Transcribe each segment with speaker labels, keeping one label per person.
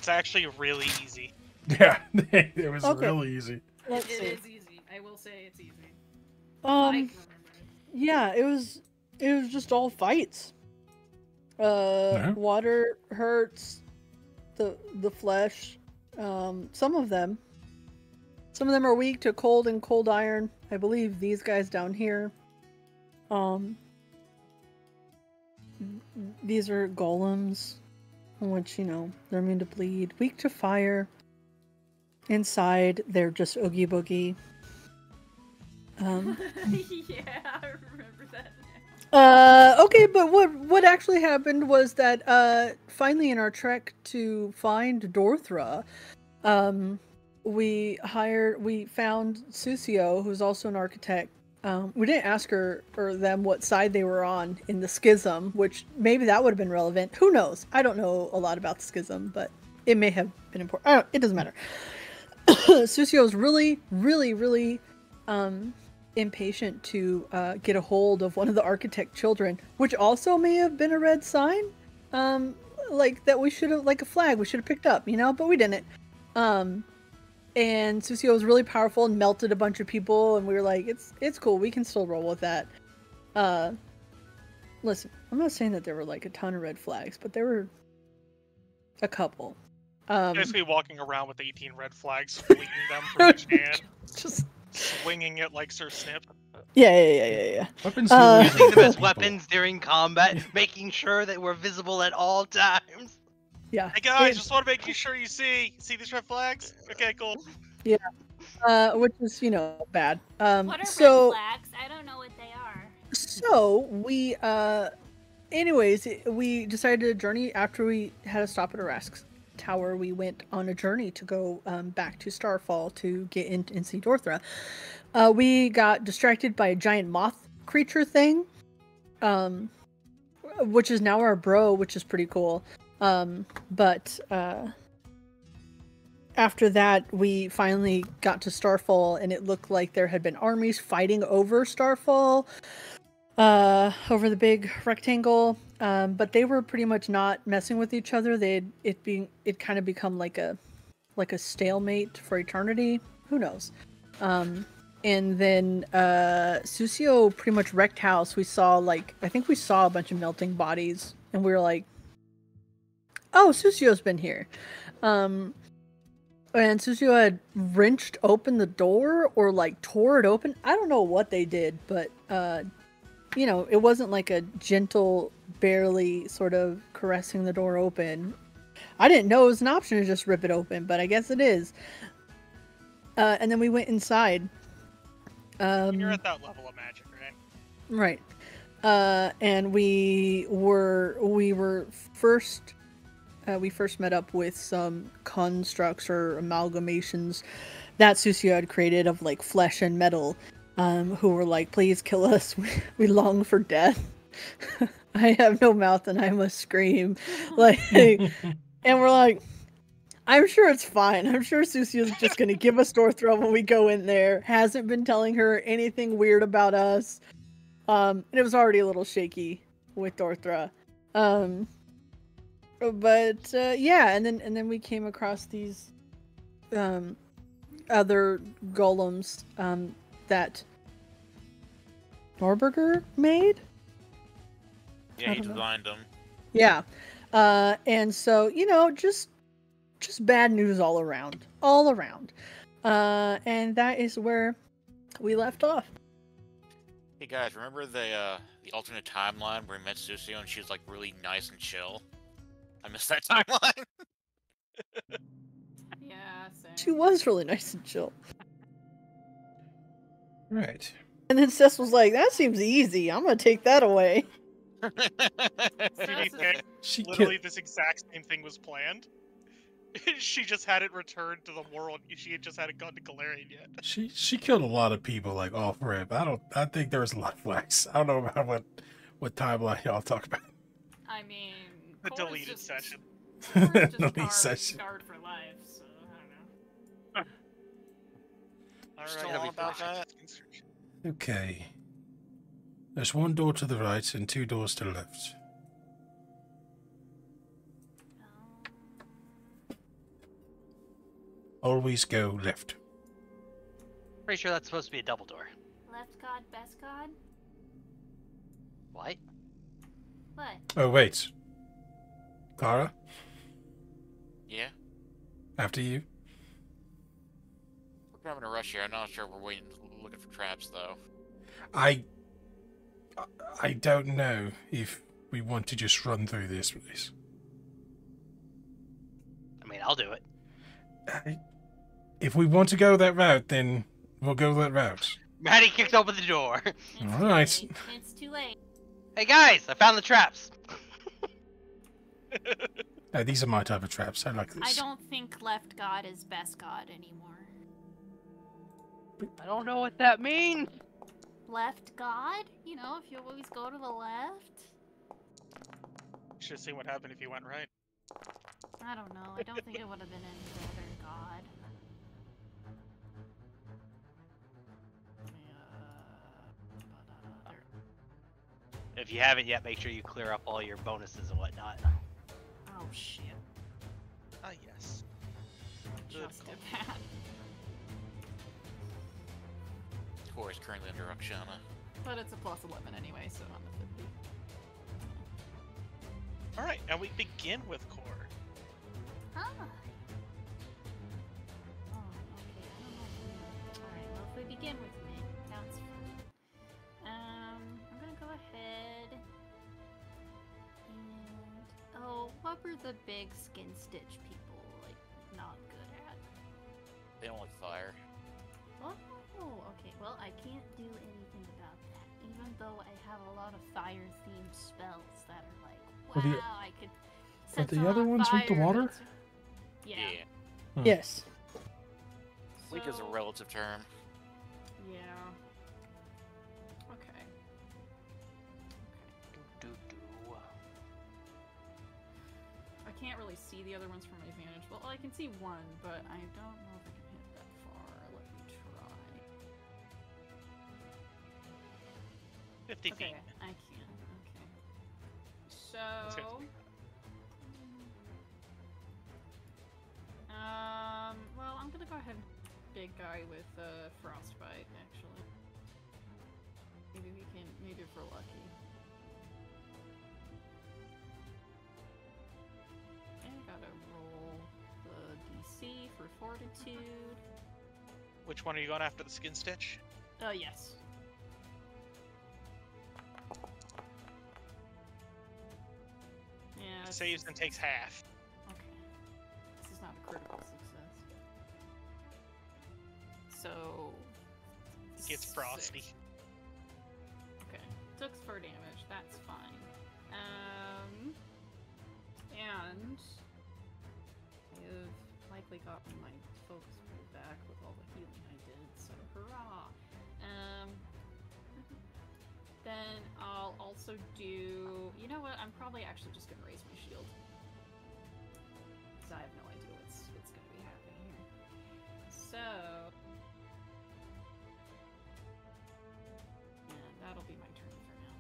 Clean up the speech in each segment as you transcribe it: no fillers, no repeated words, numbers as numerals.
Speaker 1: actually really easy.
Speaker 2: Yeah, it was really easy.
Speaker 3: It is easy. I will say it's easy.
Speaker 4: Yeah, it was just all fights. Water hurts the flesh. Some of them are weak to cold and cold iron. I believe these guys down here. These are golems, which, you know, they're immune to bleed. Weak to fire. Inside, they're just oogie boogie.
Speaker 3: Yeah, I remember that.
Speaker 4: Okay, but what actually happened was that finally in our trek to find Dorthra, we found Suscio, who's also an architect. We didn't ask her or them what side they were on in the schism, which maybe that would have been relevant. Who knows? I don't know a lot about the schism, but it may have been important. It doesn't matter. Suscio is really, really, really impatient to get a hold of one of the architect children, which also may have been a red sign, like that we should have, like a flag we should have picked up, you know, but we didn't. And Suscio was really powerful and melted a bunch of people, and we were like, it's cool, we can still roll with that. Listen, I'm not saying that there were like a ton of red flags, but there were a couple.
Speaker 1: Basically walking around with 18 red flags, swinging them from each hand.
Speaker 4: Just
Speaker 1: swinging it like Sir Snip.
Speaker 4: Yeah.
Speaker 2: Weapons
Speaker 5: using them as weapons during combat, making sure that we're visible at all times.
Speaker 4: Yeah.
Speaker 1: Hey guys, just want to make sure you see these red flags. Okay, cool.
Speaker 4: Yeah. Which is, you know, bad.
Speaker 6: What are red flags? I don't know what they are.
Speaker 4: So we anyways, we decided to journey after we had a stop at Arask's tower. We went on a journey to go back to Starfall to get in and see Dorthra. We got distracted by a giant moth creature thing, which is now our bro, which is pretty cool. But after that, we finally got to Starfall, and it looked like there had been armies fighting over Starfall, over the big rectangle. But they were pretty much not messing with each other. It kind of become like a stalemate for eternity. Who knows? And then Suscio pretty much wrecked house. I think we saw a bunch of melting bodies, and we were like, oh, Suscio's been here. And Suscio had wrenched open the door or like tore it open. I don't know what they did, but you know, it wasn't like a gentle, barely sort of caressing the door open. I didn't know it was an option to just rip it open, but I guess it is. And then we went inside.
Speaker 1: You're at that level of magic, right?
Speaker 4: Right. And we first met up with some constructs or amalgamations that Suscio had created of like flesh and metal, who were like, please kill us. We long for death. I have no mouth and I must scream. Like, and we're like, I'm sure it's fine. I'm sure Suscio's just going to give us Dorthra when we go in there. Hasn't been telling her anything weird about us. And it was already a little shaky with Dorthra. But yeah, and then we came across these other golems that Norberger made.
Speaker 7: Yeah, he designed them.
Speaker 4: Yeah, and so, you know, just bad news all around, and that is where we left off.
Speaker 7: Hey guys, remember the alternate timeline where we met Suscio and she was like really nice and chill? I missed that timeline.
Speaker 3: Yeah, same.
Speaker 4: She was really nice and chill.
Speaker 2: Right.
Speaker 4: And then Cess was like, that seems easy. I'm gonna take that away.
Speaker 1: Literally, this exact same thing was planned. She just had it returned to the world. She had just hadn't gone to Golarion yet.
Speaker 2: She killed a lot of people like off rip. I think there was a lot of flags. I don't know about what timeline y'all talk about.
Speaker 3: I mean,
Speaker 1: The deleted session.
Speaker 2: Deleted session.
Speaker 3: Scarred for life, so I don't know.
Speaker 1: Alright, all about that.
Speaker 2: Okay. There's one door to the right and two doors to the left. always go left.
Speaker 5: Pretty sure that's supposed to be a double door.
Speaker 6: Left god, best god?
Speaker 5: What?
Speaker 6: What?
Speaker 2: Oh, wait. Clara,
Speaker 7: Yeah?
Speaker 2: after you.
Speaker 7: We're having a rush here. I'm not sure we're waiting, looking for traps, though.
Speaker 2: I don't know if we want to just run through this place.
Speaker 5: I mean, I'll do it.
Speaker 2: If we want to go that route, then we'll go that route.
Speaker 5: Maddie kicked open the door.
Speaker 6: It's
Speaker 2: All
Speaker 6: too
Speaker 2: right.
Speaker 6: late. It's too late.
Speaker 5: Hey guys, I found the traps.
Speaker 2: These are my type of traps. I like
Speaker 6: I
Speaker 2: this.
Speaker 6: don't think left god is best god anymore.
Speaker 5: I don't know what that means.
Speaker 6: Left god? You know, if you always go to the left?
Speaker 1: Should have seen what happened if you went right.
Speaker 6: I don't know. I don't think it would have been any better god.
Speaker 5: If you haven't yet, make sure you clear up all your bonuses and whatnot.
Speaker 6: Oh shit.
Speaker 1: Ah, yes. Good
Speaker 6: Just
Speaker 1: call.
Speaker 6: did that.
Speaker 7: Core is currently under Rakshana.
Speaker 3: But it's a +11 anyway, so on the 50.
Speaker 1: Alright, and we begin with core.
Speaker 6: Ah. Oh, okay. I don't know. Alright, well, if we begin with me, that's fine. I'm gonna go ahead and... Oh, what were the big skin stitch people, like, not good at?
Speaker 7: They don't like fire.
Speaker 6: Oh, okay. Well, I can't do anything about that, even though I have a lot of fire-themed spells that are like,
Speaker 2: Are the-
Speaker 6: wow, I could
Speaker 2: Are
Speaker 6: set
Speaker 2: the
Speaker 6: someone
Speaker 2: other
Speaker 6: on
Speaker 2: ones with the
Speaker 6: fire,
Speaker 2: water?
Speaker 6: that's- Yeah.
Speaker 4: Yes.
Speaker 7: Weak is a
Speaker 6: So-
Speaker 7: relative term.
Speaker 3: Yeah. Okay. I can't really see the other ones from my vantage. Well, I can see one, but I don't know if I can hit that far. Let me try.
Speaker 1: 50 feet.
Speaker 3: Okay, I can. Okay. So. Well, I'm gonna go ahead and big guy with frostbite, actually. Maybe we can. Maybe if we're lucky. I gotta roll the DC for fortitude.
Speaker 1: Which one are you going after, the skin stitch?
Speaker 3: Oh, yes. Yeah.
Speaker 1: Saves and takes half.
Speaker 3: Okay. This is not a critical success. So.
Speaker 1: Gets frosty.
Speaker 3: 6. Okay. Took 4 damage. That's fine. And I have likely gotten my focus pulled back with all the healing I did, so hurrah! Then I'll also do... You know what? I'm probably actually just gonna raise my shield. Because I have no idea what's gonna be happening here. So... And that'll be my turn for now.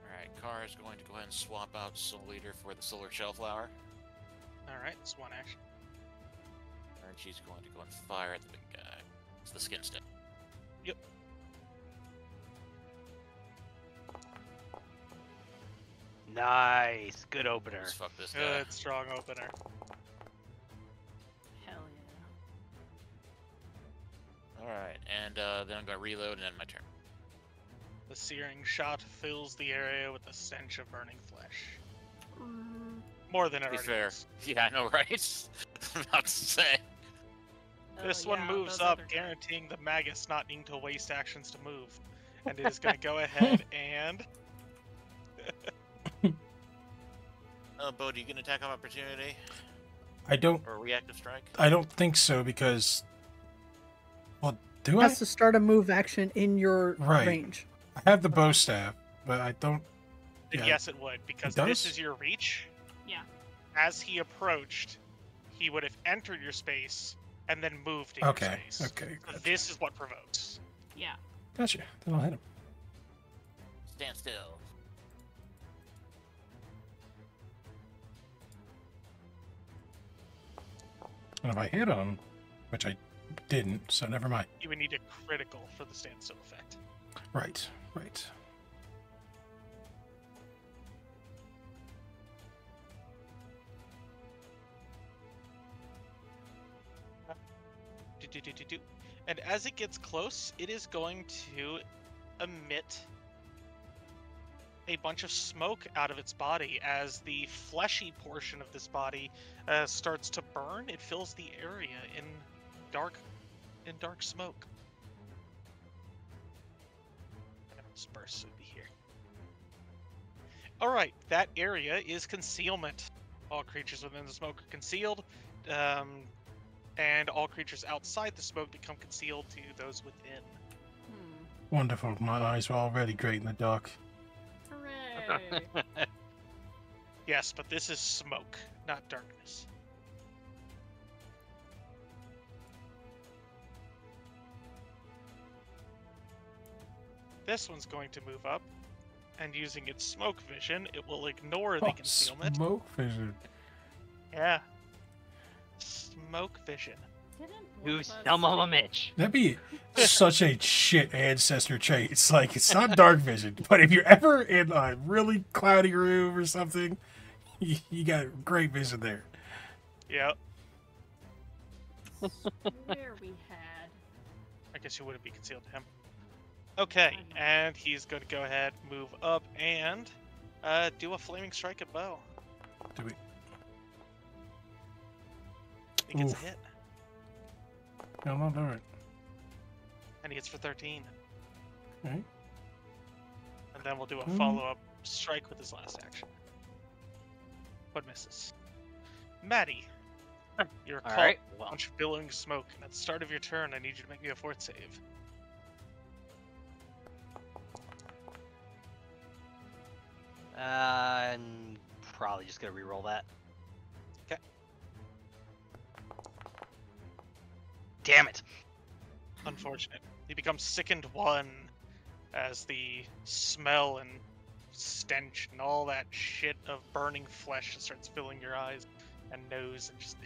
Speaker 7: Alright, Kara is going to go ahead and swap out Soul Eater for the Solar Shellflower.
Speaker 1: Alright, it's one action.
Speaker 7: And she's going to go and fire at the big guy. It's the skin stick.
Speaker 1: Yep.
Speaker 5: Nice, good opener.
Speaker 7: Let's fuck this guy.
Speaker 1: Good, strong opener.
Speaker 3: Hell yeah.
Speaker 7: Alright, and then I'm going to reload and end my turn.
Speaker 1: The searing shot fills the area with the stench of burning flesh. More than
Speaker 7: To
Speaker 1: it
Speaker 7: be
Speaker 1: already
Speaker 7: fair.
Speaker 1: is.
Speaker 7: Yeah, I know, right? I'm about to say.
Speaker 1: This
Speaker 3: Oh,
Speaker 1: one
Speaker 3: yeah,
Speaker 1: moves
Speaker 3: those
Speaker 1: up,
Speaker 3: other guys.
Speaker 1: guaranteeing the Magus not needing to waste actions to move. And it is going to go ahead and...
Speaker 7: Bo, do you get an attack of opportunity?
Speaker 2: I don't
Speaker 7: Or a reactive strike?
Speaker 2: think so because well, do I?
Speaker 4: Has to start a move action in your
Speaker 2: Right.
Speaker 4: range.
Speaker 2: I have the bow staff, but I don't Yeah.
Speaker 1: Yes, it would, because
Speaker 2: It
Speaker 1: this
Speaker 2: does?
Speaker 1: is your reach.
Speaker 3: Yeah.
Speaker 1: As he approached, he would have entered your space and then moved in
Speaker 2: Okay.
Speaker 1: your space.
Speaker 2: Okay.
Speaker 1: So
Speaker 2: Gotcha.
Speaker 1: this is what provokes.
Speaker 3: Yeah.
Speaker 2: Gotcha. Then I'll hit him.
Speaker 7: Stand still.
Speaker 2: And if I hit him, which I didn't, so never mind.
Speaker 1: You would need a critical for the standstill effect.
Speaker 2: Right, right.
Speaker 1: And as it gets close, it is going to emit a bunch of smoke out of its body. As the fleshy portion of this body starts to burn, it fills the area in dark smoke. Disperse would be here. All right, that area is concealment. All creatures within the smoke are concealed, and all creatures outside the smoke become concealed to those within.
Speaker 2: Wonderful. My eyes are already great in the dark.
Speaker 3: Hooray!
Speaker 1: Yes, but this is smoke, not darkness. This one's going to move up, and using its smoke vision, it will ignore the concealment.
Speaker 2: Smoke vision.
Speaker 1: Yeah. Smoke vision.
Speaker 5: You son of a Mitch.
Speaker 2: That'd be such a shit ancestor trait. It's like, it's not dark vision, but if you're ever in a really cloudy room or something, you got great vision there.
Speaker 1: Yep.
Speaker 3: Where we had.
Speaker 1: I guess you wouldn't be concealed to him. Okay, and he's going to go ahead, move up, and do a flaming strike at Bo.
Speaker 2: Do we?
Speaker 1: He gets
Speaker 2: Oof.
Speaker 1: a hit,
Speaker 2: No, not do it.
Speaker 1: and he hits for 13.
Speaker 2: Okay.
Speaker 1: And then we'll do a follow-up strike with his last action. But misses. Maddie, you're caught
Speaker 5: Alright,
Speaker 1: in a
Speaker 5: well.
Speaker 1: bunch of billowing smoke, and at the start of your turn, I need you to make me a fort save.
Speaker 5: I'm probably just gonna re-roll that.
Speaker 1: Okay.
Speaker 5: Damn it!
Speaker 1: Unfortunate. He becomes sickened one as the smell and stench and all that shit of burning flesh just starts filling your eyes and nose and just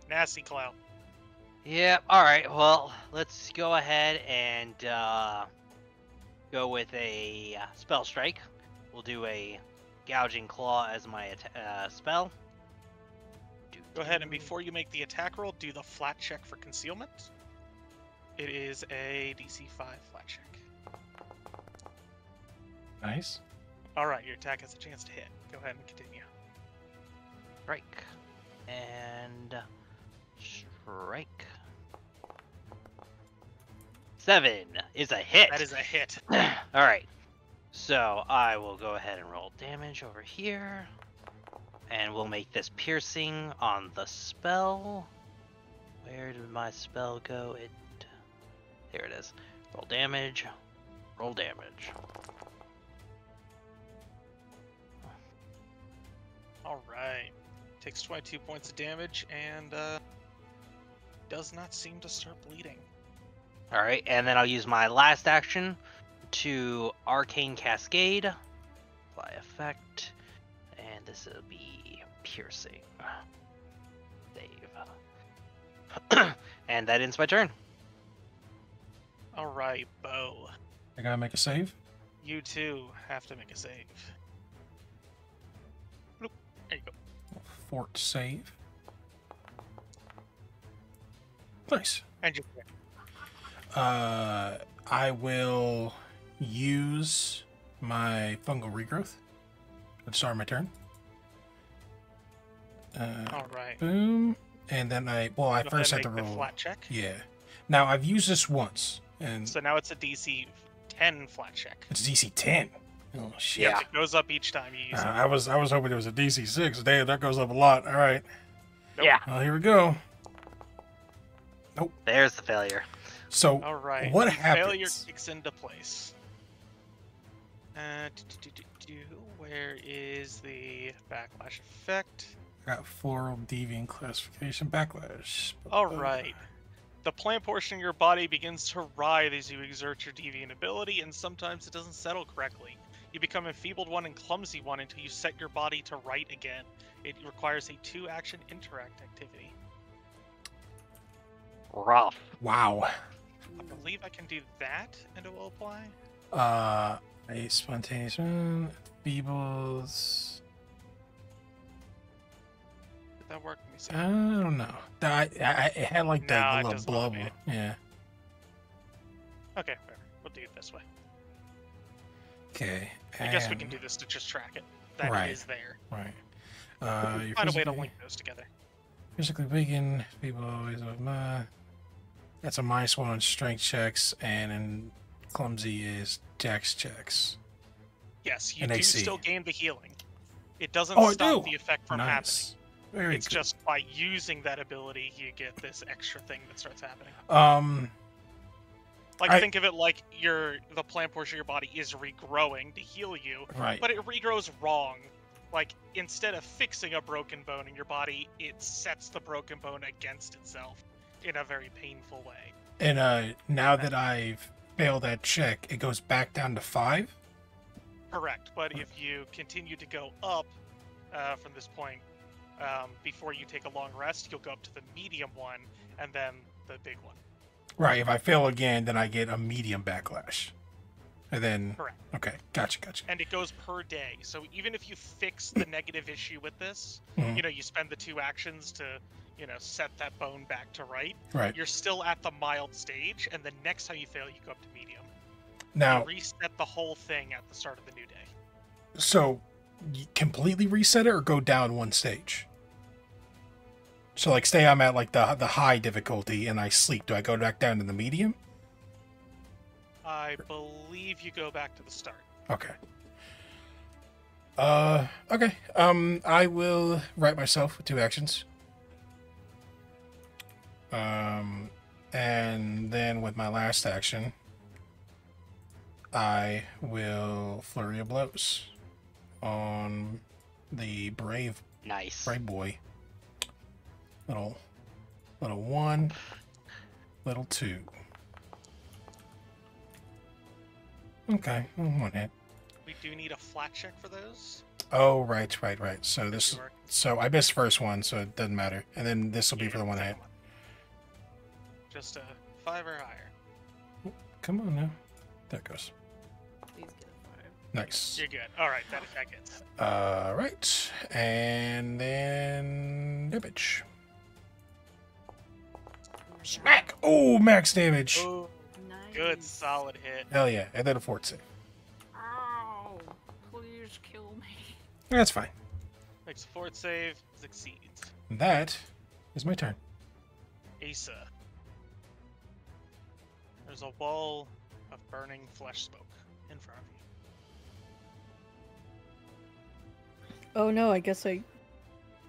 Speaker 1: nasty cloud.
Speaker 5: Yep, alright, well, let's go ahead and go with a spell strike. We'll do a gouging claw as my spell.
Speaker 1: Go ahead, and before you make the attack roll, do the flat check for concealment. It is a DC 5 flat check.
Speaker 2: Nice.
Speaker 1: Alright, your attack has a chance to hit. Go ahead and continue.
Speaker 5: Strike. And strike. 7 is a hit.
Speaker 1: That is a hit.
Speaker 5: Alright. So I will go ahead and roll damage over here. And we'll make this piercing on the spell. Where did my spell go? There it is. Roll damage. Roll damage.
Speaker 1: Alright. Takes 22 points of damage and does not seem to start bleeding.
Speaker 5: Alright, and then I'll use my last action to Arcane Cascade. Apply effect. And this will be piercing. Save. And that ends my turn.
Speaker 1: Alright, Bo.
Speaker 2: I gotta make a save.
Speaker 1: You too have to make a save. Bloop. There you go.
Speaker 2: Fort save. Nice.
Speaker 1: And you're
Speaker 2: I will use my fungal regrowth to start my turn.
Speaker 1: Alright.
Speaker 2: Boom. And then I first have to
Speaker 1: make the
Speaker 2: roll.
Speaker 1: flat check.
Speaker 2: Yeah. Now I've used this once, and
Speaker 1: So now it's a DC 10 flat check.
Speaker 2: it's DC 10. Oh shit.
Speaker 5: Yeah.
Speaker 1: It goes up each time you use it.
Speaker 2: I was hoping it was a DC 6. Damn, that goes up a lot. All right.
Speaker 1: Nope.
Speaker 5: Yeah.
Speaker 2: Well, here we go.
Speaker 5: There's the failure.
Speaker 2: So
Speaker 1: Alright.
Speaker 2: what
Speaker 1: Failure
Speaker 2: happens?
Speaker 1: kicks into place. Where is the backlash effect?
Speaker 2: I got floral deviant classification backlash.
Speaker 1: Alright. The plant portion of your body begins to writhe as you exert your deviant ability, and sometimes it doesn't settle correctly. You become enfeebled one and clumsy one until you set your body to right again. It requires a 2-action interact activity.
Speaker 5: Rough.
Speaker 2: Wow.
Speaker 1: I believe I can do that, and it will apply.
Speaker 2: A spontaneous one. Feebles.
Speaker 1: Did that work? Let me see.
Speaker 2: I don't know. It had like
Speaker 1: No,
Speaker 2: the
Speaker 1: it
Speaker 2: little
Speaker 1: does not,
Speaker 2: blubber.
Speaker 1: man.
Speaker 2: Yeah.
Speaker 1: Okay, fair. We'll do it this way.
Speaker 2: Okay.
Speaker 1: I guess we can do this to just track it. That
Speaker 2: Right.
Speaker 1: it is there.
Speaker 2: Right. You're
Speaker 1: Find a way to
Speaker 2: physically-
Speaker 1: link those together.
Speaker 2: Physically weakened. People always have that's a -1 on strength checks, and in clumsy is dex checks.
Speaker 1: Yes, you
Speaker 2: And
Speaker 1: do
Speaker 2: AC.
Speaker 1: still gain the healing. It doesn't
Speaker 2: Oh, I
Speaker 1: stop
Speaker 2: do?
Speaker 1: the effect from
Speaker 2: Nice.
Speaker 1: happening.
Speaker 2: Very
Speaker 1: It's
Speaker 2: good.
Speaker 1: just by using that ability, you get this extra thing that starts happening. Like,
Speaker 2: I-
Speaker 1: think of it like the plant portion of your body is regrowing to heal you,
Speaker 2: Right.
Speaker 1: but it regrows wrong. Like, instead of fixing a broken bone in your body, it sets the broken bone against itself in a very painful way.
Speaker 2: And now that I've failed that check, it goes back down to 5.
Speaker 1: Correct, but if you continue to go up from this point, before you take a long rest, you'll go up to the medium one, and then the big one.
Speaker 2: Right. If I fail again, then I get a medium backlash. And then.
Speaker 1: Correct.
Speaker 2: Okay. Gotcha.
Speaker 1: And it goes per day, so even if you fix the negative issue with this,
Speaker 2: Mhm.
Speaker 1: you spend the 2 actions to, set that bone back to right,
Speaker 2: Right.
Speaker 1: you're still at the mild stage, and the next time you fail, you go up to medium.
Speaker 2: Now,
Speaker 1: You reset the whole thing at the start of the new day.
Speaker 2: so you completely reset it or go down 1 stage? So, like, say I'm at, like, the high difficulty and I sleep. Do I go back down to the medium?
Speaker 1: I believe you go back to the start.
Speaker 2: Okay. Okay. I will write myself with 2 actions. And then with my last action, I will flurry of blows on the brave
Speaker 5: Nice.
Speaker 2: boy. Little 1, little 2. Okay, 1 hit.
Speaker 1: We do need a flat check for those.
Speaker 2: Oh, right. So
Speaker 1: If
Speaker 2: this,
Speaker 1: you are-
Speaker 2: so I missed first one, so it doesn't matter. And then this will be for the one that hit.
Speaker 1: second one. Just a 5 or higher.
Speaker 2: Come on now. There it goes.
Speaker 3: Please get a 5.
Speaker 2: Nice.
Speaker 1: You're good. All right, that gets.
Speaker 2: Right. And then damage. Smack! Oh, max damage.
Speaker 1: Oh,
Speaker 3: Nice.
Speaker 1: good, solid hit.
Speaker 2: Hell yeah. And then a fort save.
Speaker 3: Ow! Please kill me.
Speaker 2: That's fine.
Speaker 1: Makes a fort save, succeeds.
Speaker 2: That is my turn.
Speaker 1: Asa. There's a wall of burning flesh smoke in front of you.
Speaker 4: Oh no, I guess I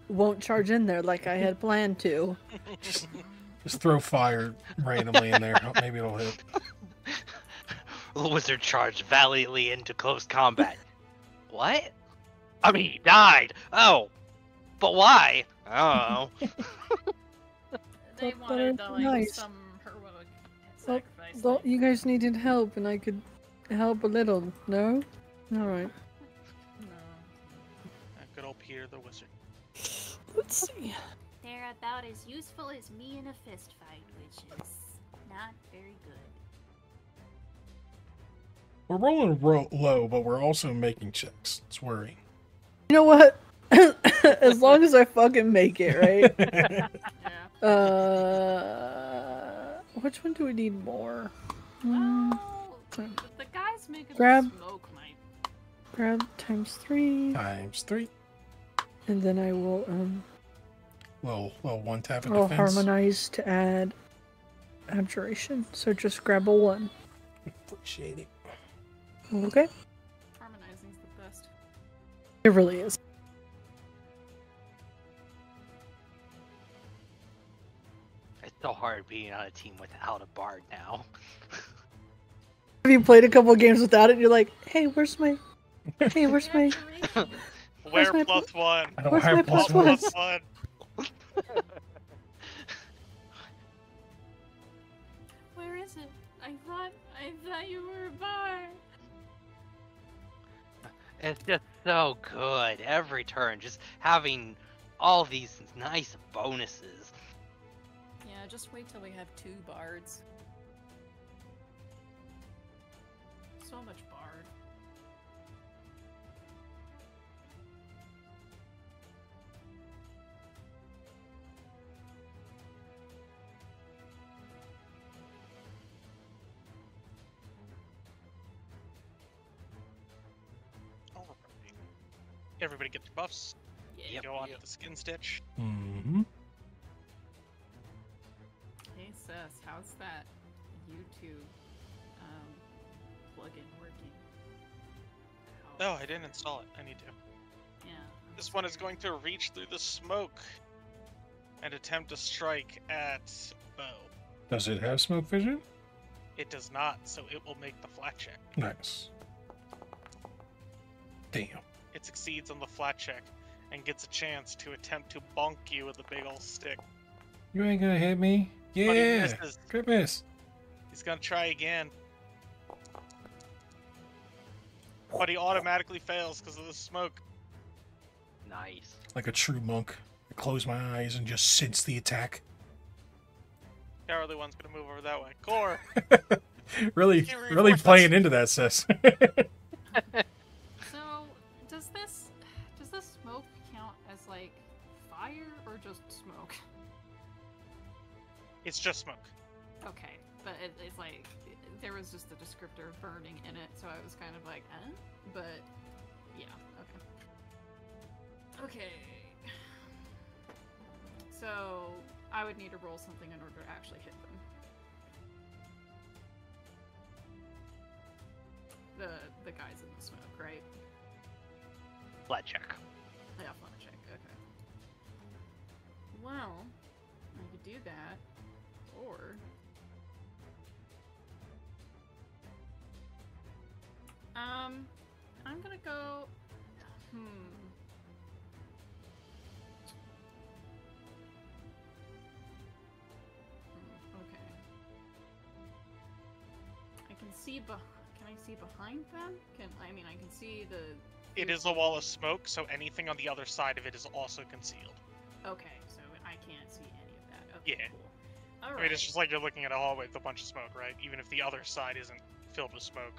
Speaker 4: won't charge in there like I had planned to.
Speaker 2: Just throw fire randomly in there. Maybe it'll hit.
Speaker 5: The wizard charged valiantly into close combat. What? I mean, he died. Oh, but why? I don't know.
Speaker 3: They
Speaker 4: But
Speaker 3: wanted
Speaker 4: that's
Speaker 3: like
Speaker 4: nice.
Speaker 3: some heroic
Speaker 4: Well,
Speaker 3: sacrifice.
Speaker 4: Well,
Speaker 3: like-
Speaker 4: you guys needed help, and I could help a little. No? Alright.
Speaker 3: No.
Speaker 1: Good old Peter the Wizard.
Speaker 4: Let's see.
Speaker 6: They're about as useful as me in a fist fight, which is not very good.
Speaker 2: We're rolling low, but we're also making checks. It's worrying.
Speaker 4: You know what? As long as I fucking make it, right?
Speaker 3: Yeah.
Speaker 4: Which one do we need more?
Speaker 6: Oh,
Speaker 3: The guys making
Speaker 4: Grab.
Speaker 3: the smoke might.
Speaker 4: Grab ×3,
Speaker 2: Times 3.
Speaker 4: and then I will
Speaker 2: Little 1 tap of
Speaker 4: I'll
Speaker 2: defense.
Speaker 4: harmonize to add abjuration. So just grab a 1.
Speaker 2: Appreciate it.
Speaker 4: Okay.
Speaker 3: Harmonizing's the best.
Speaker 4: It really is.
Speaker 5: It's so hard being on a team without a bard now.
Speaker 4: Have you played a couple of games without it? You're like, hey, where's my? Hey, where's my?
Speaker 1: Where
Speaker 4: my
Speaker 1: plus 1?
Speaker 2: I don't
Speaker 4: Where's
Speaker 2: have
Speaker 4: my
Speaker 2: plus
Speaker 4: plus
Speaker 2: one.
Speaker 1: Plus 1.
Speaker 3: Where is it? I thought you were a bard.
Speaker 5: It's just so good every turn, just having all these nice bonuses.
Speaker 3: Yeah, Yeah, just wait till we have 2 bards. So much bard.
Speaker 1: Alright. Everybody get their buffs.
Speaker 3: Yeah.
Speaker 1: Go on to the skin stitch.
Speaker 2: Mm-hmm.
Speaker 3: Hey Sess, how's that YouTube plugin working?
Speaker 1: Oh, I didn't install it. I need to.
Speaker 3: Yeah.
Speaker 1: This one is going to reach through the smoke and attempt to strike at Bo.
Speaker 2: Does it have smoke vision?
Speaker 1: It does not, so it will make the flat check.
Speaker 2: Nice. Damn.
Speaker 1: It succeeds on the flat check and gets a chance to attempt to bonk you with a big ol' stick.
Speaker 2: You ain't gonna hit me.
Speaker 1: But he
Speaker 2: Yeah.
Speaker 1: misses.
Speaker 2: Good miss.
Speaker 1: He's gonna try again. But he automatically fails because of the smoke.
Speaker 5: Nice.
Speaker 2: Like a true monk. I close my eyes and just sense the attack.
Speaker 1: Cowardly one's gonna move over that way. Core!
Speaker 2: Really,
Speaker 7: Can't
Speaker 2: really
Speaker 7: reinforce that
Speaker 2: playing into that, sis.
Speaker 3: So, does this smoke count as like fire or just smoke?
Speaker 1: It's just smoke.
Speaker 3: Okay, but it's like there was just the descriptor of burning in it, so I was kind of like, but yeah, okay. Okay. So I would need to roll something in order to actually hit them. The guys in the smoke, right?
Speaker 5: Flat check.
Speaker 3: Yeah, flat check. Okay. Well, I could do that, or I'm gonna go. Okay. I can see Can I see behind them? I can see the.
Speaker 1: It is a wall of smoke, so anything on the other side of it is also concealed.
Speaker 3: Okay, so I can't see any of that. Okay,
Speaker 1: Yeah.
Speaker 3: cool. All right.
Speaker 1: I mean, it's just like you're looking at a hallway with a bunch of smoke, right? Even if the other side isn't filled with smoke,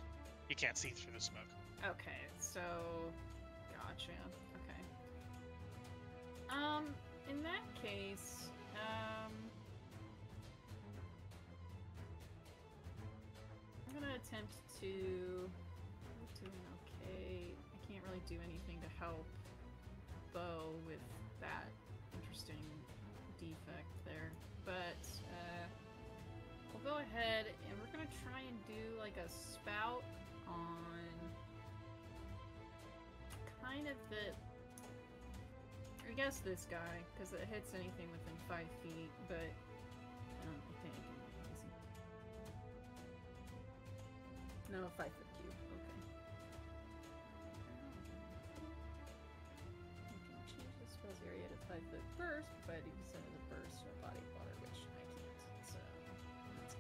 Speaker 1: you can't see through the smoke.
Speaker 3: Okay, so gotcha. Okay. In that case, I'm gonna attempt to do an okay. I can't really do anything to help Bo with that interesting defect there, but we'll go ahead and we're gonna try and do like a spout on kind of I guess this guy, because it hits anything within 5 feet, but I think easy. No, 5 foot cube. Okay. You can change the spell's area to 5 foot burst, but you can send it a burst or a body of water, which I can't. So that's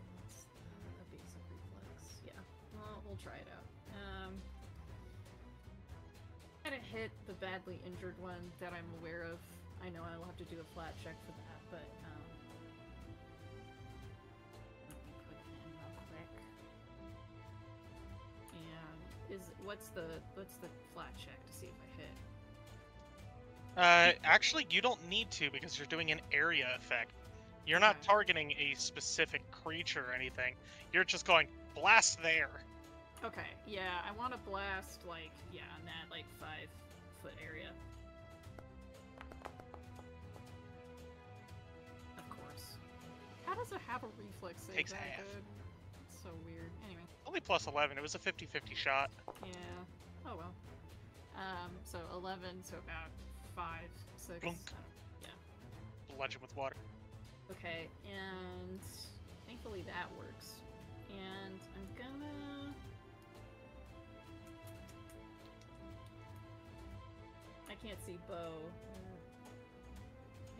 Speaker 3: that's a basic reflex. Yeah. Well, we'll try it out. Try to hit the badly injured one that I'm aware of. I know I will have to do a flat check for that, but let me put it in real quick. And what's the flat check to see if I hit?
Speaker 1: Actually, you don't need to because you're doing an area effect. You're not
Speaker 3: Okay.
Speaker 1: targeting a specific creature or anything. You're just going, blast there.
Speaker 3: Okay, yeah, I want to blast in that 5 foot area. Of course. How does it have a reflex save
Speaker 1: Takes
Speaker 3: that
Speaker 1: half.
Speaker 3: good? It's so weird. Anyway,
Speaker 1: Only plus 11. It was a 50-50 shot.
Speaker 3: yeah. Oh well. So 11, so about 5, 6.
Speaker 1: Blunk.
Speaker 3: Yeah.
Speaker 1: Bludgeon with water.
Speaker 3: Okay, and thankfully that works. And I'm gonna. I can't see Bo or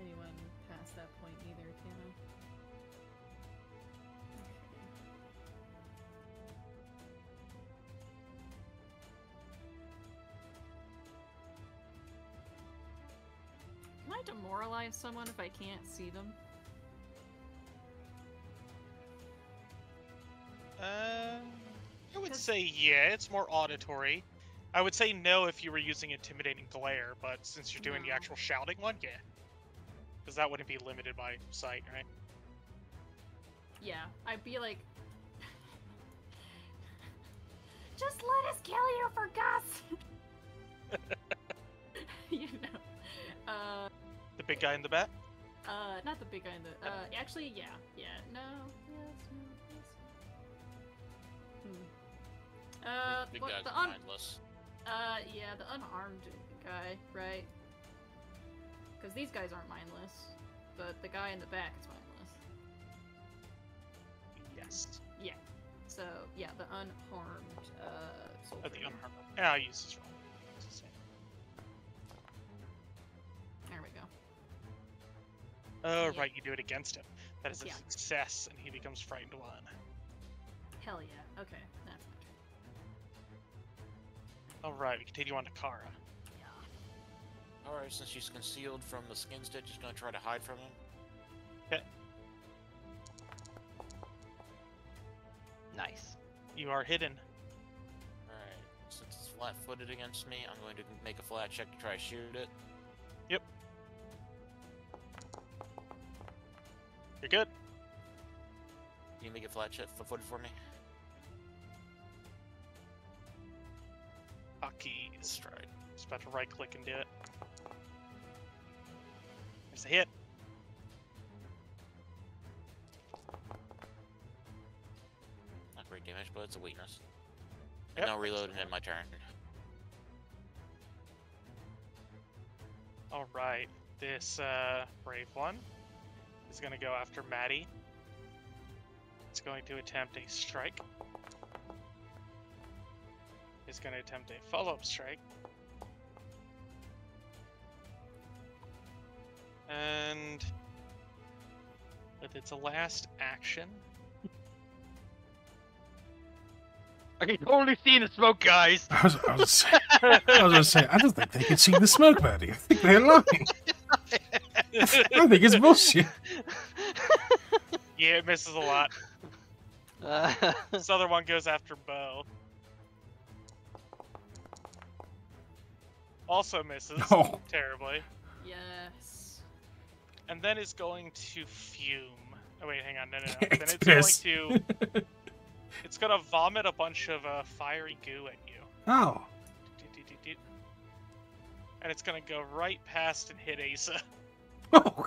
Speaker 3: anyone past that point either, can I? Okay. demoralize someone if I can't see them?
Speaker 1: I would say yeah, it's more auditory. I would say no if you were using intimidating glare, but since you're doing the
Speaker 3: No.
Speaker 1: actual shouting one, yeah. Because that wouldn't be limited by sight, right?
Speaker 3: Yeah, I'd be like,
Speaker 6: Just let us kill you for Gus!
Speaker 3: you know,
Speaker 1: The big guy in the back?
Speaker 3: not the big guy in the, actually, yeah, no, yes, no, yes.
Speaker 7: Big
Speaker 3: What,
Speaker 7: guy's
Speaker 3: the
Speaker 7: mindless.
Speaker 3: yeah, the unarmed guy, right? Because these guys aren't mindless, but the guy in the back is mindless.
Speaker 1: Yes.
Speaker 3: Yeah. So, yeah, the unharmed, soldier.
Speaker 1: The unharmed. Yeah, I'll use this one. It's the same.
Speaker 3: There we go.
Speaker 1: Oh,
Speaker 3: Yeah.
Speaker 1: right, you do it against him. That is a
Speaker 3: Yeah.
Speaker 1: success, and he becomes frightened one.
Speaker 3: Hell yeah. Okay, that's my turn.
Speaker 1: Alright, we continue on to Kara.
Speaker 7: Alright, since she's concealed from the skin stitch, she's gonna try to hide from him.
Speaker 1: Okay.
Speaker 5: Nice.
Speaker 1: You are hidden.
Speaker 7: Alright, since it's flat-footed against me, I'm going to make a flat check to try to shoot it.
Speaker 1: Yep. You're good.
Speaker 7: Can you make it flat-footed for me?
Speaker 1: Hotkeys.
Speaker 7: Stride.
Speaker 1: Just about to right click and do it. There's a hit.
Speaker 7: Not great damage, but it's a weakness.
Speaker 1: Yep.
Speaker 7: And I'll reload and end my turn.
Speaker 1: Alright, this brave one is going to go after Maddie. It's going to attempt a strike. It's going to attempt a follow-up strike. And with its last action,
Speaker 5: I can totally see the smoke, guys.
Speaker 2: I was gonna say, I don't think they can see the smoke, buddy. I think they're lying. I think it's bullshit.
Speaker 1: yeah, it misses a lot. This other one goes after Bo. Also misses
Speaker 2: Oh.
Speaker 1: terribly.
Speaker 3: Yes.
Speaker 1: And then is going to fume. Oh wait, hang on, no. Then
Speaker 2: It's
Speaker 1: it's
Speaker 2: pissed.
Speaker 1: going to... It's gonna vomit a bunch of fiery goo at you.
Speaker 2: Oh.
Speaker 1: And it's gonna go right past and hit Asa.
Speaker 2: Oh.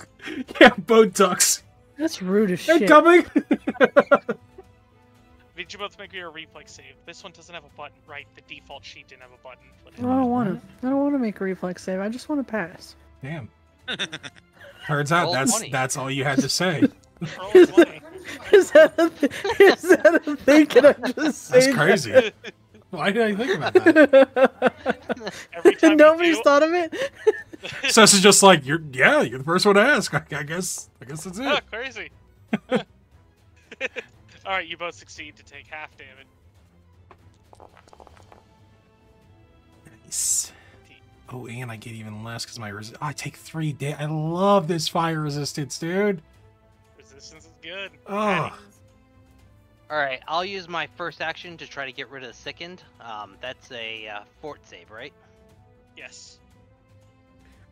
Speaker 2: Yeah, boat ducks.
Speaker 4: That's rude as
Speaker 2: They're
Speaker 4: shit.
Speaker 2: coming.
Speaker 1: Did you both make me a reflex save? This one doesn't have a button, right? The default sheet didn't have a button.
Speaker 4: I don't want to. I don't want to make a reflex save. I just want to pass.
Speaker 2: Damn. Turns out
Speaker 5: Roll 20.
Speaker 2: that's all you had to say.
Speaker 1: Roll
Speaker 4: Is
Speaker 1: 20.
Speaker 4: Is that a thing? Can I just say
Speaker 2: That's crazy. Why did I think about that?
Speaker 1: Every time you
Speaker 4: Nobody's
Speaker 1: do-
Speaker 4: thought of it.
Speaker 2: So it's just like you're the first one to ask. I guess that's
Speaker 1: Oh,
Speaker 2: it.
Speaker 1: crazy. Alright, you both succeed to take half damage.
Speaker 2: Nice. Oh, and I get even less because I take 3 damage. I love this fire resistance, dude.
Speaker 1: Resistance is good.
Speaker 2: Oh.
Speaker 5: All right, I'll use my first action to try to get rid of the sickened. That's a fort save, right?
Speaker 1: Yes.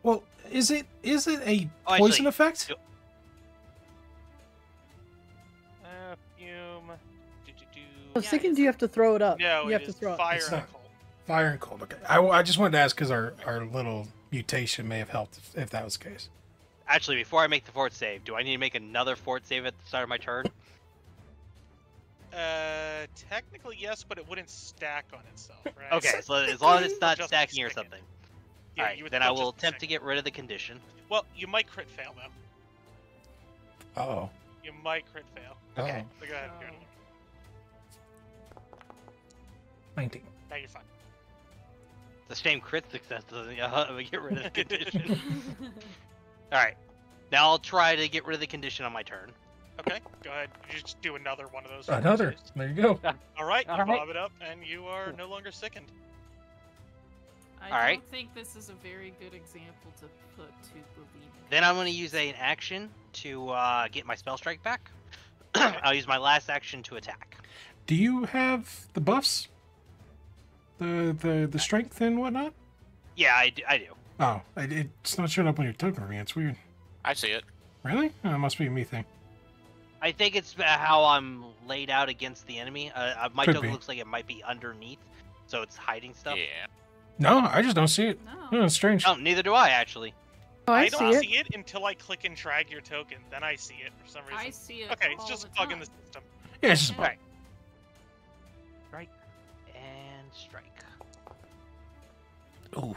Speaker 2: Well, is it a
Speaker 5: Oh,
Speaker 2: poison
Speaker 5: actually,
Speaker 2: effect?
Speaker 5: do-
Speaker 1: Fume.
Speaker 4: I was thinking, do you have to throw it up?
Speaker 1: No,
Speaker 4: you
Speaker 1: it
Speaker 4: have to
Speaker 1: is
Speaker 4: throw it.
Speaker 1: fire
Speaker 2: It's
Speaker 1: and
Speaker 2: not.
Speaker 1: cold.
Speaker 2: Fire and cold. Okay. I just wanted to ask because our little mutation may have helped if that was the case.
Speaker 5: Actually, before I make the fort save, do I need to make another fort save at the start of my turn?
Speaker 1: Technically yes, but it wouldn't stack on itself, right?
Speaker 5: Okay, so as long as it's not
Speaker 1: Just
Speaker 5: stacking or
Speaker 1: stick it.
Speaker 5: something.
Speaker 1: Yeah,
Speaker 5: All right,
Speaker 1: you would
Speaker 5: then I
Speaker 1: still
Speaker 5: will
Speaker 1: just
Speaker 5: attempt to
Speaker 1: stick
Speaker 5: get rid of the condition.
Speaker 1: it. Well, you might crit fail though.
Speaker 2: Oh.
Speaker 1: You might crit fail.
Speaker 5: Okay.
Speaker 1: So go ahead and do it.
Speaker 2: 19.
Speaker 1: Now you're fine.
Speaker 5: The same crit success doesn't get rid of the condition. All right, now I'll try to get rid of the condition on my turn.
Speaker 1: Okay, go ahead. You just do another one of those.
Speaker 2: Another.
Speaker 1: saves.
Speaker 2: There you go.
Speaker 1: All right, you
Speaker 5: All right.
Speaker 1: bob it up, and you are no longer sickened.
Speaker 3: I
Speaker 5: Alright.
Speaker 3: don't think this is a very good example to put to believe.
Speaker 5: Then I'm going to use an action to get my spell strike back. I'll use my last action to attack.
Speaker 2: Do you have the buffs? The strength and whatnot?
Speaker 5: Yeah, I do.
Speaker 2: Oh, it's not showing up on your token for me. It's weird.
Speaker 7: I see it.
Speaker 2: Really? Oh, it must be a me thing.
Speaker 5: I think it's how I'm laid out against the enemy. My
Speaker 2: Could
Speaker 5: token
Speaker 2: be.
Speaker 5: looks like it might be underneath, so it's hiding stuff.
Speaker 7: Yeah.
Speaker 2: No, I just don't see it.
Speaker 3: No.
Speaker 2: Oh, it's strange.
Speaker 5: Oh, neither do I, actually.
Speaker 4: Oh, I
Speaker 1: don't
Speaker 4: see
Speaker 1: see
Speaker 4: it.
Speaker 1: it until I click and drag your token. Then I see it for some reason.
Speaker 3: I see it.
Speaker 1: Okay, it's
Speaker 3: all
Speaker 1: just a
Speaker 3: the
Speaker 1: bug in the
Speaker 3: time.
Speaker 1: system.
Speaker 2: Yeah, it's just a
Speaker 3: Yeah.
Speaker 2: bug.
Speaker 5: Right. Strike. And strike.
Speaker 2: Oh,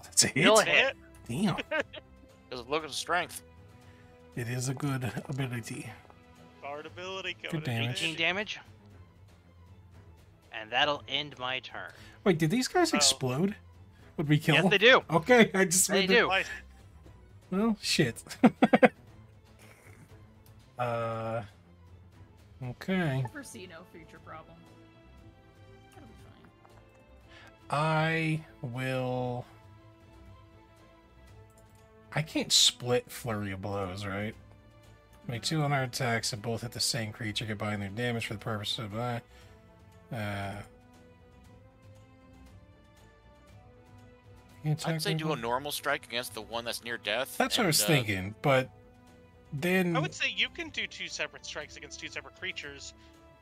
Speaker 2: that's a
Speaker 5: Still a
Speaker 2: hit.
Speaker 5: hit.
Speaker 2: Damn.
Speaker 7: Does it look at the strength?
Speaker 2: It is a good ability.
Speaker 1: Bard ability.
Speaker 2: Good
Speaker 1: coming in
Speaker 2: damage.
Speaker 5: 18
Speaker 1: handy.
Speaker 5: damage. And that'll end my turn.
Speaker 2: Wait, did these guys
Speaker 1: Oh.
Speaker 2: explode? Would we kill
Speaker 5: Yes,
Speaker 2: them?
Speaker 5: they do.
Speaker 2: Okay, I just
Speaker 5: They
Speaker 2: made
Speaker 5: do.
Speaker 1: Nice.
Speaker 2: Well, shit. Okay.
Speaker 3: Foresee no future problem. That'll be fine.
Speaker 2: I will. I can't split flurry of blows, right? Make 2 on our attacks and both hit the same creature, combine their damage for the purpose of
Speaker 7: I'd say do a normal strike against the one that's near death.
Speaker 2: That's what I was thinking, but then
Speaker 1: I would say you can do 2 separate strikes against 2 separate creatures,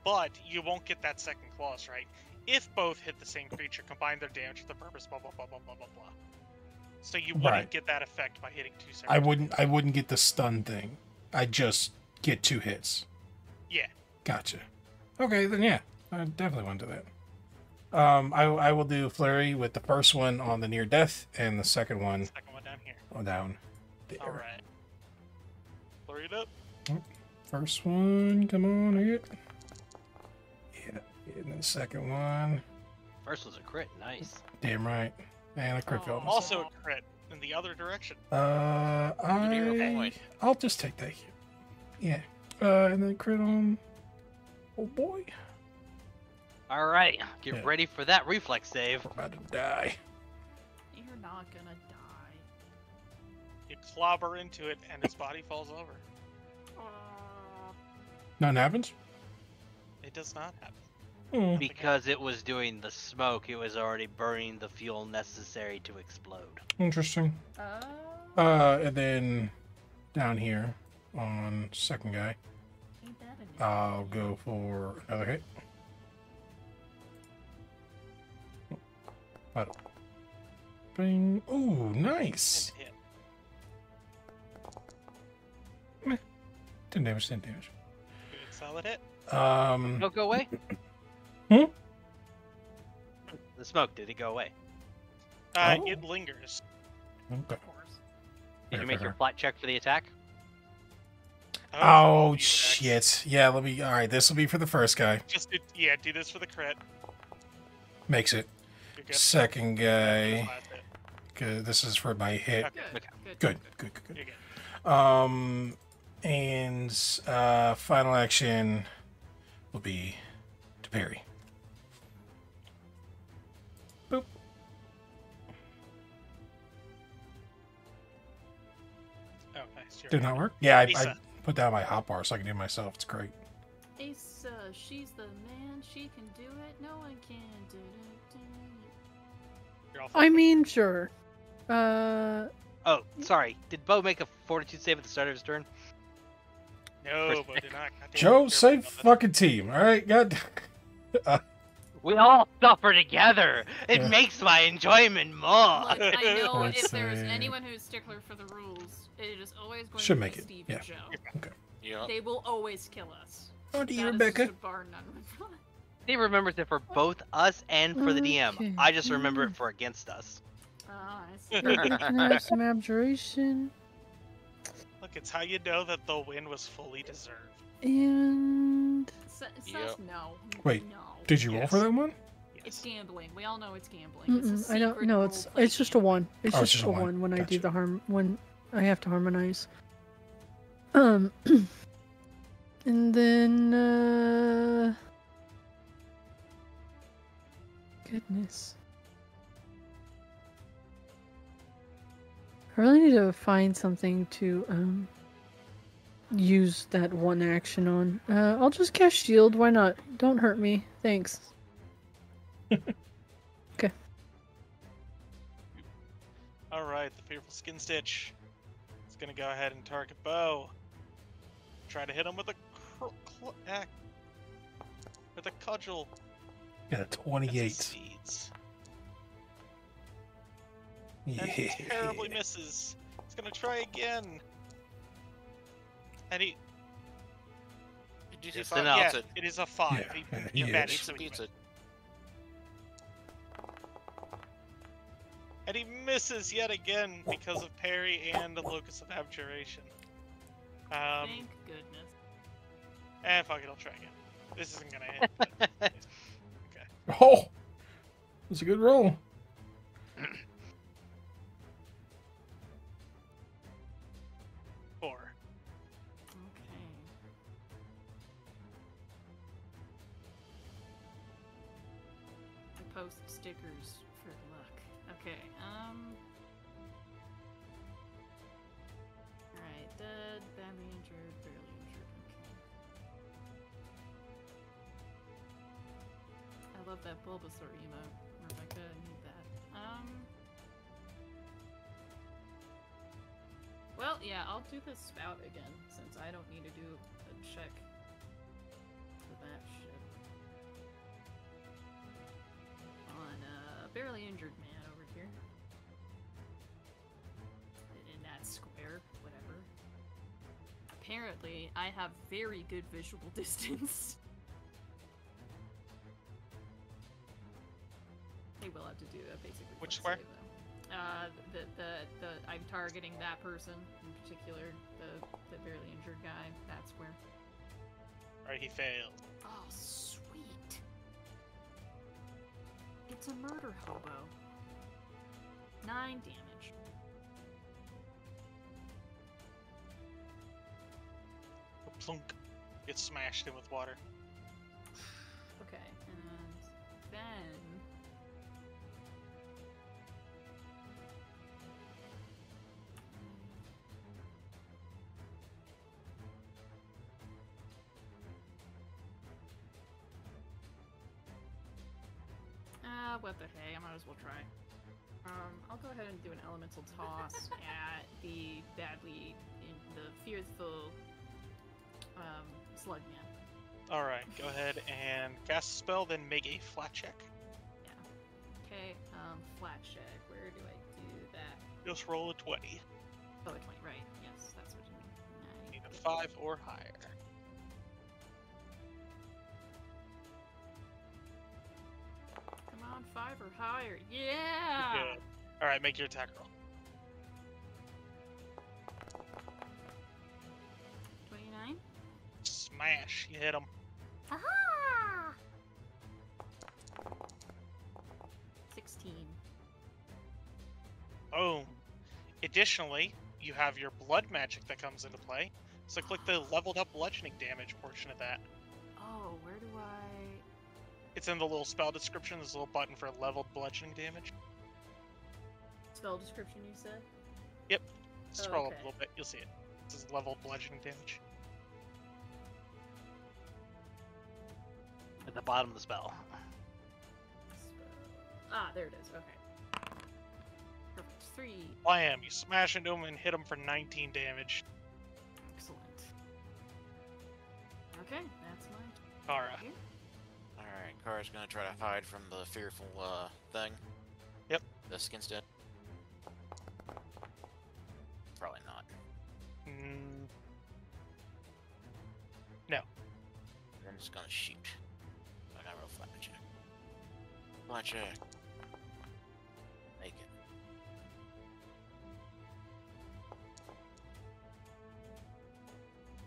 Speaker 1: but you won't get that second clause, right? If both hit the same creature, combine their damage for the purpose, blah blah blah blah blah blah blah. So you wouldn't
Speaker 2: Right.
Speaker 1: get that effect by hitting 2 separate.
Speaker 2: I wouldn't get the stun thing. I just get 2 hits.
Speaker 1: Yeah.
Speaker 2: Gotcha. Okay, then yeah, I definitely want to do that. I will do flurry with the first one on the near death and the second one
Speaker 1: Second one down here.
Speaker 2: down there.
Speaker 1: All right. Flurry it up.
Speaker 2: First one, come on, hit. Yeah, and then the second one,
Speaker 5: First was a crit. Nice.
Speaker 2: damn right. And a crit
Speaker 3: Oh.
Speaker 2: failed.
Speaker 1: Also a crit in the other direction.
Speaker 7: Point.
Speaker 2: I'll just take that hit. Yeah. And then crit on. Oh boy,
Speaker 5: All right. Get
Speaker 2: Yeah.
Speaker 5: ready for that reflex save.
Speaker 2: we're about to die.
Speaker 3: You're not gonna die.
Speaker 1: You clobber into it, and his body falls over.
Speaker 2: Nothing happens.
Speaker 1: It does not happen.
Speaker 2: Hmm.
Speaker 5: Because it was doing the smoke, it was already burning the fuel necessary to explode.
Speaker 2: Interesting.
Speaker 3: Oh.
Speaker 2: And then down here on second guy,
Speaker 3: Ain't that an
Speaker 2: I'll go for another hit. Bing. Ooh, nice.
Speaker 1: And hit.
Speaker 2: 10 damage, 10 damage.
Speaker 1: Good solid hit.
Speaker 5: Smoke go away?
Speaker 2: Hmm?
Speaker 5: The smoke, did it go away?
Speaker 2: Oh.
Speaker 1: It lingers.
Speaker 2: Okay.
Speaker 3: Of course.
Speaker 5: Did
Speaker 2: Fair,
Speaker 5: you make
Speaker 2: fair.
Speaker 5: your flat check for the attack?
Speaker 1: for all
Speaker 2: Oh,
Speaker 1: these attacks.
Speaker 2: shit. Yeah, let me. Alright, this will be for the first guy.
Speaker 1: Just do this for the crit.
Speaker 2: Makes it.
Speaker 1: You're good.
Speaker 2: Second guy.
Speaker 1: Last hit.
Speaker 2: 'Cause this is for my hit.
Speaker 1: Okay.
Speaker 3: Good.
Speaker 5: Okay.
Speaker 2: Good, good, good,
Speaker 1: You're
Speaker 2: good.
Speaker 1: good.
Speaker 2: And final action will be to parry. Boop.
Speaker 1: Oh, nice. You're
Speaker 2: Did
Speaker 1: right.
Speaker 2: not work? Yeah, I
Speaker 1: Lisa.
Speaker 2: put down my hotbar so I can do it myself. It's great.
Speaker 3: Ace, she's the man. She can do it. No one can do it.
Speaker 1: You're all
Speaker 4: I
Speaker 1: fine.
Speaker 4: mean, sure.
Speaker 5: Oh, sorry. Did Bo make a fortitude save at the start of his turn?
Speaker 1: No, but did not. Goddamn,
Speaker 2: Joe,
Speaker 1: you're
Speaker 2: same
Speaker 1: right about
Speaker 2: fucking team. All right, God.
Speaker 5: We all suffer together. It
Speaker 2: Yeah.
Speaker 5: makes my enjoyment more.
Speaker 3: Look, I know
Speaker 2: Let's
Speaker 3: if there's
Speaker 2: see.
Speaker 3: anyone who's stickler for the rules, it is always going
Speaker 2: Should
Speaker 3: to
Speaker 2: make
Speaker 3: be
Speaker 2: it,
Speaker 3: Steve
Speaker 2: yeah.
Speaker 3: and Joe.
Speaker 7: Yeah.
Speaker 3: They will always kill us.
Speaker 2: On to you,
Speaker 3: That is
Speaker 2: Rebecca.
Speaker 3: just a bar none.
Speaker 5: He remembers it for both us and for the DM.
Speaker 4: Okay.
Speaker 5: I just remember it for against us.
Speaker 3: Ah, I see.
Speaker 4: Can I have some abjuration?
Speaker 1: Look, it's how you know that the win was fully deserved.
Speaker 4: And
Speaker 3: Says
Speaker 7: Yep.
Speaker 3: no.
Speaker 2: Wait,
Speaker 3: No.
Speaker 2: Did you roll
Speaker 1: Yes.
Speaker 2: for that one?
Speaker 3: It's gambling. We all know it's gambling. It's a
Speaker 4: I don't.
Speaker 3: secret
Speaker 4: No, it's
Speaker 3: role-play
Speaker 4: just a
Speaker 3: game.
Speaker 4: one. It's
Speaker 2: Oh,
Speaker 4: just a one when I do
Speaker 2: Gotcha.
Speaker 4: the when I have to harmonize. And then goodness. I really need to find something to use that one action on. I'll just cast shield. Why not? Don't hurt me. Thanks. Okay.
Speaker 1: All right, the fearful skin stitch. It's gonna go ahead and target Bo. Try to hit him with a with a cudgel.
Speaker 2: Got a
Speaker 1: That
Speaker 2: 28.
Speaker 1: succeeds.
Speaker 2: Yeah.
Speaker 1: And terribly misses. He's gonna try again. And he
Speaker 7: DC
Speaker 5: Just
Speaker 7: 5
Speaker 5: enough.
Speaker 1: yeah,
Speaker 7: beats it.
Speaker 1: it is a 5.
Speaker 2: Yeah,
Speaker 1: He
Speaker 2: yeah,
Speaker 1: managed
Speaker 7: Beats
Speaker 1: to
Speaker 7: it, beats it.
Speaker 1: And he misses yet again because of parry and the locus of abjuration.
Speaker 3: Thank goodness.
Speaker 1: And fuck it, I'll try again. This isn't gonna hit. but- okay.
Speaker 2: Oh! That's a good roll.
Speaker 1: Four.
Speaker 3: Okay. I post stickers for luck. Okay, Alright, dead, badly injured, barely injured, okay. I love that Bulbasaur emote, Rebecca, I need that. Well, yeah, I'll do the spout again, since I don't need to do a check for that shit. On a barely injured man over here. In that square, whatever. Apparently, I have very good visual distance. They will have to do a basic reflex
Speaker 1: Which square?
Speaker 3: save, though. I'm targeting that person in particular, the barely injured guy. That's where.
Speaker 1: Alright, he failed.
Speaker 3: Oh, sweet. It's a murder hobo. 9 damage.
Speaker 1: Plunk. Gets smashed in with water.
Speaker 3: Okay, and then. What the hey, I might as well try. I'll go ahead and do an elemental toss at the fearful slug man.
Speaker 1: Alright, go ahead and cast a spell, then make a flat check.
Speaker 3: Yeah. Okay, flat check. Where do I do that?
Speaker 1: Just roll a 20.
Speaker 3: Oh, a 20, right. Yes, that's what you mean.
Speaker 1: Need a 5 or higher.
Speaker 3: Come on, 5 or higher. Yeah!
Speaker 1: Good. Alright, make your attack roll.
Speaker 3: 29?
Speaker 1: Smash. You hit him.
Speaker 6: Aha!
Speaker 3: 16.
Speaker 1: Boom. Additionally, you have your blood magic that comes into play. So click the leveled up bludgeoning damage portion of that.
Speaker 3: Oh, where do I...
Speaker 1: It's in the little spell description. There's a little button for leveled bludgeoning damage.
Speaker 3: Spell description, you said?
Speaker 1: Yep. Scroll up
Speaker 3: okay.
Speaker 1: a little bit. You'll see it. This is leveled bludgeoning damage.
Speaker 5: At the bottom of the spell.
Speaker 3: Ah, there it is. Okay. Perfect. 3.
Speaker 1: Blam! You smash into him and hit him for 19 damage.
Speaker 3: Excellent. Okay, that's my
Speaker 1: Kara.
Speaker 3: here.
Speaker 7: Alright, Kara's gonna try to hide from the fearful thing.
Speaker 1: Yep.
Speaker 7: The skin's dead. Probably not.
Speaker 1: No.
Speaker 7: I'm just gonna shoot. I gotta roll flat check. Flat check. Make it.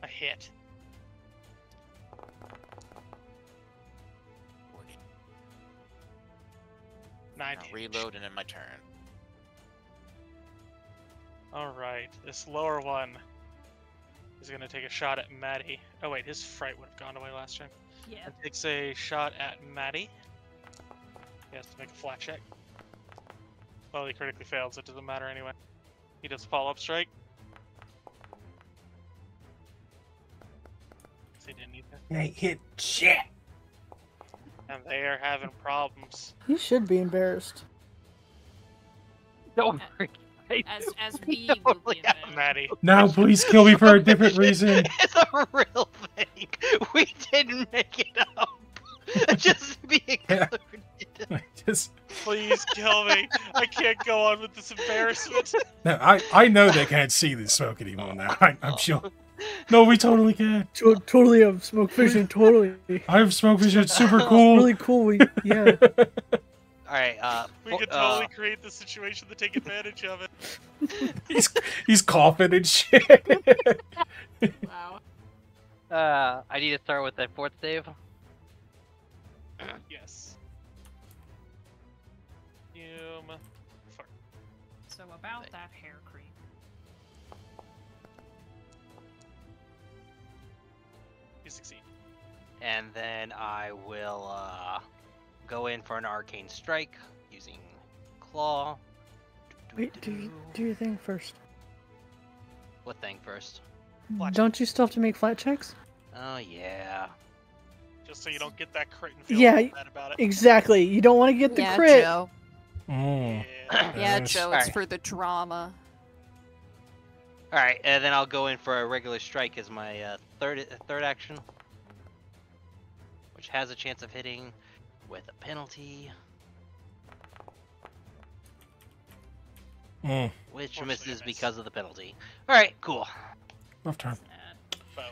Speaker 1: A hit.
Speaker 7: 40.
Speaker 1: 9
Speaker 7: Now
Speaker 1: damage.
Speaker 7: reload and end my turn.
Speaker 1: Alright, this lower one is going to take a shot at Maddie. Oh wait, his fright would have gone away last turn.
Speaker 3: Yeah.
Speaker 1: And takes a shot at Maddie. He has to make a flat check. Well, he critically failed, so it doesn't matter anyway. He does follow-up strike. He didn't need that.
Speaker 2: Ain't hit shit.
Speaker 1: And they are having problems.
Speaker 4: You should be embarrassed.
Speaker 5: Don't worry.
Speaker 3: As we will be
Speaker 5: Yeah,
Speaker 3: embarrassed.
Speaker 1: Maddie.
Speaker 2: Now please kill me for a different reason.
Speaker 5: It's a real thing. We didn't make it up. Just being
Speaker 2: Yeah.
Speaker 5: included.
Speaker 2: Just
Speaker 1: Please kill me. I can't go on with this embarrassment.
Speaker 2: no, I know they can't see the smoke anymore now. I'm sure. No, we totally can.
Speaker 4: Totally have smoke vision. Totally.
Speaker 2: I have smoke vision. It's super cool.
Speaker 4: Really cool. Yeah.
Speaker 5: Alright,
Speaker 1: We could totally create the situation to take advantage of it.
Speaker 2: He's coughing and shit.
Speaker 3: Wow.
Speaker 5: I need to start with that fourth save.
Speaker 1: Yes. Fart.
Speaker 3: So about that hair cream.
Speaker 1: You succeed.
Speaker 5: And then I will go in for an arcane strike using claw.
Speaker 4: Wait, do your thing first.
Speaker 5: What thing first?
Speaker 1: Flat
Speaker 4: Don't you still have to make flat checks?
Speaker 5: Oh yeah.
Speaker 1: Just so you don't get that crit and feel
Speaker 4: Yeah,
Speaker 1: bad about it.
Speaker 4: Exactly. You don't want to get the
Speaker 6: Yeah,
Speaker 4: crit.
Speaker 6: Joe.
Speaker 2: Mm.
Speaker 1: Yeah.
Speaker 6: Yeah,
Speaker 2: Yes.
Speaker 6: Joe, it's
Speaker 5: Alright.
Speaker 6: for the drama.
Speaker 5: Alright, and then I'll go in for a regular strike as my third action. Which has a chance of hitting with a penalty.
Speaker 2: Mm.
Speaker 5: Which
Speaker 1: Unfortunately,
Speaker 5: misses
Speaker 1: I missed.
Speaker 5: because of the penalty. Alright, cool.
Speaker 2: Rough turn.
Speaker 3: Sad.
Speaker 1: Bow.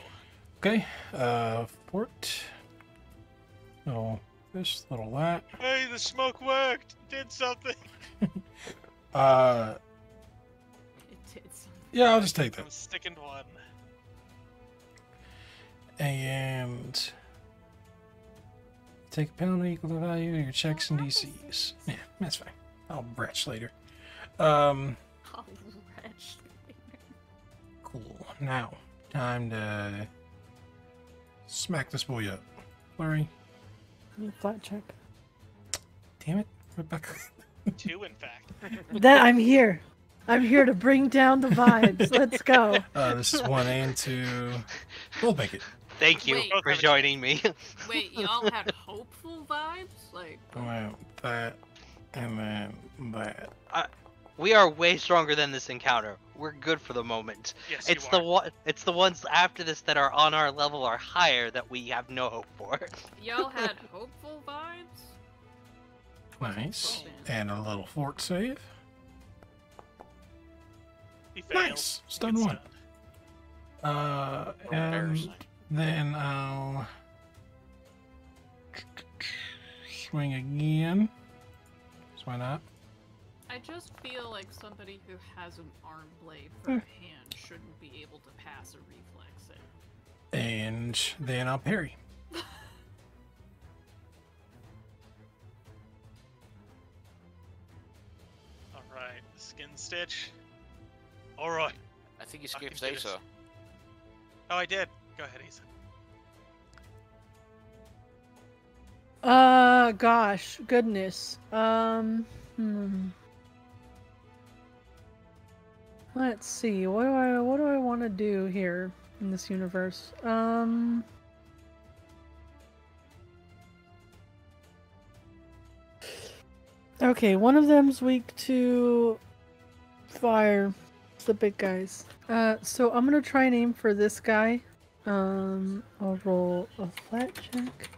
Speaker 2: Okay. Fort. Oh, this little that.
Speaker 1: Hey, the smoke worked. Did something.
Speaker 3: It did something.
Speaker 2: Yeah, I'll just take
Speaker 1: I'm
Speaker 2: that.
Speaker 1: sticking to one.
Speaker 2: And take a penalty equal to the value of your checks and DCs. Yeah, that's fine. I'll retch later.
Speaker 3: Oh, wretch.
Speaker 2: Cool. Now, time to smack this boy up. Flurry.
Speaker 4: Flat check.
Speaker 2: Damn it, Rebecca.
Speaker 1: 2, in fact.
Speaker 4: That I'm here. I'm here to bring down the vibes. Let's go.
Speaker 2: This is 1 and 2. We'll make it.
Speaker 5: Thank you
Speaker 3: Wait.
Speaker 5: for joining me.
Speaker 3: Wait, y'all had hopeful vibes? Like,
Speaker 2: Well, that and then that.
Speaker 5: We are way stronger than this encounter. We're good for the moment.
Speaker 1: Yes,
Speaker 5: It's
Speaker 1: you
Speaker 5: the
Speaker 1: are.
Speaker 5: it's the ones after this that are on our level or higher that we have no hope for.
Speaker 3: y'all had hopeful vibes?
Speaker 2: Nice. And a little fort save.
Speaker 1: He failed.
Speaker 2: Nice.
Speaker 1: He
Speaker 2: Stun
Speaker 1: gets
Speaker 2: one.
Speaker 1: stunned.
Speaker 2: And
Speaker 7: Embarrassing.
Speaker 2: then I'll swing again. So why not?
Speaker 3: I just feel like somebody who has an arm blade for a hand shouldn't be able to pass a reflex it.
Speaker 2: And then I'll parry.
Speaker 1: Alright, skin stitch. Alright.
Speaker 7: I think you
Speaker 1: I
Speaker 7: skipped
Speaker 1: can do this.
Speaker 7: Asa.
Speaker 1: Oh, I did. Go ahead, Ethan.
Speaker 4: Gosh, goodness. Let's see. What do I want to do here in this universe? Okay, one of them's weak to fire. It's the big guys. So I'm gonna try and aim for this guy. I'll roll a flat check.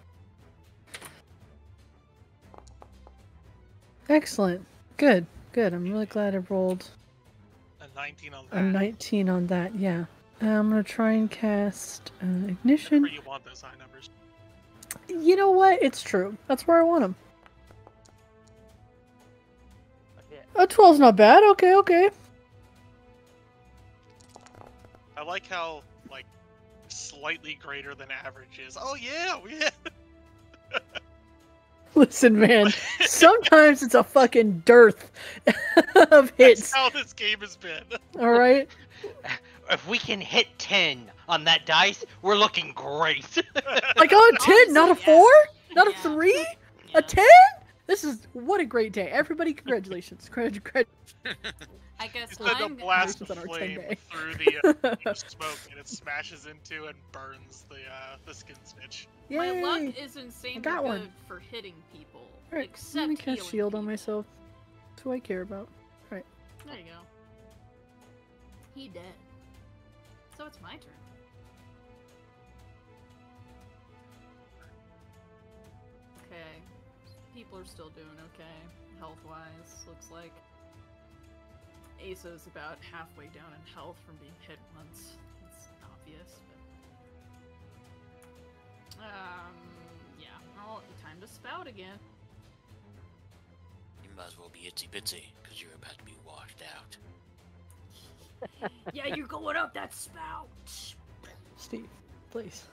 Speaker 4: Excellent. Good. Good. I'm really glad I rolled
Speaker 1: A 19 on that.
Speaker 4: a 19 on that. Yeah. I'm gonna try and cast
Speaker 1: Where
Speaker 4: ignition.
Speaker 1: you want those high numbers.
Speaker 4: You know what? It's true. That's where I want them. A 12's not bad. Okay. Okay.
Speaker 1: I like how, like, slightly greater than average is. Oh, yeah, we had...
Speaker 4: Listen, man. Sometimes it's a fucking dearth of hits.
Speaker 1: That's how this game has been.
Speaker 4: All right.
Speaker 5: If we can hit 10 on that dice, we're looking great.
Speaker 4: Like on a 10, not a
Speaker 3: Honestly,
Speaker 4: 4,
Speaker 3: yeah.
Speaker 4: not a
Speaker 3: Yeah.
Speaker 4: 3,
Speaker 3: Yeah.
Speaker 4: a 10. This is what a great day. Everybody, congratulations.
Speaker 3: I guess
Speaker 1: It's like a
Speaker 3: I'm
Speaker 1: blast of
Speaker 4: on our
Speaker 1: flame
Speaker 4: 10-day.
Speaker 1: through the smoke, and it smashes into and burns the skin snitch.
Speaker 3: My luck
Speaker 4: Yay!
Speaker 3: is insanely
Speaker 4: got
Speaker 3: good
Speaker 4: one.
Speaker 3: for hitting people,
Speaker 4: Alright,
Speaker 3: except
Speaker 4: let me cast
Speaker 3: healing
Speaker 4: shield on
Speaker 3: people.
Speaker 4: myself. That's who I care about.
Speaker 3: There you go. He dead. So it's my turn. Okay. People are still doing okay, health-wise, looks like. Asa's about halfway down in health from being hit once. It's obvious, but... yeah. Oh, time to spout again.
Speaker 7: You might as well be itsy bitsy, because you're about to be washed out.
Speaker 3: Yeah, you're going up that spout!
Speaker 4: Steve, please.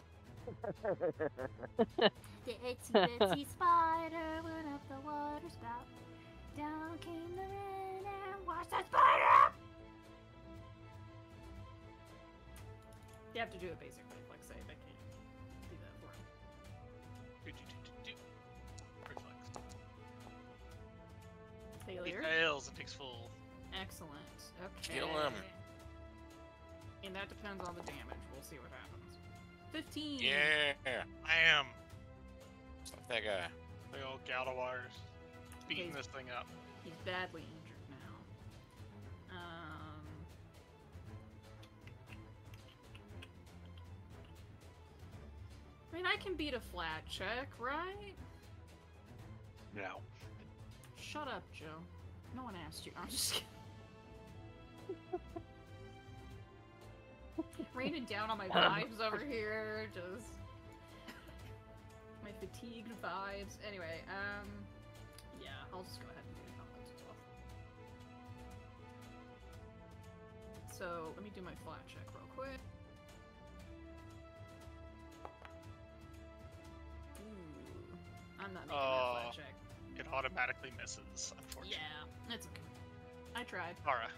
Speaker 6: The itsy bitsy spider went up the water spout. Down came the rain and washed that spider up.
Speaker 3: You have to do a basic reflex save. I can't do that for him.
Speaker 1: Reflex. He
Speaker 3: Failure.
Speaker 1: fails and takes full.
Speaker 3: Excellent. Okay.
Speaker 7: Kill him.
Speaker 3: And that depends on the damage. We'll see what happens. 15.
Speaker 7: Yeah!
Speaker 1: Bam!
Speaker 7: Fuck that guy.
Speaker 1: Big old Galawires. Beating
Speaker 3: Okay.
Speaker 1: this thing up.
Speaker 3: He's badly injured now. I mean, I can beat a flat check, right?
Speaker 5: No.
Speaker 3: Shut up, Joe. No one asked you. I'm just kidding. Raining down on my vibes over here, just my fatigued vibes. Anyway, yeah, I'll just go ahead and do comments as well. So let me do my flat check real quick. Ooh, I'm not making that flat check.
Speaker 1: It automatically misses, unfortunately.
Speaker 3: Yeah, that's okay. I tried.
Speaker 1: Alright.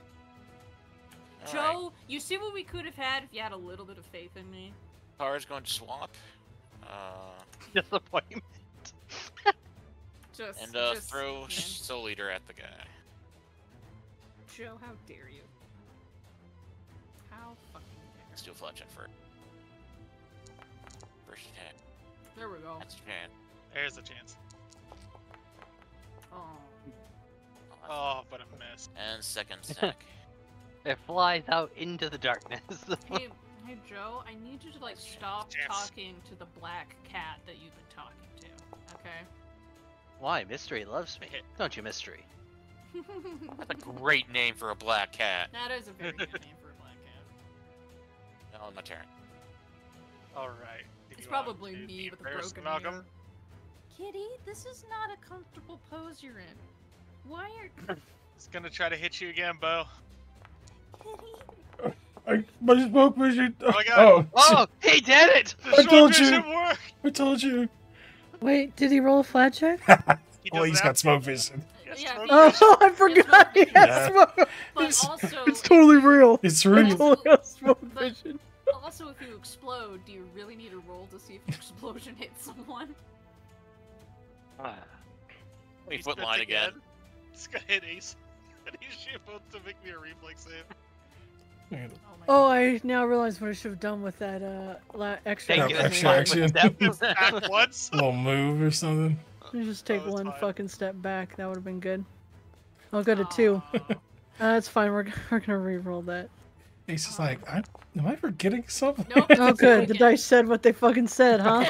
Speaker 3: Joe, you see what we could have had if you had a little bit of faith in me?
Speaker 7: Car's going to swamp.
Speaker 5: Disappointment.
Speaker 3: Just
Speaker 7: Throw
Speaker 3: man.
Speaker 7: Soul Eater at the guy.
Speaker 3: Joe, how dare you? How fucking dare
Speaker 7: Let's do a fletch for first attack.
Speaker 3: There we go.
Speaker 7: That's your hand.
Speaker 1: There's a chance.
Speaker 3: Oh.
Speaker 1: Oh, but a miss.
Speaker 7: And second attack.
Speaker 5: It flies out into the darkness.
Speaker 3: Hey, Joe, I need you to like stop
Speaker 1: Chance.
Speaker 3: talking to the black cat that you've been talking to. Okay.
Speaker 5: Why? Mystery loves me. Don't you, Mystery?
Speaker 7: That's a great name for a black cat.
Speaker 3: That is a very good name for a black cat.
Speaker 7: Oh, my turn.
Speaker 1: Alright.
Speaker 3: It's probably me with a broken
Speaker 1: Malcolm.
Speaker 3: ear. Kitty, this is not a comfortable pose you're in. Why are
Speaker 1: He's gonna try to hit you again, Bo.
Speaker 2: My smoke vision.
Speaker 1: Oh my god.
Speaker 2: Oh,
Speaker 5: Oh, he did it!
Speaker 1: The
Speaker 2: I told
Speaker 1: smoke
Speaker 2: you.
Speaker 1: vision worked!
Speaker 2: I told you.
Speaker 4: Wait, did he roll a flat check?
Speaker 1: He
Speaker 2: Well,
Speaker 1: doesn't
Speaker 2: he's
Speaker 1: have
Speaker 2: got
Speaker 1: to.
Speaker 2: smoke vision.
Speaker 1: Yes,
Speaker 3: Yeah,
Speaker 1: smoke
Speaker 3: he-
Speaker 1: vision.
Speaker 4: Oh, I forgot he
Speaker 2: Yeah.
Speaker 4: has smoke.
Speaker 3: But
Speaker 2: It's-
Speaker 3: also
Speaker 2: It's totally real. It's
Speaker 4: I
Speaker 2: real.
Speaker 4: totally have smoke
Speaker 3: But-
Speaker 4: vision.
Speaker 3: Also, if you explode, do you really need a roll to see if your explosion hits someone?
Speaker 7: Wait,
Speaker 1: He
Speaker 7: foot
Speaker 1: spins
Speaker 7: line again.
Speaker 1: This guy hit Ace. And he's supposed to make me a reflex save.
Speaker 3: Oh my
Speaker 4: Oh, I now realize what I should have done with that extra.
Speaker 5: Thank you.
Speaker 2: Extra action.
Speaker 1: Back once.
Speaker 2: Little move or something.
Speaker 4: You just take
Speaker 1: Oh, it's
Speaker 4: one
Speaker 1: fine.
Speaker 4: fucking step back. That would have been good. I'll go to 2.
Speaker 3: Aw.
Speaker 4: That's fine. We're gonna re-roll that.
Speaker 2: Ace is like, am I forgetting something?
Speaker 3: Nope.
Speaker 4: Oh, good. The dice said what they fucking said, huh?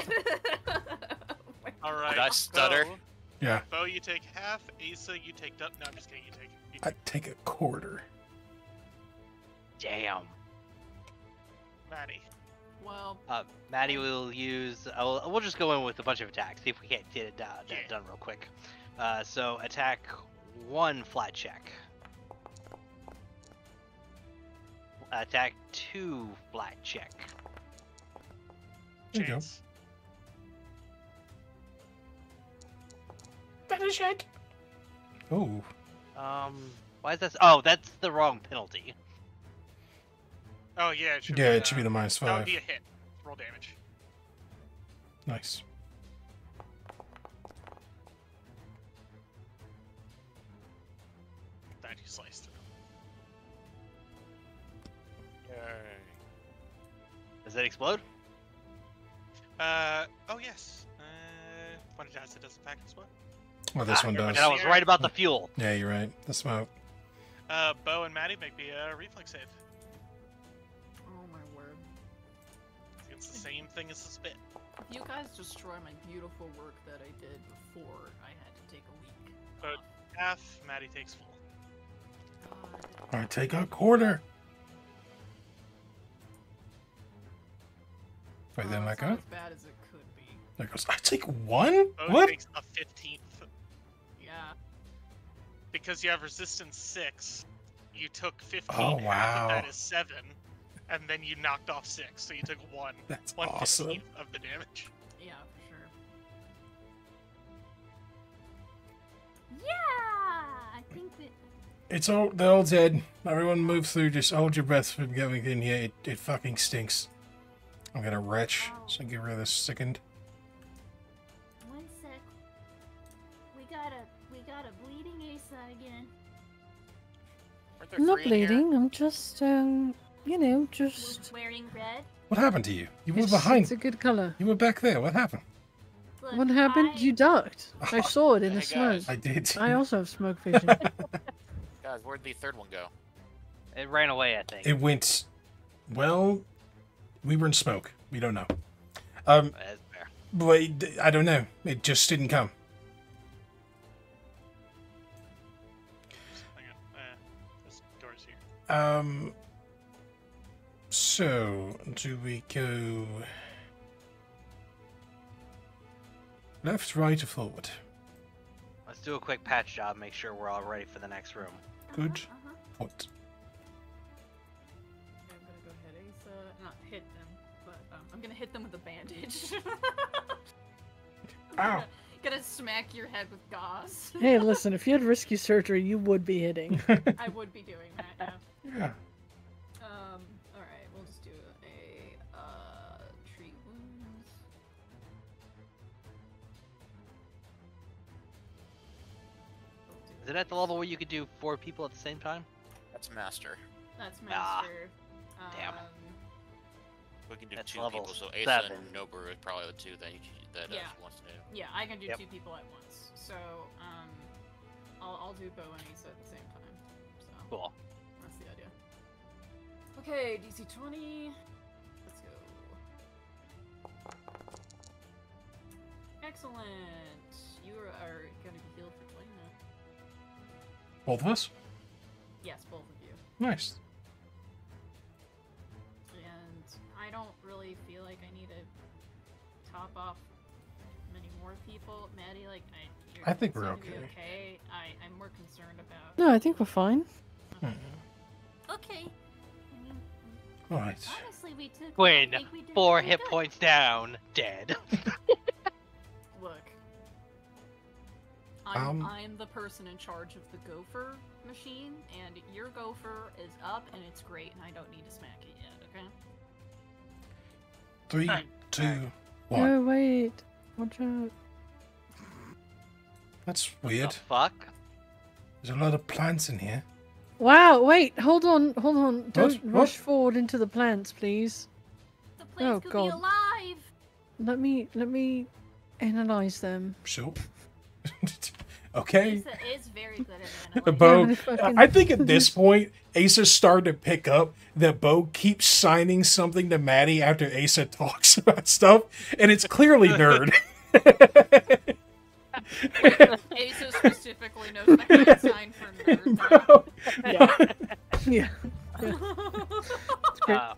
Speaker 1: Alright.
Speaker 7: Did I stutter?
Speaker 1: Bo,
Speaker 2: Yeah,
Speaker 1: Bo, you take half. Asa, you take... No, I'm just kidding. You take...
Speaker 2: I take a quarter.
Speaker 5: Damn.
Speaker 1: Maddie.
Speaker 3: Well,
Speaker 5: Maddie will use. We'll just go in with a bunch of attacks. See if we can't get it
Speaker 1: Yeah.
Speaker 5: done real quick. So attack 1 flat check. Attack 2 flat check.
Speaker 2: There you go.
Speaker 1: Chance.
Speaker 2: Finish it. Oh,
Speaker 5: Why is that? Oh, that's the wrong penalty.
Speaker 1: Oh, yeah, it should
Speaker 2: yeah,
Speaker 1: be,
Speaker 2: it should be the -5.
Speaker 1: That would be a hit. Roll damage.
Speaker 2: Nice.
Speaker 1: you slice through.
Speaker 7: Yay.
Speaker 5: Does it explode?
Speaker 1: Oh yes. When it does, it does in fact explode.
Speaker 2: Well, this one does.
Speaker 5: And I was right about the fuel.
Speaker 2: Yeah, you're right. The smoke.
Speaker 1: Bo and Maddie make me a reflex save.
Speaker 3: Oh my word.
Speaker 1: It's the same thing as the spit.
Speaker 3: If you guys destroy my beautiful work that I did before I had to take a week.
Speaker 1: But half, Maddie takes full.
Speaker 3: God.
Speaker 2: I take a quarter. Wait, then
Speaker 3: Oh,
Speaker 2: let
Speaker 3: it's
Speaker 2: go.
Speaker 3: not as bad as it could be.
Speaker 2: There goes. I take one.
Speaker 1: Bo
Speaker 2: What?
Speaker 1: takes a 15th.
Speaker 3: Yeah.
Speaker 1: Because you have resistance 6, you took 15.
Speaker 2: Oh,
Speaker 1: Half of
Speaker 2: wow.
Speaker 1: that is 7, and then you knocked off 6, so you took 1.
Speaker 2: That's
Speaker 1: 1/15
Speaker 2: awesome.
Speaker 1: of the damage.
Speaker 3: Yeah, for sure.
Speaker 6: Yeah, I think that.
Speaker 2: It's all the old head. Everyone move through. Just hold your breath from going in here. It fucking stinks. I'm gonna retch, so get rid of this sickened.
Speaker 6: One sec. We got a bleeding Asa again.
Speaker 7: Aren't there
Speaker 8: I'm not
Speaker 7: 3 in here?
Speaker 8: bleeding. I'm just, just.
Speaker 6: Wearing red.
Speaker 2: What happened to you? You were
Speaker 8: It's
Speaker 2: behind.
Speaker 8: a good color.
Speaker 2: You were back there. What happened?
Speaker 6: Look,
Speaker 8: What happened? You ducked. I saw it in the
Speaker 7: Hey,
Speaker 8: smoke.
Speaker 7: guys.
Speaker 2: I did.
Speaker 8: I also have smoke vision.
Speaker 7: Guys, where'd the third one go?
Speaker 5: It ran away, I think.
Speaker 2: It went. Well, we were in smoke. We don't know.
Speaker 5: That's fair.
Speaker 2: But I don't know. It just didn't come.
Speaker 1: Hang on. This door's here.
Speaker 2: So do we go left, right, or forward?
Speaker 5: Let's do a quick patch job, make sure we're all ready for the next room.
Speaker 2: Good. What?
Speaker 3: I'm gonna go hit Asa. Not hit them, but I'm gonna hit them with a bandage.
Speaker 2: Ow.
Speaker 3: Gonna smack your head with gauze.
Speaker 8: Hey, listen, if you had risky surgery, you would be hitting.
Speaker 3: I would be doing that, yeah.
Speaker 2: Yeah.
Speaker 3: Alright, we'll just do a, treat wounds.
Speaker 5: Is it at the level where you could do 4 people at the same time?
Speaker 7: That's master.
Speaker 3: That's
Speaker 5: Ah,
Speaker 3: master.
Speaker 5: damn.
Speaker 7: We can do
Speaker 5: That's
Speaker 7: 2
Speaker 5: level
Speaker 7: people, so Asa
Speaker 5: 7.
Speaker 7: and Nobu is probably the 2 that
Speaker 3: Yeah.
Speaker 7: she wants to do.
Speaker 3: Yeah, I can do
Speaker 5: Yep.
Speaker 3: 2 people at once. So, I'll do Bo and Asa at the same time. So,
Speaker 5: Cool.
Speaker 3: that's the idea. Okay, DC 20. Let's go. Excellent. You are going to be healed for 20 now.
Speaker 2: Both of us?
Speaker 3: Yes, both of you.
Speaker 2: Nice.
Speaker 3: And I don't really feel like I need to top off many more people. Maddie, like,
Speaker 2: I think we're
Speaker 3: seem to be
Speaker 2: okay.
Speaker 3: okay. I'm more concerned about.
Speaker 8: No, I think we're fine.
Speaker 6: Okay. I mean,
Speaker 2: All right.
Speaker 6: honestly, we took. I
Speaker 5: Quinn,
Speaker 6: think we did
Speaker 5: 4
Speaker 6: pretty
Speaker 5: hit
Speaker 6: good.
Speaker 5: points down, dead.
Speaker 3: Look. I'm the person in charge of the gopher machine, and your gopher is up and it's great, and I don't need to smack it yet, okay?
Speaker 2: 3, 2, 1.
Speaker 8: Oh, wait. Watch out.
Speaker 2: That's
Speaker 5: The
Speaker 2: weird.
Speaker 5: fuck?
Speaker 2: There's a lot of plants in here.
Speaker 8: Wow, wait, hold on. Don't
Speaker 2: What?
Speaker 8: rush forward into the plants, please.
Speaker 6: The place
Speaker 8: Oh,
Speaker 6: could
Speaker 8: God.
Speaker 6: be alive.
Speaker 8: Let me analyze them.
Speaker 2: Sure. Okay.
Speaker 6: Asa is very good at analyzing.
Speaker 2: Bo,
Speaker 8: Yeah, but if I can-
Speaker 2: I think at this point, Asa's starting to pick up that Bo keeps signing something to Maddie after Asa talks about stuff, and it's clearly nerd.
Speaker 3: Asa specifically knows the hand sign for nerd.
Speaker 2: Bro.
Speaker 8: Yeah.
Speaker 5: Uh,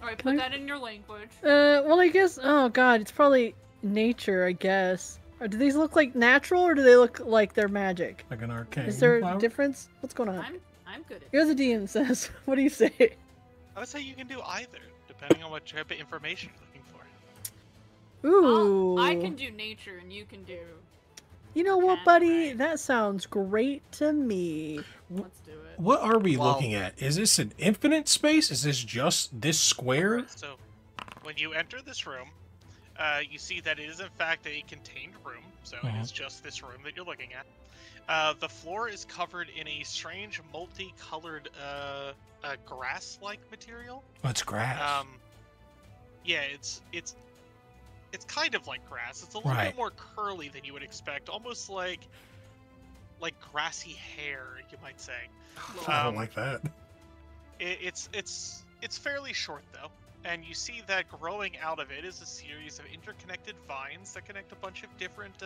Speaker 3: Alright, put that in your language.
Speaker 8: Well, I guess. Oh God, it's probably nature. I guess. Or do these look like natural, or do they look like they're magic?
Speaker 2: Like an arcane.
Speaker 8: Is there a
Speaker 2: flower?
Speaker 8: difference? What's going on?
Speaker 3: I'm good at
Speaker 8: You're the DM says. What do you say?
Speaker 1: I would say you can do either, depending on what type of information you're looking for.
Speaker 8: Ooh.
Speaker 3: I can do nature and you can do.
Speaker 8: You know what,
Speaker 3: Okay.
Speaker 8: buddy? That sounds great to me.
Speaker 3: Let's do it.
Speaker 2: What are we
Speaker 5: Well-
Speaker 2: looking at? Is this an infinite space? Is this just this square?
Speaker 1: So, when you enter this room, You see that it is in fact a contained room, so it is just this room that you're looking at. The floor is covered in a strange, multicolored, grass-like material.
Speaker 2: What's grass?
Speaker 1: Yeah, it's kind of like grass. It's a little bit more curly than you would expect, almost like grassy hair, you might say.
Speaker 2: I don't like that.
Speaker 1: It's fairly short though, and you see that growing out of it is a series of interconnected vines that connect a bunch of different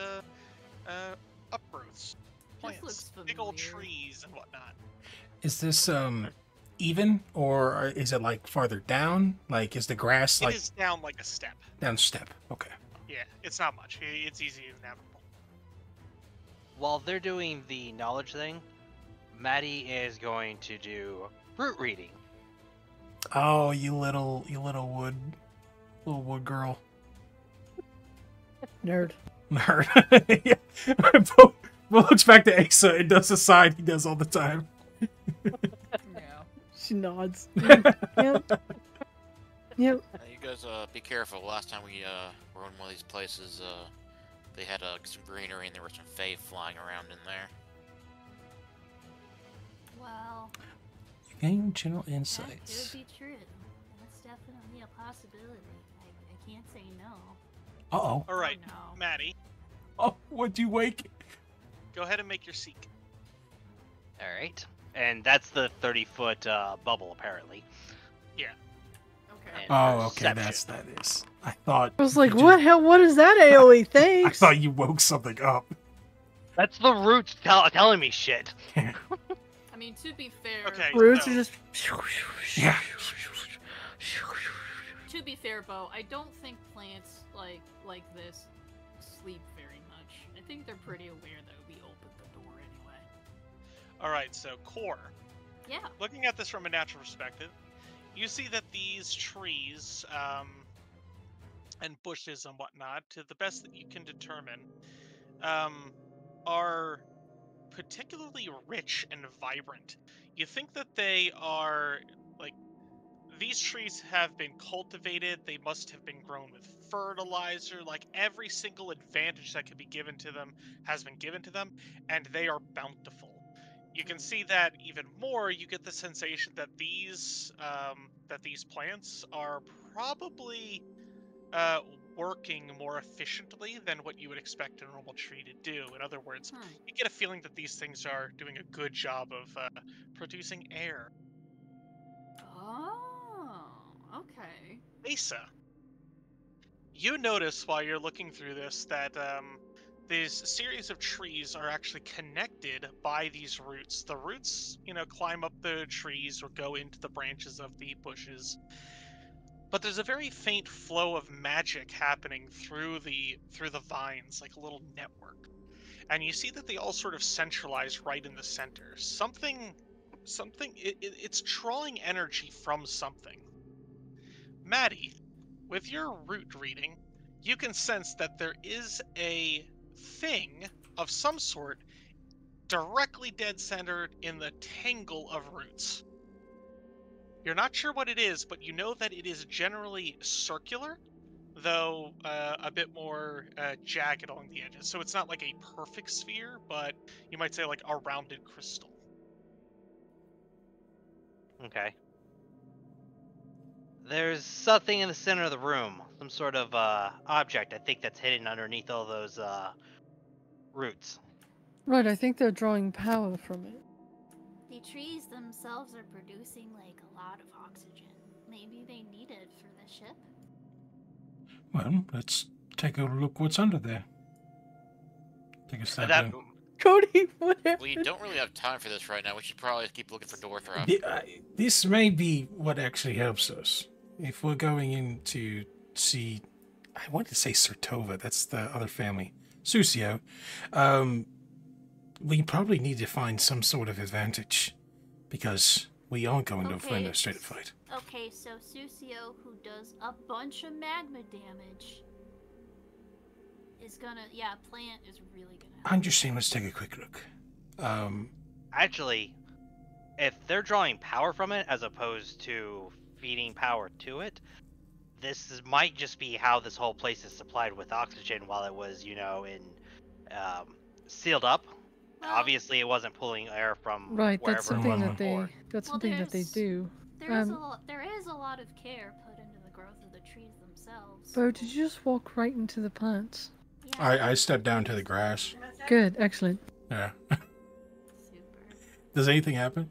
Speaker 1: upgrowths, plants, big old trees and whatnot.
Speaker 2: Is this even, or is it like farther down? Like, is the grass like?
Speaker 1: It is down like a step.
Speaker 2: Down a step. Okay.
Speaker 1: Yeah, it's not much. It's easy and navigable.
Speaker 5: While they're doing the knowledge thing, Maddie is going to do root reading.
Speaker 2: Oh, you little wood girl.
Speaker 8: Nerd.
Speaker 2: Nerd. Yeah. Bo looks back to Asa and does the sign he does all the time.
Speaker 3: Yeah.
Speaker 8: She nods. Yep. Yep.
Speaker 7: You guys, be careful. Last time we were in one of these places, they had some greenery and there were some fae flying around in there.
Speaker 6: Well,
Speaker 2: You gain general
Speaker 6: it
Speaker 2: insights.
Speaker 6: would be true. That's definitely a possibility. I can't say no.
Speaker 2: Uh-oh.
Speaker 1: All right,
Speaker 6: Oh, no.
Speaker 1: Maddie,
Speaker 2: Oh, what'd you wake?
Speaker 1: go ahead and make your seek.
Speaker 5: All right, and that's the 30-foot bubble apparently.
Speaker 1: Yeah.
Speaker 3: Okay.
Speaker 5: And
Speaker 2: Oh, okay,
Speaker 5: perception.
Speaker 2: that is. I thought.
Speaker 8: I was like,
Speaker 2: you
Speaker 8: what hell? What is that AoE?
Speaker 2: I
Speaker 8: Thanks.
Speaker 2: thought you woke something up.
Speaker 5: That's the roots telling me shit.
Speaker 3: I mean, to be fair.
Speaker 1: Okay.
Speaker 8: Roots
Speaker 1: so-
Speaker 8: are just.
Speaker 2: Yeah.
Speaker 3: To be fair, Bo, I don't think plants like this sleep very much. I think they're pretty aware that we opened the door anyway.
Speaker 1: All right, so core.
Speaker 6: Yeah.
Speaker 1: Looking at this from a natural perspective, you see that these trees and bushes and whatnot, to the best that you can determine, are particularly rich and vibrant. You think that they are, like, these trees have been cultivated, they must have been grown with fertilizer, like every single advantage that could be given to them has been given to them, and they are bountiful. You can see that even more. You get the sensation that these plants are probably working more efficiently than what you would expect a normal tree to do. In other words, you get a feeling that these things are doing a good job of producing air.
Speaker 3: Oh, okay.
Speaker 1: Asa, you notice while you're looking through this that these series of trees are actually connected by these roots. The roots, climb up the trees or go into the branches of the bushes. But there's a very faint flow of magic happening through the vines, like a little network. And you see that they all sort of centralize right in the center. It's drawing energy from something. Maddie, with your root reading, you can sense that there is a thing of some sort directly dead centered in the tangle of roots. You're not sure what it is, but you know that it is generally circular, though a bit more jagged along the edges. So it's not like a perfect sphere, but you might say like a rounded crystal.
Speaker 5: Okay. There's something in the center of the room, some sort of object. I think that's hidden underneath all those roots.
Speaker 8: Right, I think they're drawing power from it.
Speaker 6: The trees themselves are producing like a lot of oxygen. Maybe they need it for the ship.
Speaker 2: Well, let's take a look what's under there. Take a step in.
Speaker 8: Cody, whatever.
Speaker 7: We don't really have time for this right now. We should probably keep looking for Dorthrop.
Speaker 2: This may be what actually helps us. If we're going in to see, I wanted to say Sertova, that's the other family, Suscio, we probably need to find some sort of advantage, because we aren't going to find a straight fight.
Speaker 6: Okay, so Suscio, who does a bunch of magma damage, is gonna... Yeah, plant is really gonna help.
Speaker 2: I'm just saying, let's take a quick look.
Speaker 5: Actually, if they're drawing power from it as opposed to feeding power to it, might just be how this whole place is supplied with oxygen while it was, in sealed up.
Speaker 6: Well,
Speaker 5: Obviously, it wasn't pulling air from
Speaker 8: Right,
Speaker 5: wherever
Speaker 8: that's something
Speaker 5: it was
Speaker 8: that they
Speaker 5: before.
Speaker 8: that's
Speaker 6: Well,
Speaker 8: something that they
Speaker 6: there's-
Speaker 8: do.
Speaker 6: there is a lot of care put into the growth of the trees themselves.
Speaker 8: Bo, did you just walk right into the plants?
Speaker 6: Yeah.
Speaker 2: I stepped down to the grass.
Speaker 8: Good, excellent.
Speaker 2: Yeah.
Speaker 6: Super.
Speaker 2: Does anything happen?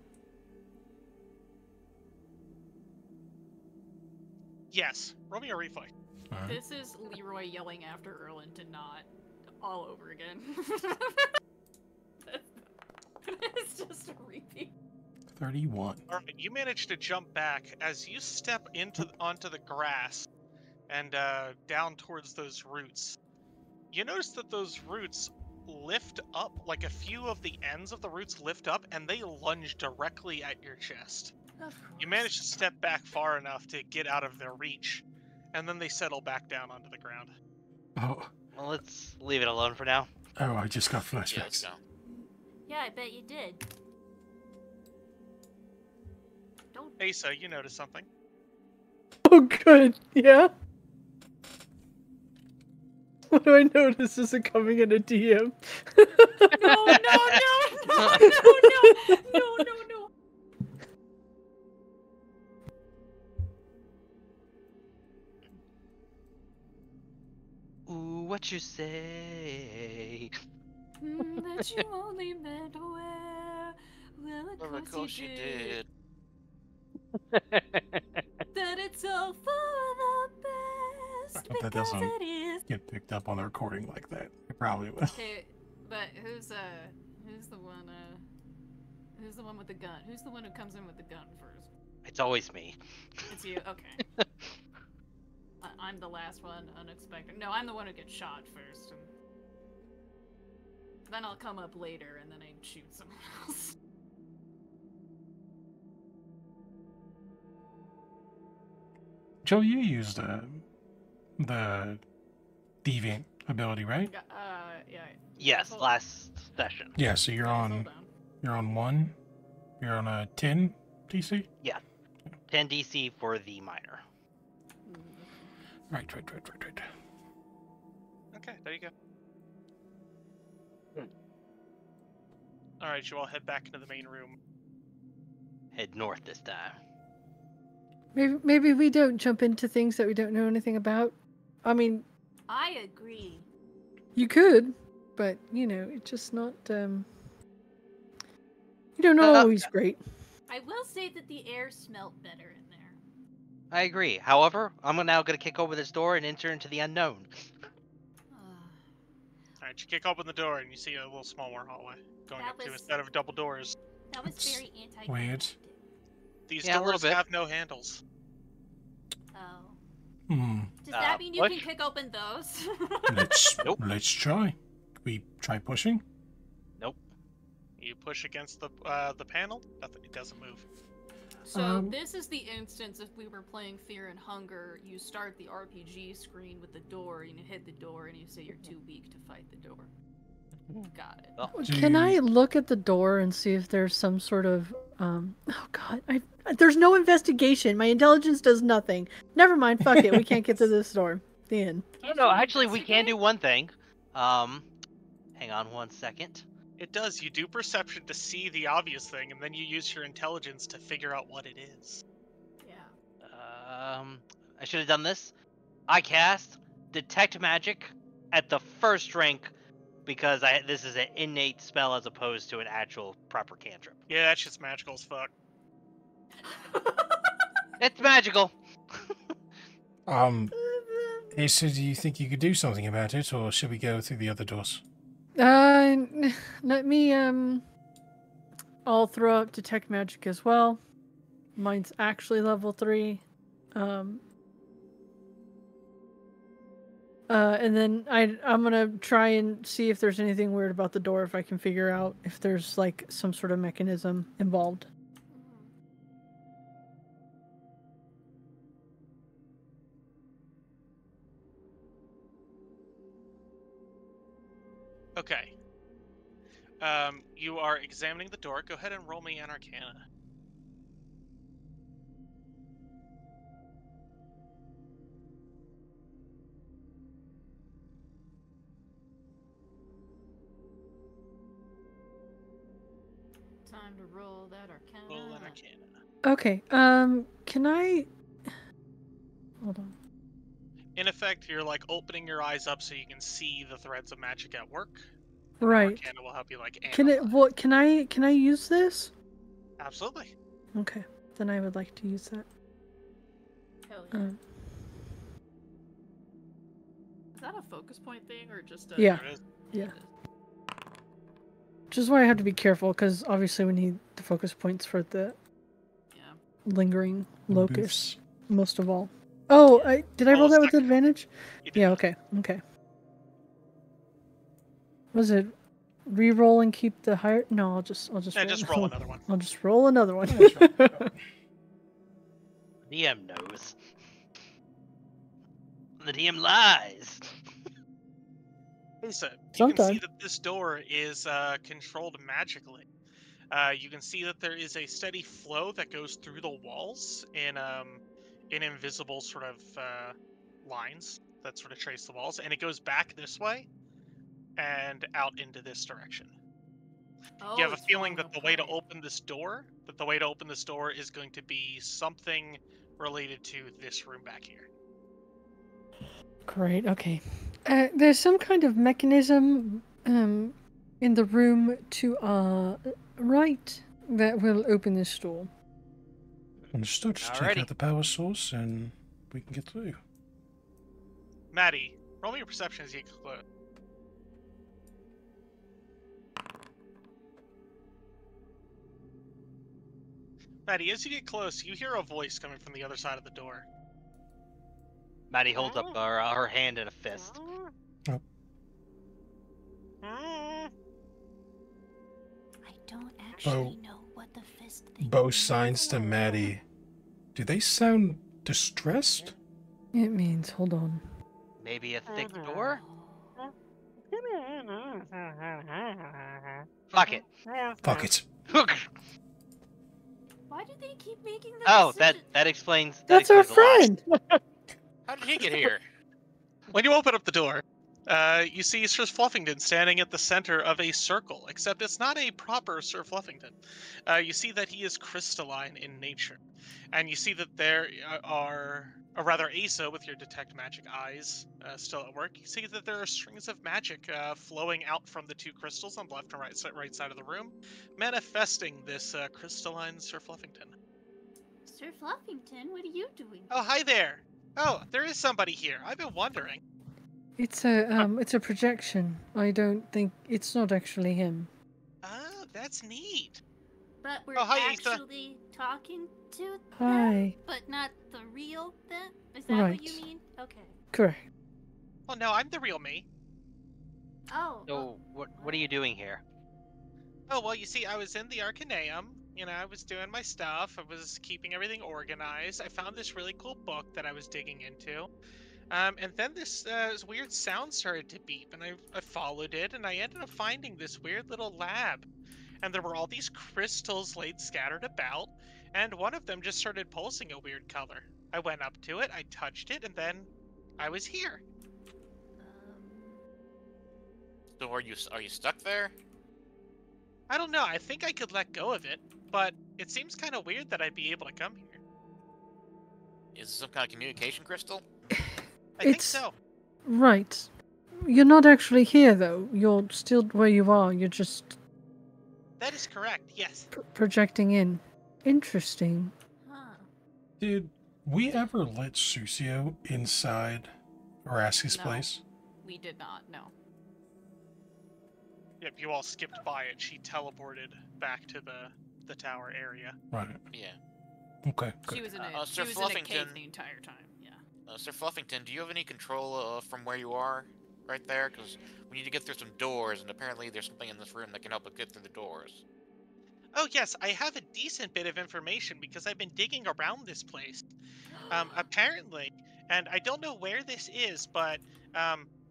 Speaker 1: Yes. Roll me a reflex.
Speaker 2: All right.
Speaker 3: This is Leroy yelling after Erlen to not all over again. It's just a repeat.
Speaker 2: 31.
Speaker 1: All right, you manage to jump back as you step onto the grass and down towards those roots. You notice that those roots lift up, like a few of the ends of the roots lift up, and they lunge directly at your chest. You manage to step back far enough to get out of their reach, and then they settle back down onto the ground.
Speaker 2: Oh,
Speaker 5: Well, let's leave it alone for now.
Speaker 2: I just got
Speaker 7: Yeah, let's
Speaker 2: flashbacks.
Speaker 7: go.
Speaker 6: Yeah, I bet you did. Don't.
Speaker 1: Asa, you notice something.
Speaker 8: Oh, good. Yeah. What do I notice? Is it coming in a DM?
Speaker 3: No, no, no, no.
Speaker 5: Ooh, what you say?
Speaker 3: That you only meant where. Well, of course you did. That it's all for the best.
Speaker 2: I hope that
Speaker 3: Because
Speaker 2: doesn't
Speaker 3: it is.
Speaker 2: get picked up on the recording like that. It probably will.
Speaker 3: Okay, but who's the one with the gun? Who's the one who comes in with the gun first?
Speaker 5: It's always me.
Speaker 3: It's you. Okay. I'm the last one, unexpected. No, I'm the one who gets shot first. And then I'll come up later, and then I shoot someone else.
Speaker 2: Joe, you used the deviant ability, right?
Speaker 3: Yeah.
Speaker 5: Yes,
Speaker 3: Hold-
Speaker 5: last session.
Speaker 2: Yeah. So you're
Speaker 3: guys,
Speaker 2: on.
Speaker 3: hold on.
Speaker 2: You're on 1. You're on a 10 DC.
Speaker 5: 10 DC for the minor.
Speaker 2: Right.
Speaker 1: Okay, there you go. Alright, you all head back into the main room.
Speaker 5: Head north this time.
Speaker 8: Maybe we don't jump into things that we don't know anything about. I mean,
Speaker 6: I agree.
Speaker 8: you could, but it's just not. Not
Speaker 5: Uh,
Speaker 8: always great.
Speaker 6: I will say that the air smelt better in there.
Speaker 5: I agree. However, I'm now going to kick over this door and enter into the unknown.
Speaker 1: Alright, you kick open the door and you see a little smaller hallway going
Speaker 6: That
Speaker 1: up to a
Speaker 6: was-
Speaker 1: set of double doors.
Speaker 6: That was
Speaker 2: That's
Speaker 6: very
Speaker 2: weird.
Speaker 6: anticlimactic.
Speaker 1: These
Speaker 5: Yeah, a little
Speaker 1: doors
Speaker 5: bit.
Speaker 1: have no handles.
Speaker 6: Oh.
Speaker 2: Hmm.
Speaker 6: Does that mean you can
Speaker 5: push?
Speaker 6: kick open those?
Speaker 5: Nope.
Speaker 2: Let's try. We try pushing.
Speaker 1: You push against the panel, nothing, it doesn't move.
Speaker 3: So this is the instance if we were playing Fear and Hunger, you start the RPG screen with the door, and you hit the door, and you say you're too weak to fight the door. Got it.
Speaker 5: Well,
Speaker 8: Can I look at the door and see if there's some sort of oh god, there's no investigation. My intelligence does nothing. Never mind, fuck it. We can't get to this door. The end.
Speaker 5: no, actually, we can do one thing. Hang on one second.
Speaker 1: It does, you do perception to see the obvious thing, and then you use your intelligence to figure out what it is.
Speaker 3: Yeah.
Speaker 5: I should have done this. I cast Detect Magic at the first rank because this is an innate spell as opposed to an actual proper cantrip.
Speaker 1: Yeah, that shit's magical as fuck.
Speaker 5: It's magical.
Speaker 2: Asa, do you think you could do something about it, or should we go through the other doors?
Speaker 8: Let me I'll throw up detect magic as well. Mine's actually level 3. And then I'm gonna try and see if there's anything weird about the door, if I can figure out if there's like some sort of mechanism involved.
Speaker 1: Okay. You are examining the door. Go ahead and roll me an Arcana.
Speaker 3: time to roll that Arcana.
Speaker 1: Roll an Arcana.
Speaker 8: Okay. Can I? Hold on.
Speaker 1: In effect, you're like opening your eyes up so you can see the threads of magic at work.
Speaker 8: Right.
Speaker 1: Arcana will help you like
Speaker 8: Can
Speaker 1: analyze.
Speaker 8: it? What? Can I use this?
Speaker 1: Absolutely.
Speaker 8: Okay. Then I would like to use that.
Speaker 3: Hell yeah.
Speaker 8: Um,
Speaker 3: Is that a focus point thing or just a...
Speaker 8: Yeah.
Speaker 1: There it is.
Speaker 8: Yeah. Which is why I have to be careful, because obviously we need the focus points for the
Speaker 3: Yeah.
Speaker 8: lingering locus,
Speaker 2: Boosts.
Speaker 8: most of all. Oh, did I
Speaker 1: Roll
Speaker 8: roll
Speaker 1: a
Speaker 8: that with
Speaker 1: second.
Speaker 8: advantage?
Speaker 1: You did
Speaker 8: Yeah,
Speaker 1: not.
Speaker 8: okay, okay. Was it re-roll and keep the higher? No, I'll just
Speaker 1: Yeah, just roll another one.
Speaker 8: I'll just roll another one.
Speaker 2: That's right.
Speaker 5: DM knows. The DM lies.
Speaker 1: Lisa, you can see
Speaker 8: Sometimes.
Speaker 1: that this door is controlled magically. You can see that there is a steady flow that goes through the walls in invisible sort of lines that sort of trace the walls, and it goes back this way and out into this direction.
Speaker 3: Oh,
Speaker 1: You have a
Speaker 3: it's
Speaker 1: feeling
Speaker 3: following
Speaker 1: that
Speaker 3: a
Speaker 1: the way to
Speaker 3: pipe.
Speaker 1: open this door, is going to be something related to this room back here.
Speaker 8: Great, okay. There's some kind of mechanism in the room to our right that will open this door.
Speaker 2: Understood. Just take
Speaker 5: Alrighty.
Speaker 2: out the power source and we can get through.
Speaker 1: Maddie, roll me your perception as you get close. Maddie, as you get close, you hear a voice coming from the other side of the door.
Speaker 5: Maddie holds up her hand in a fist.
Speaker 6: I don't actually know what the fist thing
Speaker 2: Both
Speaker 6: means.
Speaker 2: signs to Maddie. Do they sound distressed?
Speaker 8: It means, hold on.
Speaker 5: Maybe a thick door? Fuck it.
Speaker 2: Fuck it.
Speaker 6: Why do they keep making the
Speaker 5: Oh,
Speaker 6: decision?
Speaker 5: that explains.
Speaker 8: That's our
Speaker 5: explains a lot.
Speaker 8: friend!
Speaker 7: How did he get here?
Speaker 1: When you open up the door, you see Sir Fluffington standing at the center of a circle, except it's not a proper Sir Fluffington. You see that he is crystalline in nature, and you see that there are, or rather Asa, with your detect magic eyes still at work, you see that there are strings of magic flowing out from the two crystals on the left and right side of the room, manifesting this crystalline Sir Fluffington.
Speaker 6: Sir Fluffington, what are you doing?
Speaker 1: Oh, hi there! Oh, there is somebody here. I've been wondering.
Speaker 8: It's a projection. I don't think it's not actually him.
Speaker 1: Oh, that's neat.
Speaker 6: But we're
Speaker 1: Oh, hi, Asa.
Speaker 6: actually talking to them,
Speaker 8: Hi.
Speaker 6: but not the real them? Is that what you
Speaker 8: Right.
Speaker 6: mean? Okay.
Speaker 8: Correct.
Speaker 1: Well, no, I'm the real me.
Speaker 6: Oh.
Speaker 5: So, what are you doing here?
Speaker 1: Oh, well, you see, I was in the Arcaneum. You know, I was doing my stuff. I was keeping everything organized. I found this really cool book that I was digging into. And then this weird sound started to beep, and I followed it, and I ended up finding this weird little lab. And there were all these crystals laid scattered about, and one of them just started pulsing a weird color. I went up to it, I touched it, and then I was here.
Speaker 7: So are you stuck there?
Speaker 1: I don't know, I think I could let go of it, but it seems kind of weird that I'd be able to come here.
Speaker 7: Is it some kind of communication crystal?
Speaker 1: I think
Speaker 8: It's-
Speaker 1: so.
Speaker 8: Right. You're not actually here, though. You're still where you are. You're just
Speaker 1: That is correct, yes.
Speaker 8: projecting in. Interesting.
Speaker 6: Huh.
Speaker 2: Did we ever let Suscio inside Raski's
Speaker 3: No.
Speaker 2: place?
Speaker 3: We did not, no.
Speaker 1: Yep, you all skipped by it. She teleported back to the tower area.
Speaker 2: Right.
Speaker 7: Yeah.
Speaker 2: Okay.
Speaker 3: She
Speaker 2: Good.
Speaker 3: was in
Speaker 7: Sir
Speaker 3: she was in a cave
Speaker 7: Fluffington.
Speaker 3: the entire time, yeah.
Speaker 7: Sir Fluffington, do you have any control from where you are right there? Because we need to get through some doors, and apparently there's something in this room that can help us get through the doors.
Speaker 1: Oh yes, I have a decent bit of information because I've been digging around this place. Apparently, and I don't know where this is, but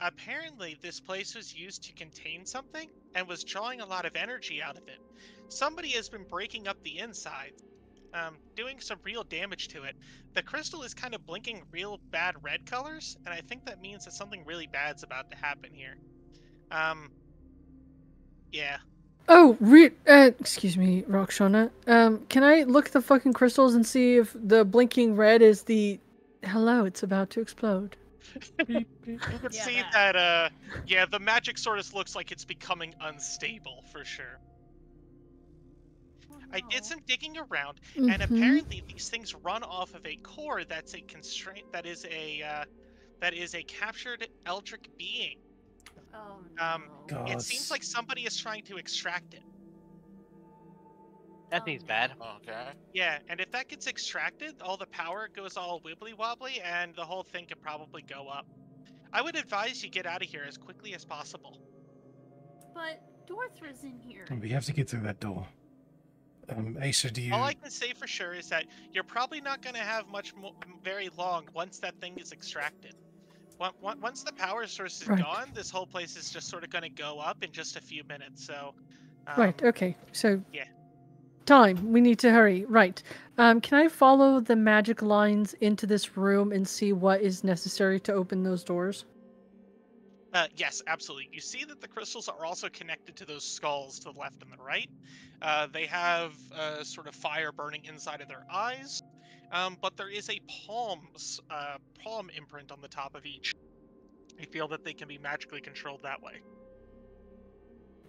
Speaker 1: apparently this place was used to contain something and was drawing a lot of energy out of it. Somebody has been breaking up the insides, doing some real damage to it. The crystal is kind of blinking real bad red colors, and I think that means that something really bad's about to happen here. Yeah.
Speaker 8: Oh, excuse me, Roxana. Can I look at the fucking crystals and see if the blinking red is the... Hello, it's about to explode.
Speaker 2: Beep, beep.
Speaker 1: You can
Speaker 3: Yeah,
Speaker 1: see
Speaker 3: that.
Speaker 1: that, yeah, the magic sort of looks like it's becoming unstable, for sure.
Speaker 6: Oh,
Speaker 1: I did
Speaker 6: no.
Speaker 1: some digging around,
Speaker 8: Mm-hmm.
Speaker 1: and apparently these things run off of a core that's a constraint, that is a captured eldritch being.
Speaker 6: Oh no.
Speaker 1: It
Speaker 2: God.
Speaker 1: seems like somebody is trying to extract it.
Speaker 5: That
Speaker 6: Oh,
Speaker 5: seems
Speaker 6: no.
Speaker 5: bad.
Speaker 7: Okay.
Speaker 1: Yeah, and if that gets extracted, all the power goes all wibbly wobbly, and the whole thing could probably go up. I would advise you get out of here as quickly as possible.
Speaker 6: But Dorthra's in here.
Speaker 2: We have to get through that door. Asa, do you...
Speaker 1: All I can say for sure is that you're probably not going to have very long once that thing is extracted. Once the power source is
Speaker 8: Right.
Speaker 1: gone, this whole place is just sort of going to go up in just a few minutes. So,
Speaker 8: Right, okay. So,
Speaker 1: yeah.
Speaker 8: time. We need to hurry. Right. Can I follow the magic lines into this room and see what is necessary to open those doors?
Speaker 1: Yes, absolutely. You see that the crystals are also connected to those skulls to the left and the right. They have sort of fire burning inside of their eyes, but there is a palm imprint on the top of each. You feel that they can be magically controlled that way.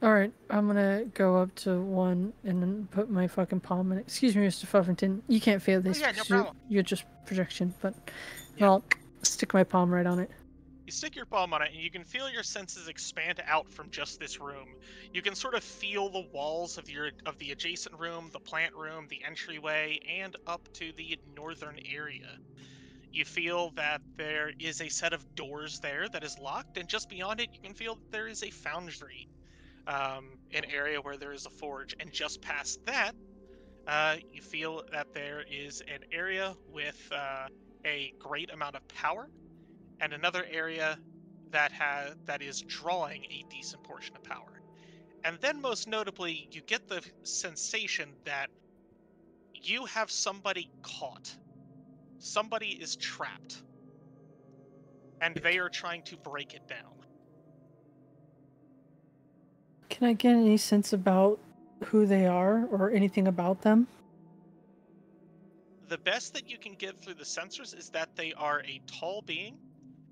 Speaker 8: Alright, I'm gonna go up to one and then put my fucking palm in it. Excuse me, Mr. Fuffington. You can't feel this
Speaker 1: yeah, no
Speaker 8: because
Speaker 1: problem.
Speaker 8: you're just projection, but
Speaker 1: Yeah.
Speaker 8: I'll stick my palm right on it.
Speaker 1: You stick your palm on it, and you can feel your senses expand out from just this room. You can sort of feel the walls of the adjacent room, the plant room, the entryway, and up to the northern area. You feel that there is a set of doors there that is locked, and just beyond it, you can feel that there is a foundry, an area where there is a forge, and just past that, you feel that there is an area with a great amount of power, and another area that is drawing a decent portion of power. And then, most notably, you get the sensation that you have somebody caught. Somebody is trapped, and they are trying to break it down.
Speaker 8: Can I get any sense about who they are or anything about them?
Speaker 1: The best that you can get through the sensors is that they are a tall being,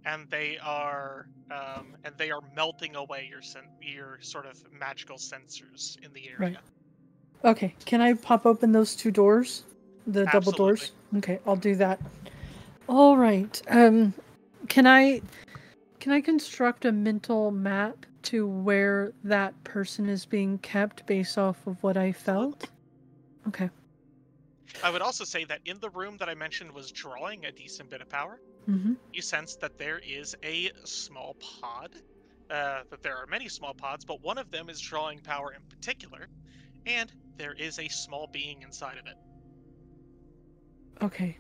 Speaker 1: and they are melting away your sort of magical sensors in the area.
Speaker 8: Right. Okay, can I pop open those two doors? The double
Speaker 1: Absolutely.
Speaker 8: doors? Okay, I'll do that. All right. Can I construct a mental map to where that person is being kept based off of what I felt? Okay.
Speaker 1: I would also say that in the room that I mentioned was drawing a decent bit of power,
Speaker 8: Mm-hmm.
Speaker 1: you sense that there is a small pod, that there are many small pods, but one of them is drawing power in particular, and there is a small being inside of it.
Speaker 8: Okay.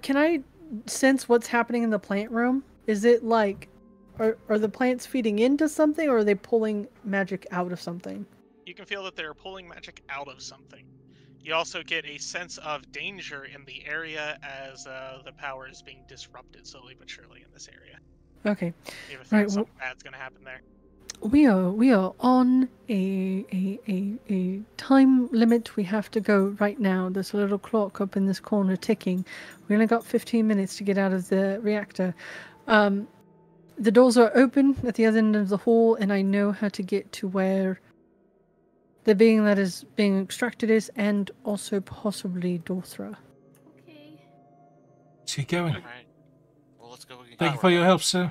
Speaker 8: Can I sense what's happening in the plant room? Is it like, are the plants feeding into something, or are they pulling magic out of something?
Speaker 1: You can feel that they're pulling magic out of something. You also get a sense of danger in the area as the power is being disrupted slowly but surely in this area.
Speaker 8: Okay.
Speaker 1: You have a feeling
Speaker 8: Right,
Speaker 1: something bad's going to happen there.
Speaker 8: We are on a time limit. We have to go right now. There's a little clock up in this corner ticking. We only got 15 minutes to get out of the reactor. The doors are open at the other end of the hall, and I know how to get to where the being that is being extracted is, and also possibly Dorthra.
Speaker 6: Okay.
Speaker 2: Let's get going.
Speaker 7: All right. Well, let's go.
Speaker 2: Thank you for your help, sir.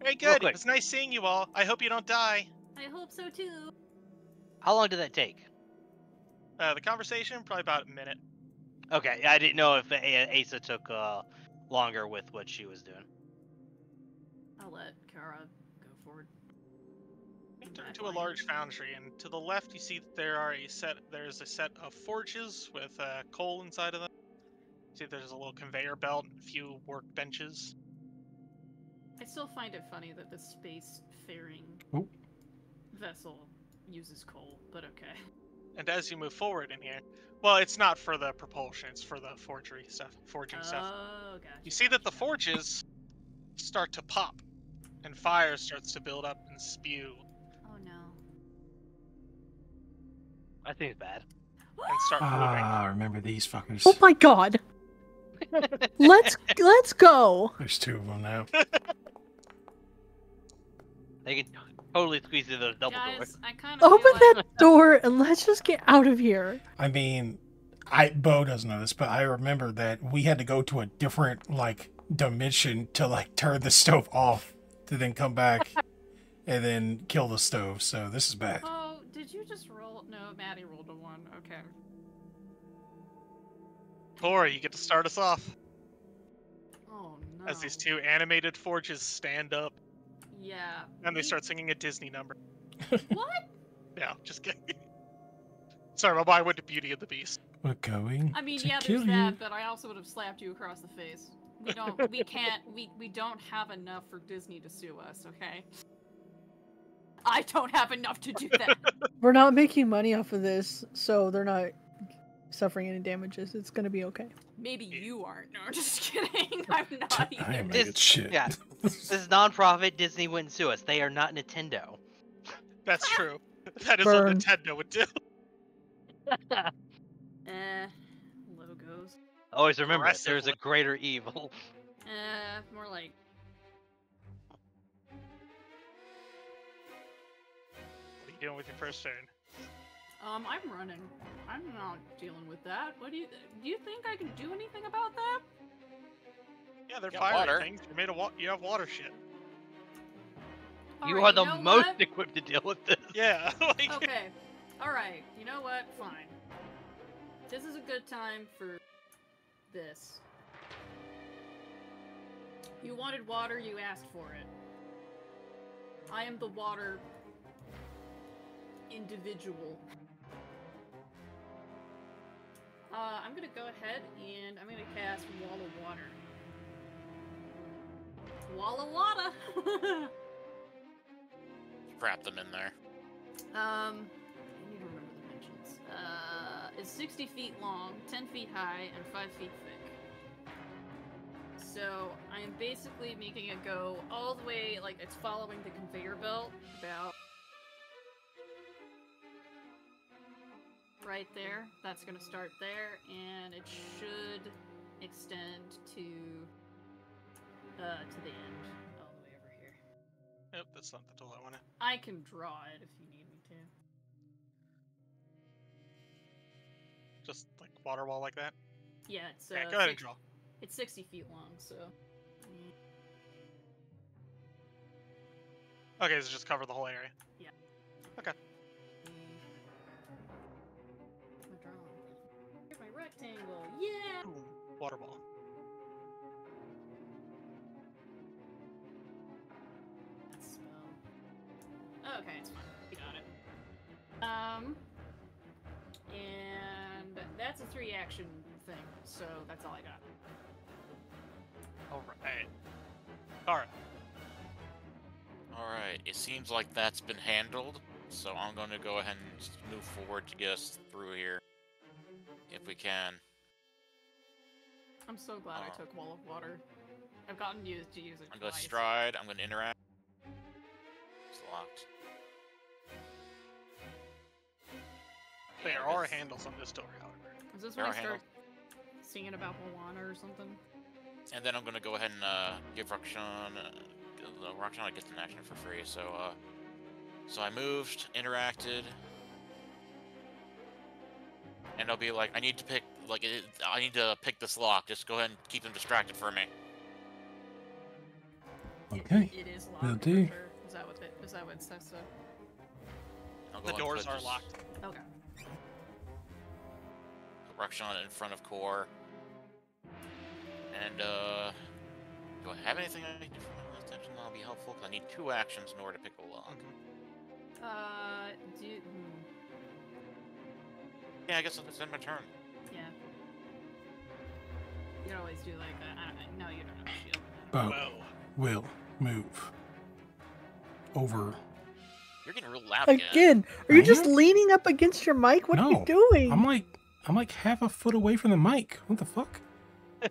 Speaker 1: Very
Speaker 5: Real
Speaker 1: good.
Speaker 5: quick.
Speaker 1: It was nice seeing you all. I hope you don't die.
Speaker 6: I hope so too.
Speaker 5: How long did that take?
Speaker 1: The conversation, probably about a minute.
Speaker 5: Okay, I didn't know if Asa took longer with what she was doing.
Speaker 3: I'll let Kara go forward.
Speaker 1: Enter into a large foundry, and to the left you see that there's a set of forges with coal inside of them. See there's a little conveyor belt and a few workbenches.
Speaker 3: I still find it funny that the space-faring
Speaker 2: Oh.
Speaker 3: vessel uses coal, but okay.
Speaker 1: And as you move forward in here, well, it's not for the propulsion, it's for the forging stuff.
Speaker 3: Oh, gotcha.
Speaker 1: You see that the forges start to pop, and fire starts to build up and spew.
Speaker 6: Oh no.
Speaker 5: I think it's bad.
Speaker 1: and start moving.
Speaker 2: Ah, remember these fuckers.
Speaker 8: Oh my god. Let's go.
Speaker 2: There's 2 of them now.
Speaker 5: They can totally squeeze through those double doors.
Speaker 3: Guys, I kind of
Speaker 8: Open that door and let's just get out of here.
Speaker 2: I mean, Bo doesn't know this, but I remember that we had to go to a different, like, dimension to, like, turn the stove off to then come back and then kill the stove. So this is bad.
Speaker 3: Oh, did you just roll? No, Maddie rolled a 1. Okay.
Speaker 1: Tori, you get to start us off
Speaker 3: Oh no.
Speaker 1: as these 2 animated forges stand up
Speaker 3: Yeah.
Speaker 1: and they start singing a Disney number.
Speaker 3: What?
Speaker 1: No, just kidding. Sorry, my mind went to Beauty and the Beast.
Speaker 2: We're going
Speaker 3: I mean,
Speaker 2: to
Speaker 3: yeah,
Speaker 2: kill
Speaker 3: there's
Speaker 2: you.
Speaker 3: that, but I also would have slapped you across the face. We don't. We can't. We don't have enough for Disney to sue us. Okay. I don't have enough to do that.
Speaker 8: We're not making money off of this, so they're not suffering any damages. It's gonna be okay.
Speaker 3: Maybe you aren't. No, just kidding. I'm not
Speaker 2: I
Speaker 3: either.
Speaker 2: am
Speaker 5: Dis-
Speaker 2: good shit.
Speaker 5: Yeah. This is non-profit. Disney wouldn't sue us. They are not Nintendo.
Speaker 1: That's true. That is
Speaker 8: Burn.
Speaker 1: what Nintendo would do.
Speaker 3: Logos.
Speaker 5: Always remember,
Speaker 1: Aggressive
Speaker 5: there's a
Speaker 1: one.
Speaker 5: greater evil.
Speaker 3: More like.
Speaker 1: What are you doing with your first turn?
Speaker 3: I'm running. I'm not dealing with that. What do you think I can do anything about that?
Speaker 1: Yeah, they're
Speaker 7: Yeah,
Speaker 1: fiery
Speaker 7: water.
Speaker 1: things. You're made of you have water shit.
Speaker 5: You
Speaker 3: Alright,
Speaker 5: are the
Speaker 3: know
Speaker 5: most
Speaker 3: what?
Speaker 5: equipped to deal with this.
Speaker 1: Yeah. like,
Speaker 3: Okay. Alright, you know what? Fine. This is a good time for this. You wanted water, you asked for it. I am the water individual. I'm gonna go ahead and I'm gonna cast Wall of Water. Wall of Water!
Speaker 7: Wrap them in there.
Speaker 3: I need to remember the dimensions. It's 60 feet long, 10 feet high, and 5 feet thick. So I am basically making it go all the way, like it's following the conveyor belt, about right there. That's gonna start there, and it should extend to the end, all the way over here.
Speaker 1: Nope, that's not the tool I wanted.
Speaker 3: I can draw it if you need me to.
Speaker 1: Just like water wall like that.
Speaker 3: Yeah, it's
Speaker 1: Yeah, go ahead and draw.
Speaker 3: It's 60 feet long, so.
Speaker 1: Okay, so just cover the whole area.
Speaker 3: Yeah.
Speaker 1: Okay.
Speaker 3: I'm drawing. Here's my rectangle. Yeah.
Speaker 1: Boom. Water ball.
Speaker 3: Spell. Okay, it's fine. We got it. And that's a 3-action thing, so that's all I got.
Speaker 1: Alright. Alright.
Speaker 7: Alright, it seems like that's been handled, so I'm going to go ahead and move forward to get us through here. If we can.
Speaker 3: I'm so glad I took Wall of Water. I've gotten used to use it
Speaker 7: I'm going to
Speaker 3: twice.
Speaker 7: stride, I'm going to interact. It's locked.
Speaker 1: There
Speaker 3: Yeah,
Speaker 1: are
Speaker 3: this-
Speaker 1: handles on this door, however.
Speaker 3: Is this
Speaker 7: There
Speaker 3: when
Speaker 7: are
Speaker 3: I start
Speaker 7: handles.
Speaker 3: singing about Moana or something?
Speaker 7: And then I'm going to go ahead and give Rakshan gets an action for free, so I moved, interacted, and I'll be like, I need to pick this lock. Just go ahead and keep them distracted for me.
Speaker 2: Okay.
Speaker 3: It is locked.
Speaker 2: Will
Speaker 3: for
Speaker 2: do.
Speaker 3: sure. Is that what it says so?
Speaker 7: I'll go
Speaker 1: The
Speaker 7: and
Speaker 1: doors
Speaker 7: put
Speaker 1: are
Speaker 7: this-
Speaker 1: locked.
Speaker 3: Okay.
Speaker 7: Put Rakshan in front of Core. And do I have anything I need to do for my attention that'll be helpful? Because I need 2 actions in order to pick the lock. Yeah, I guess it's end my turn.
Speaker 3: Yeah. You can always do like no, you don't have a shield.
Speaker 2: Bo
Speaker 1: Whoa.
Speaker 2: will move over.
Speaker 7: You're getting real loud again.
Speaker 4: Again, are you
Speaker 2: I
Speaker 4: just
Speaker 2: am?
Speaker 4: leaning up against your mic? What are you
Speaker 2: No,
Speaker 4: doing?
Speaker 2: I'm like half a foot away from the mic. What the fuck?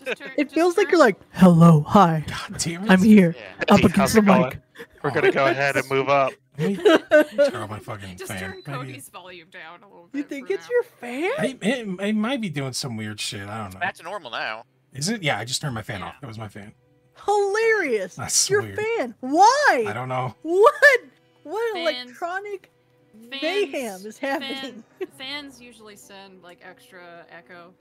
Speaker 3: Just turn,
Speaker 4: It
Speaker 3: just
Speaker 4: feels like
Speaker 3: turn-
Speaker 4: you're like, hello, hi,
Speaker 2: God damn it.
Speaker 4: I'm here,
Speaker 7: Yeah.
Speaker 4: up
Speaker 1: Hey, how's
Speaker 4: against
Speaker 1: it
Speaker 4: the
Speaker 1: going?
Speaker 4: mic.
Speaker 1: We're gonna go ahead and move up.
Speaker 2: Let me turn on my fucking
Speaker 3: Just
Speaker 2: fan.
Speaker 3: turn
Speaker 2: Maybe
Speaker 3: Cody's volume down a little bit.
Speaker 4: You think
Speaker 3: for
Speaker 4: it's
Speaker 3: now.
Speaker 4: your fan?
Speaker 2: it might be doing some weird shit. I don't know.
Speaker 7: Back to normal now.
Speaker 2: Is it? Yeah, I just turned my fan
Speaker 3: Yeah.
Speaker 2: off. That was my fan.
Speaker 4: Hilarious.
Speaker 2: That's
Speaker 4: Your
Speaker 2: weird.
Speaker 4: fan. Why?
Speaker 2: I don't know.
Speaker 4: What? What
Speaker 3: Fans-
Speaker 4: electronic
Speaker 3: Fans-
Speaker 4: mayhem is happening?
Speaker 3: Fans usually send like extra echo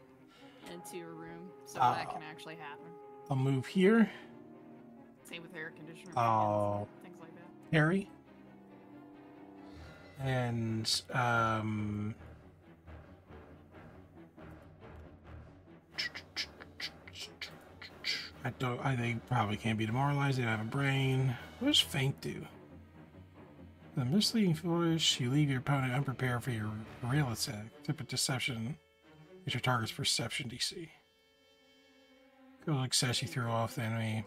Speaker 3: into your room, so that can actually happen.
Speaker 2: I'll move here.
Speaker 3: Same with air conditioner.
Speaker 2: Oh.
Speaker 3: fans, things like that.
Speaker 2: Harry. And they probably can't be demoralized. They don't have a brain. What does Faint do? The misleading flourish, you leave your opponent unprepared for your real attack. Tip of deception is your target's perception DC. Go like sash you throw off the enemy.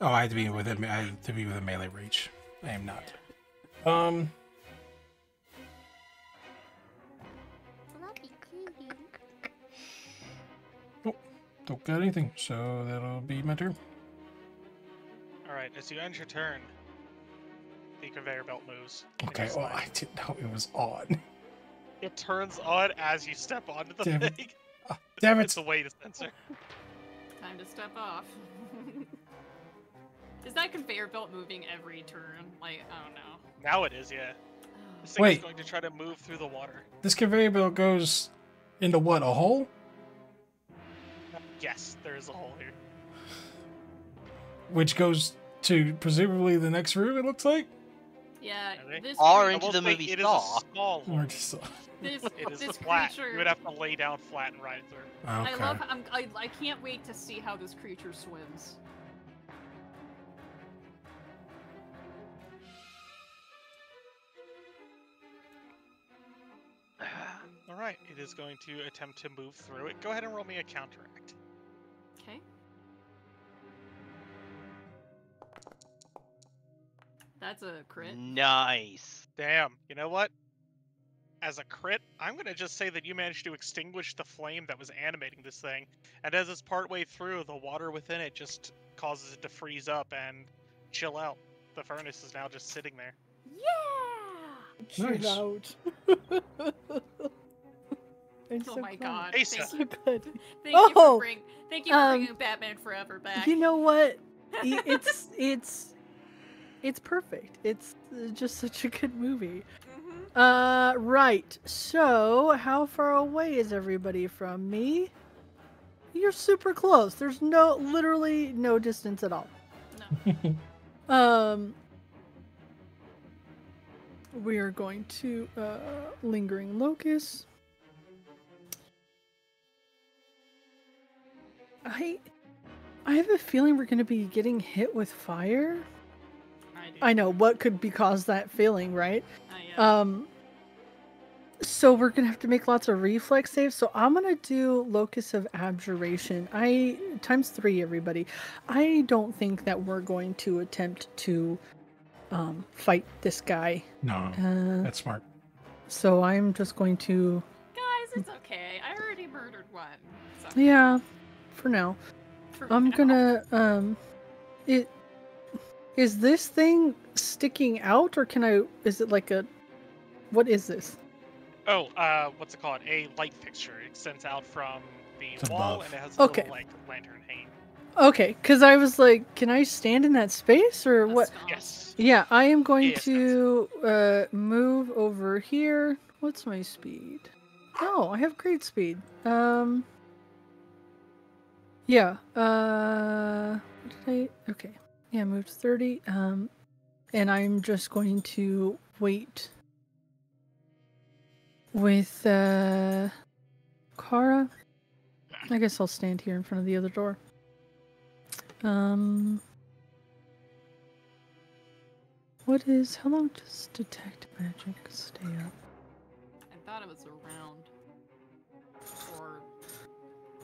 Speaker 2: Oh, I have to be within melee reach. I am not.
Speaker 6: Well, that'd be cool, dude.
Speaker 2: Don't got anything, so that'll be my turn.
Speaker 1: Alright, as you end your turn, the conveyor belt moves. and
Speaker 2: Okay,
Speaker 1: you
Speaker 2: well,
Speaker 1: slide.
Speaker 2: I didn't know it was on.
Speaker 1: It turns on as you step onto the
Speaker 2: Damn it.
Speaker 1: thing.
Speaker 2: Damn
Speaker 1: It's
Speaker 2: it!
Speaker 1: a weight sensor.
Speaker 3: Time to step off. Is that conveyor belt moving every turn? Like, I don't know.
Speaker 1: Now it is, yeah.
Speaker 3: Oh.
Speaker 1: This thing is
Speaker 2: Wait.
Speaker 1: going to try to move through the water.
Speaker 2: This conveyor belt goes into what, a hole?
Speaker 1: Yes, there is a hole here.
Speaker 2: Which goes to presumably the next room, it looks like?
Speaker 3: Yeah,
Speaker 1: Really?
Speaker 3: this
Speaker 5: Or
Speaker 1: I
Speaker 5: into
Speaker 1: will
Speaker 5: the
Speaker 1: say
Speaker 5: movie
Speaker 1: it
Speaker 5: Saw.
Speaker 1: is a small hole.
Speaker 2: Or just,
Speaker 3: this,
Speaker 1: It is
Speaker 3: this
Speaker 1: flat.
Speaker 3: creature.
Speaker 1: You would have to lay down flat and ride through.
Speaker 2: okay.
Speaker 3: I love. I can't wait to see how this creature swims.
Speaker 1: Alright, it is going to attempt to move through it. Go ahead and roll me a counteract.
Speaker 3: Okay. That's a crit.
Speaker 5: Nice.
Speaker 1: Damn, you know what? As a crit, I'm going to just say that you managed to extinguish the flame that was animating this thing. And as it's partway through, the water within it just causes it to freeze up and chill out. The furnace is now just sitting there.
Speaker 3: Yeah!
Speaker 4: Chill
Speaker 2: Nice.
Speaker 4: out. It's
Speaker 3: Oh
Speaker 4: so
Speaker 3: my
Speaker 4: close.
Speaker 3: god.
Speaker 1: Asa.
Speaker 3: Thank
Speaker 4: So
Speaker 3: you,
Speaker 4: good.
Speaker 3: thank you
Speaker 4: Oh,
Speaker 3: for bringing Batman Forever back.
Speaker 4: You know what? It's perfect. It's just such a good movie.
Speaker 3: Mhm.
Speaker 4: Right. So, how far away is everybody from me? You're super close. There's literally no distance at all.
Speaker 3: No.
Speaker 4: We are going to lingering locust. I have a feeling we're going to be getting hit with fire.
Speaker 3: I do.
Speaker 4: I know what could be cause that feeling, right?
Speaker 3: Yeah.
Speaker 4: So we're gonna have to make lots of reflex saves. So I'm gonna do Locus of Abjuration. Times 3, everybody. I don't think that we're going to attempt to fight this guy.
Speaker 2: No,
Speaker 4: Uh,
Speaker 2: that's smart.
Speaker 4: so I'm just going to,
Speaker 3: Guys, it's okay. I already murdered one. So
Speaker 4: yeah, for now.
Speaker 3: for
Speaker 4: I'm
Speaker 3: now.
Speaker 4: gonna is this thing sticking out, or is it like what is this?
Speaker 1: Oh, what's it called? A light fixture. It extends out from the
Speaker 2: It's
Speaker 1: wall,
Speaker 2: above.
Speaker 1: and it has a
Speaker 4: Okay.
Speaker 1: little, like, lantern hanging.
Speaker 4: Okay, because I was like, can I stand in that space, or
Speaker 3: A
Speaker 4: what?
Speaker 3: skull.
Speaker 1: Yes.
Speaker 4: Yeah, I am going
Speaker 1: Yes,
Speaker 4: to move over here. What's my speed? Oh, I have great speed. Yeah. Okay. Yeah, moved 30. And I'm just going to wait with Kara. I guess I'll stand here in front of the other door. How long does detect magic stay up?
Speaker 3: I thought it was around. Or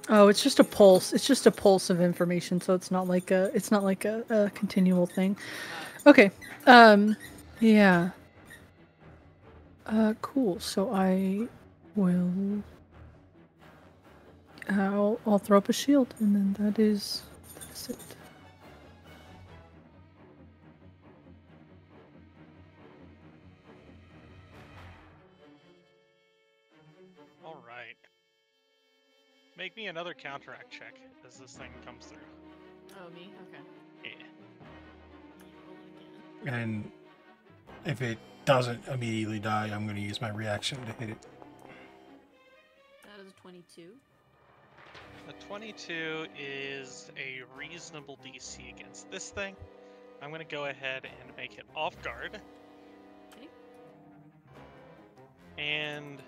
Speaker 4: Oh, it's just a pulse. It's just a pulse of information, so it's not like a continual thing. Okay. Yeah. Cool. So I'll throw up a shield, and then that's it.
Speaker 1: Make me another counteract check as this thing comes through.
Speaker 3: Oh, me? Okay.
Speaker 1: Yeah.
Speaker 3: Roll it again.
Speaker 2: And if it doesn't immediately die, I'm going to use my reaction to hit it.
Speaker 3: That is a 22.
Speaker 1: A 22 is a reasonable DC against this thing. I'm going to go ahead and make it off guard.
Speaker 3: Okay.
Speaker 1: And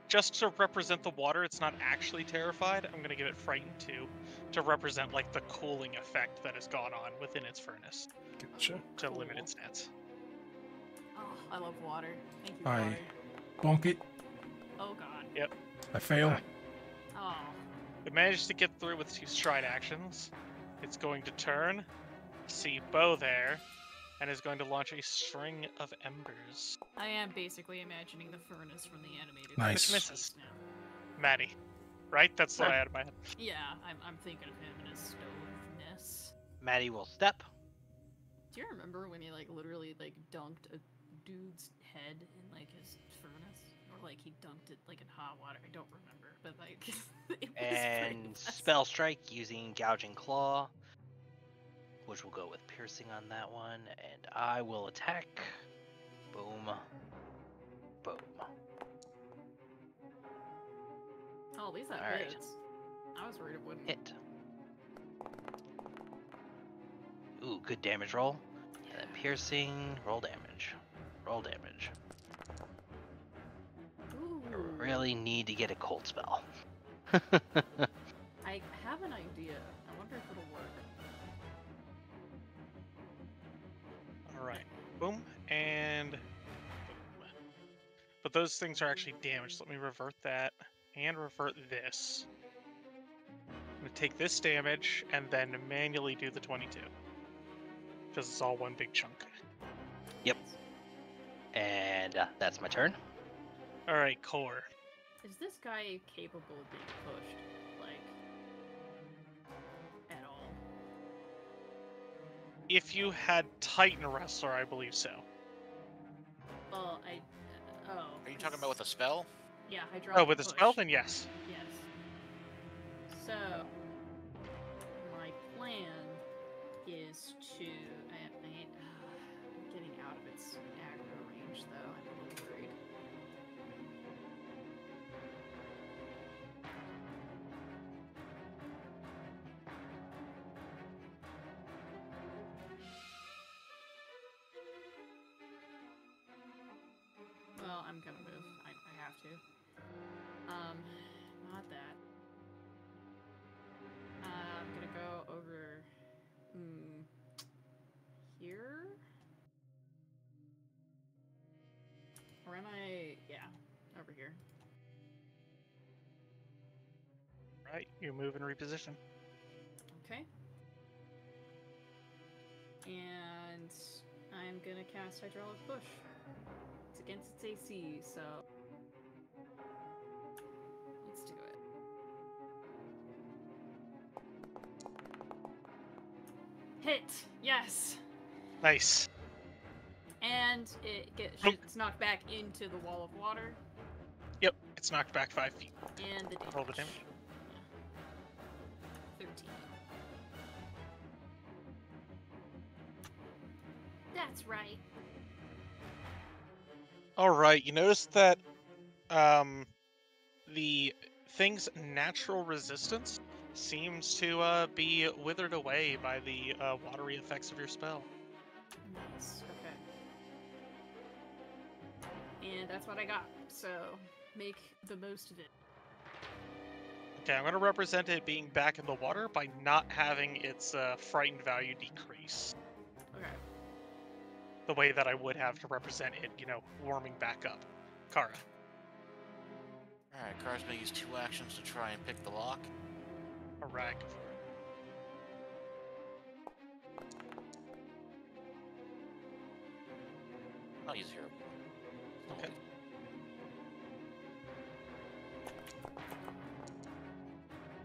Speaker 1: just to represent the water, it's not actually terrified. I'm going to give it Frightened 2 to represent like the cooling effect that has gone on within its furnace
Speaker 2: Gotcha.
Speaker 1: to limit
Speaker 3: Cool.
Speaker 1: its stats.
Speaker 3: Oh, I love water. Thank you,
Speaker 2: I-
Speaker 3: water.
Speaker 2: Bonk it.
Speaker 3: Oh god.
Speaker 2: I fail.
Speaker 3: Oh.
Speaker 1: It managed to get through with 2 stride actions. It's going to turn, see Bo there, and is going to launch a string of embers.
Speaker 3: I am basically imagining the furnace from the animated.
Speaker 2: Nice.
Speaker 1: Which misses.
Speaker 3: now.
Speaker 1: Maddie. Right? That's what I had in my head.
Speaker 3: Yeah, I'm thinking of him in a stove-ness.
Speaker 5: Maddie will step.
Speaker 3: Do you remember when he like literally like dunked a dude's head in like his furnace? Or like he dunked it like in hot water? I don't remember, but like it was pretty
Speaker 5: And
Speaker 3: messy.
Speaker 5: spell strike using gouging claw, which will go with piercing on that one, and I will attack. Boom. Boom.
Speaker 3: Oh, at least that
Speaker 5: Alright.
Speaker 3: hits. I was worried it wouldn't.
Speaker 5: Hit. Ooh, good damage roll. And then piercing, roll damage. Roll damage.
Speaker 3: Ooh.
Speaker 5: I really need to get a cold spell.
Speaker 3: I have an idea. I wonder if it'll work.
Speaker 1: Alright. Boom. And boom. But those things are actually damaged. Let me revert that and revert this. I'm going to take this damage and then manually do the 22. Because it's all one big chunk.
Speaker 5: Yep. And that's my turn.
Speaker 1: Alright, Core.
Speaker 3: Is this guy capable of being pushed? Like, at all?
Speaker 1: If you had Titan Wrestler, I believe so.
Speaker 3: Well, oh.
Speaker 7: Are you talking about with a spell?
Speaker 3: Yeah, I dropped
Speaker 1: Oh, with a
Speaker 3: push.
Speaker 1: spell, then yes.
Speaker 3: Yes. So, my plan is to. I'm getting out of its aggro range, though. I'm a little worried. Well, I'm gonna move. I have to. Not that. I'm gonna go over. Here? Or am I? Yeah, over here.
Speaker 1: Right, you move and reposition.
Speaker 3: Okay. And I'm gonna cast Hydraulic Push. It's against its AC, so let's do it. Hit! Yes!
Speaker 1: Nice.
Speaker 3: And it's knocked back into the wall of water.
Speaker 1: Yep, it's knocked back 5 feet.
Speaker 3: And the damage.
Speaker 1: Roll the damage.
Speaker 3: Yeah. 13. That's right.
Speaker 1: Alright, you notice that the thing's natural resistance seems to be withered away by the watery effects of your spell.
Speaker 3: Nice. Okay. And that's what I got. So make the most of it.
Speaker 1: Okay, I'm going to represent it being back in the water by not having its frightened value decrease.
Speaker 3: Okay.
Speaker 1: The way that I would have to represent it, warming back up. Kara.
Speaker 7: Alright, Kara's gonna use 2 actions to try and pick the lock.
Speaker 1: Alright, go for it.
Speaker 7: I'll use hero.
Speaker 1: Okay.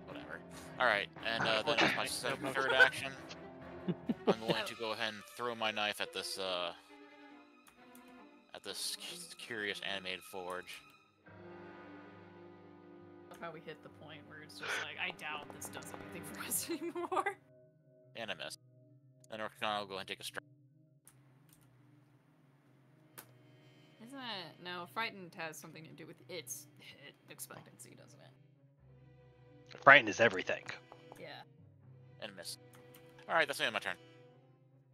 Speaker 7: Whatever. Alright, and then as my third action, I'm going to go ahead and throw my knife at this curious animated forge.
Speaker 3: Okay. how we hit the point where it's just like, I doubt this does anything for us anymore.
Speaker 7: And a miss. Then Arcana will go and take a strike.
Speaker 3: Isn't it? No, frightened has something to do with its hit expectancy, doesn't it?
Speaker 5: Frightened is everything.
Speaker 3: Yeah.
Speaker 7: And a miss. Alright, that's the end of my turn.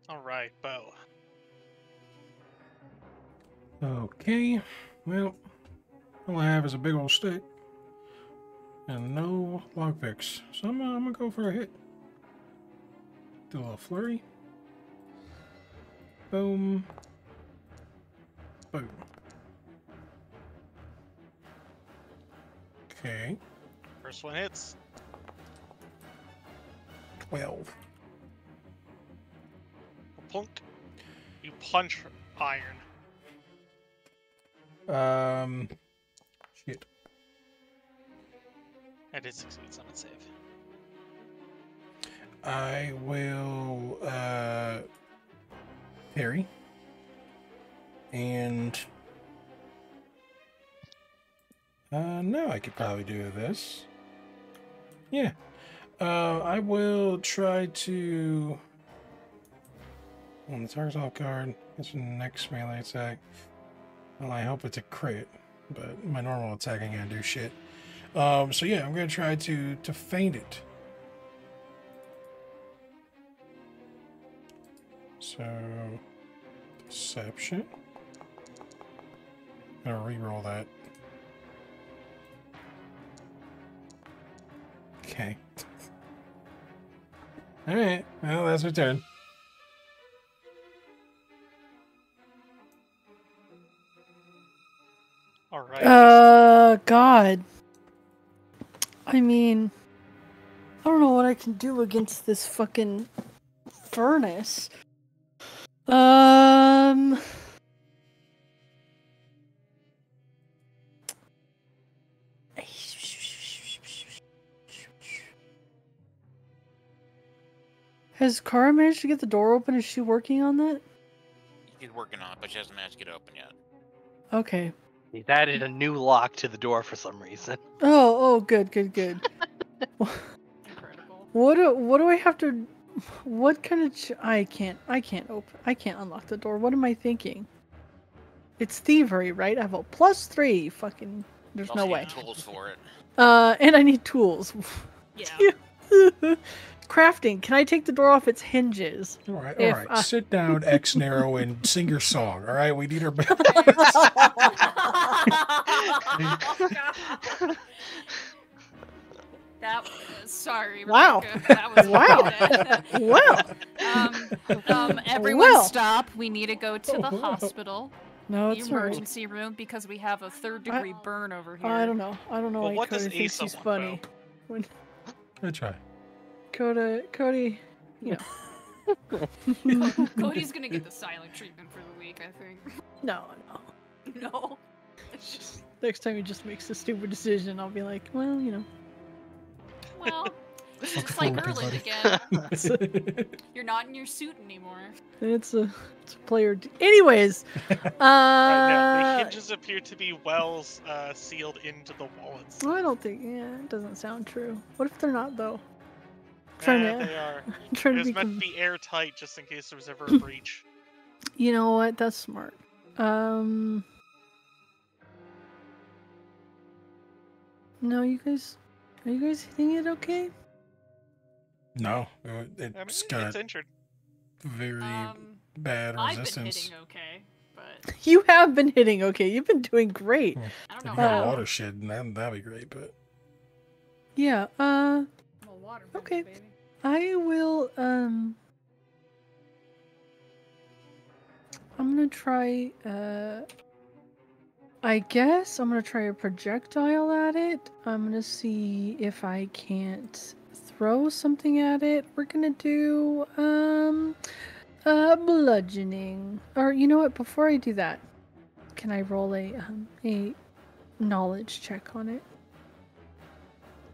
Speaker 1: All right, Bo.
Speaker 2: Okay, well, all I have is a big old stick and no lockpicks, so I'm gonna go for a hit. Do a little flurry. Boom. Boom. Okay.
Speaker 1: First one hits.
Speaker 2: 12.
Speaker 1: Plunk. You punch iron.
Speaker 2: Shit.
Speaker 1: And it succeeds on its save.
Speaker 2: I will, parry. And, no, I could probably do this. Yeah. I will try to, when the target's off guard, it's the next melee attack. Well, I hope it's a crit, but my normal attack ain't gonna do shit. So yeah, I'm gonna try to feint it. So, deception. I'm gonna re-roll that. Okay. Alright, well, that's her turn.
Speaker 1: All right.
Speaker 8: God. I mean, I don't know what I can do against this fucking furnace. Has Kara managed to get the door open? Is she working on that?
Speaker 7: She's working on it, but she hasn't managed to get it open yet.
Speaker 8: Okay.
Speaker 5: He's added a new lock to the door for some reason.
Speaker 8: Oh, good.
Speaker 3: Incredible.
Speaker 8: What do I have to? What kind of? I can't unlock the door. What am I thinking? It's thievery, right? I have a +3. Fucking. There's
Speaker 7: Also
Speaker 8: no
Speaker 7: need
Speaker 8: way.
Speaker 7: tools for it.
Speaker 8: And I need tools.
Speaker 3: Yeah.
Speaker 8: Crafting. Can I take the door off its hinges?
Speaker 2: All right.
Speaker 8: If
Speaker 2: Sit down, X Narrow, and sing your song. All right, we need our balance.
Speaker 3: That was, sorry,
Speaker 8: Wow.
Speaker 3: Rebecca, that was
Speaker 8: Wow.
Speaker 3: Everyone
Speaker 8: Well.
Speaker 3: stop. We need to go to the
Speaker 2: Oh, wow.
Speaker 3: hospital,
Speaker 8: No,
Speaker 3: the
Speaker 8: it's alright.
Speaker 3: emergency room, because we have a 3rd-degree burn over here.
Speaker 8: I don't know.
Speaker 1: Well,
Speaker 8: why
Speaker 1: what does
Speaker 8: Cody thinks
Speaker 1: Asa
Speaker 8: he's
Speaker 1: want,
Speaker 8: funny. When
Speaker 2: Good try.
Speaker 8: Cody, you know.
Speaker 3: Cody's gonna get the silent treatment for the week, I think.
Speaker 8: No.
Speaker 3: No.
Speaker 8: It's just next time he just makes a stupid decision, I'll be like, well, you know.
Speaker 3: Well, it's just
Speaker 2: Fucking
Speaker 3: like
Speaker 2: fool with
Speaker 3: Erland
Speaker 2: you,
Speaker 3: again. You're not in your suit anymore.
Speaker 8: It's a player. Anyways,
Speaker 1: Right now, the hinges appear to be well sealed into the wallets.
Speaker 8: I don't think. Yeah, it doesn't sound true. What if they're not though? Trying to.
Speaker 1: They are.
Speaker 8: I'm trying
Speaker 1: It
Speaker 8: to
Speaker 1: is meant to be airtight just in case there was ever a breach.
Speaker 8: You know what? That's smart. No, you guys. Are you guys hitting it okay?
Speaker 2: No,
Speaker 1: I mean,
Speaker 2: it's got
Speaker 1: it's injured.
Speaker 2: very bad
Speaker 3: I've been
Speaker 2: resistance.
Speaker 3: hitting okay, but
Speaker 8: You have been hitting okay. You've been doing great.
Speaker 3: I don't
Speaker 2: If
Speaker 3: know
Speaker 2: you got
Speaker 3: how.
Speaker 2: a watershed, that'd be great, but
Speaker 8: Yeah.
Speaker 3: I'm a water
Speaker 8: Okay.
Speaker 3: baby.
Speaker 8: I will. I'm gonna try. I guess I'm gonna try a projectile at it. I'm gonna see if I can't throw something at it. We're gonna do bludgeoning. Or you know what? Before I do that, can I roll a knowledge check on it?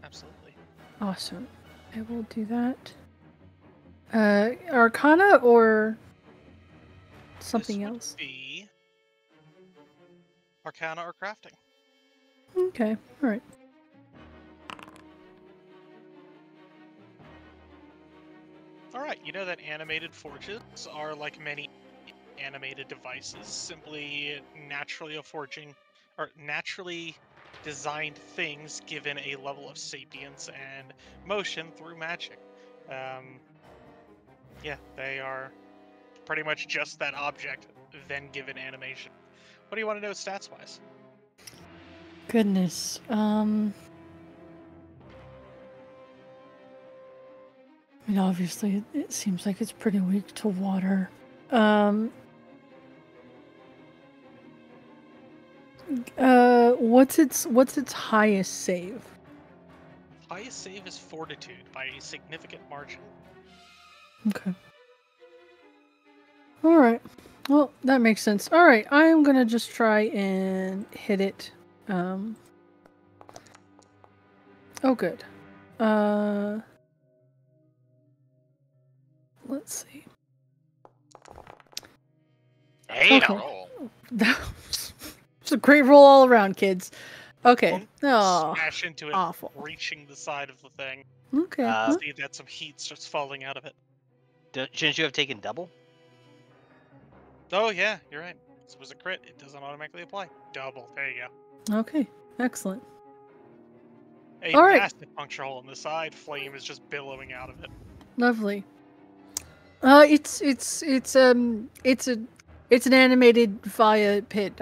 Speaker 1: Absolutely.
Speaker 8: Awesome. I will do that. Arcana or something
Speaker 1: This would
Speaker 8: else?
Speaker 1: Be Arcana or crafting.
Speaker 8: Okay, alright.
Speaker 1: All right, you know that animated forges are like many animated devices, simply naturally forging or naturally designed things given a level of sapience and motion through magic. Um, yeah, they are pretty much just that object, then given animation. What do you want to know stats wise?
Speaker 8: Goodness. I mean, obviously, it seems like it's pretty weak to water. What's its highest save?
Speaker 1: Highest save is fortitude by a significant margin.
Speaker 8: Okay. All right. Well, that makes sense. All right, I am gonna just try and hit it. Oh, good. Let's see.
Speaker 5: Damn.
Speaker 8: Okay.
Speaker 7: Roll.
Speaker 8: It's a great roll all around, kids. Okay. Oh,
Speaker 1: Smash into it,
Speaker 8: awful.
Speaker 1: reaching the side of the thing.
Speaker 8: Okay.
Speaker 5: Uh,
Speaker 1: See that some heat starts falling out of it.
Speaker 5: Shouldn't you have taken double?
Speaker 1: Oh yeah, you're right. This was a crit. It doesn't automatically apply. Double. There you go.
Speaker 8: Okay. Excellent.
Speaker 1: A
Speaker 8: All right.
Speaker 1: massive puncture hole in the side. Flame is just billowing out of it.
Speaker 8: Lovely. It's an animated fire pit.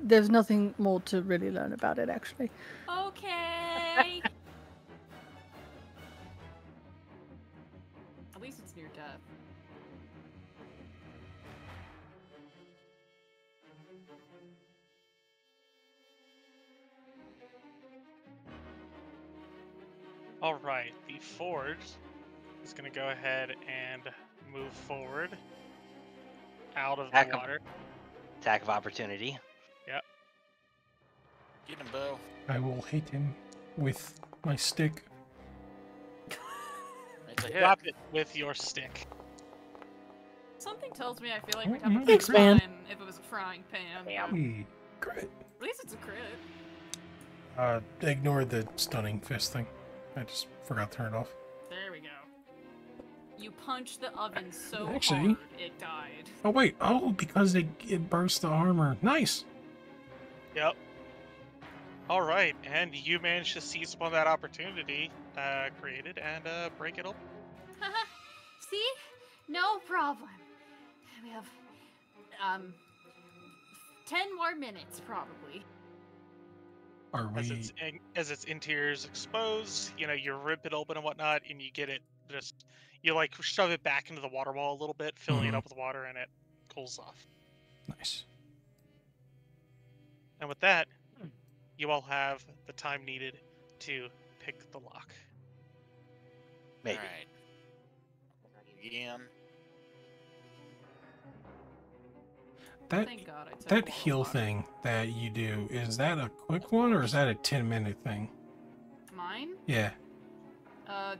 Speaker 8: There's nothing more to really learn about it, actually.
Speaker 6: Okay.
Speaker 3: At least it's near death.
Speaker 1: All right, the forge is going to go ahead and move forward out of
Speaker 5: Attack
Speaker 1: the
Speaker 5: him.
Speaker 1: water.
Speaker 5: Attack of opportunity.
Speaker 7: Get him, Bo.
Speaker 2: I will hit him with my stick.
Speaker 7: It's a hit.
Speaker 1: Drop it with your stick.
Speaker 3: Something tells me I feel like we'd have a better
Speaker 8: Thanks, man.
Speaker 3: time if it was a frying pan.
Speaker 5: Damn.
Speaker 3: but
Speaker 2: Hey, crit.
Speaker 3: At least it's a crit.
Speaker 2: Ignore the stunning fist thing. I just forgot to turn it off.
Speaker 3: There we go. You punched the oven so
Speaker 2: Actually-
Speaker 3: hard it died.
Speaker 2: Oh wait, oh, because it burst the armor. Nice.
Speaker 1: Yep. All right, and you managed to seize upon that opportunity created and break it open.
Speaker 6: See? No problem. We have 10 more minutes probably.
Speaker 2: Are
Speaker 1: As
Speaker 2: we?
Speaker 1: as its interior's exposed, you know, you rip it open and whatnot, and you get it just you like shove it back into the water wall a little bit, filling it
Speaker 2: Mhm.
Speaker 1: up with water, and it cools off.
Speaker 2: Nice.
Speaker 1: And with that, you all have the time needed to pick the lock.
Speaker 5: Maybe.
Speaker 7: Alright. Again.
Speaker 2: That
Speaker 3: Thank God I took a
Speaker 2: that
Speaker 3: lot of
Speaker 2: heal
Speaker 3: water.
Speaker 2: thing that you do, is that a quick one or is that a 10-minute thing?
Speaker 3: Mine?
Speaker 2: Yeah.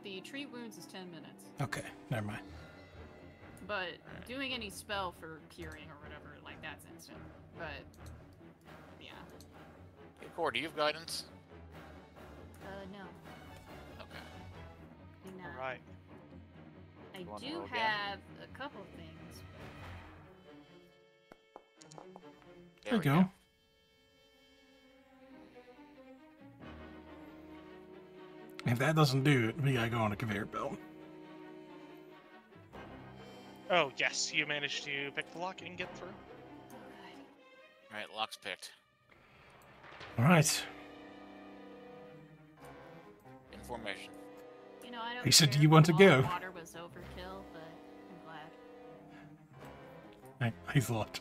Speaker 3: The treat wounds is 10 minutes.
Speaker 2: Okay. Never mind.
Speaker 3: But doing any spell for curing or whatever, like that's instant. But yeah.
Speaker 7: Hey, Core, do you have guidance?
Speaker 6: No.
Speaker 7: Okay.
Speaker 6: Do not.
Speaker 1: All right.
Speaker 6: I
Speaker 7: You wanna
Speaker 6: do
Speaker 7: roll again?
Speaker 6: have a couple things.
Speaker 2: There we go. If that doesn't do it, we gotta go on a conveyor belt.
Speaker 1: Oh yes, you managed to pick the lock and get through.
Speaker 7: Alright, lock's picked.
Speaker 2: All right.
Speaker 7: In formation.
Speaker 6: You know, I don't
Speaker 2: He said,
Speaker 6: care
Speaker 2: "Do you
Speaker 6: if
Speaker 2: want
Speaker 6: the
Speaker 2: to
Speaker 6: wall of
Speaker 2: go?"
Speaker 6: Water was overkill, but I'm glad.
Speaker 2: I thought.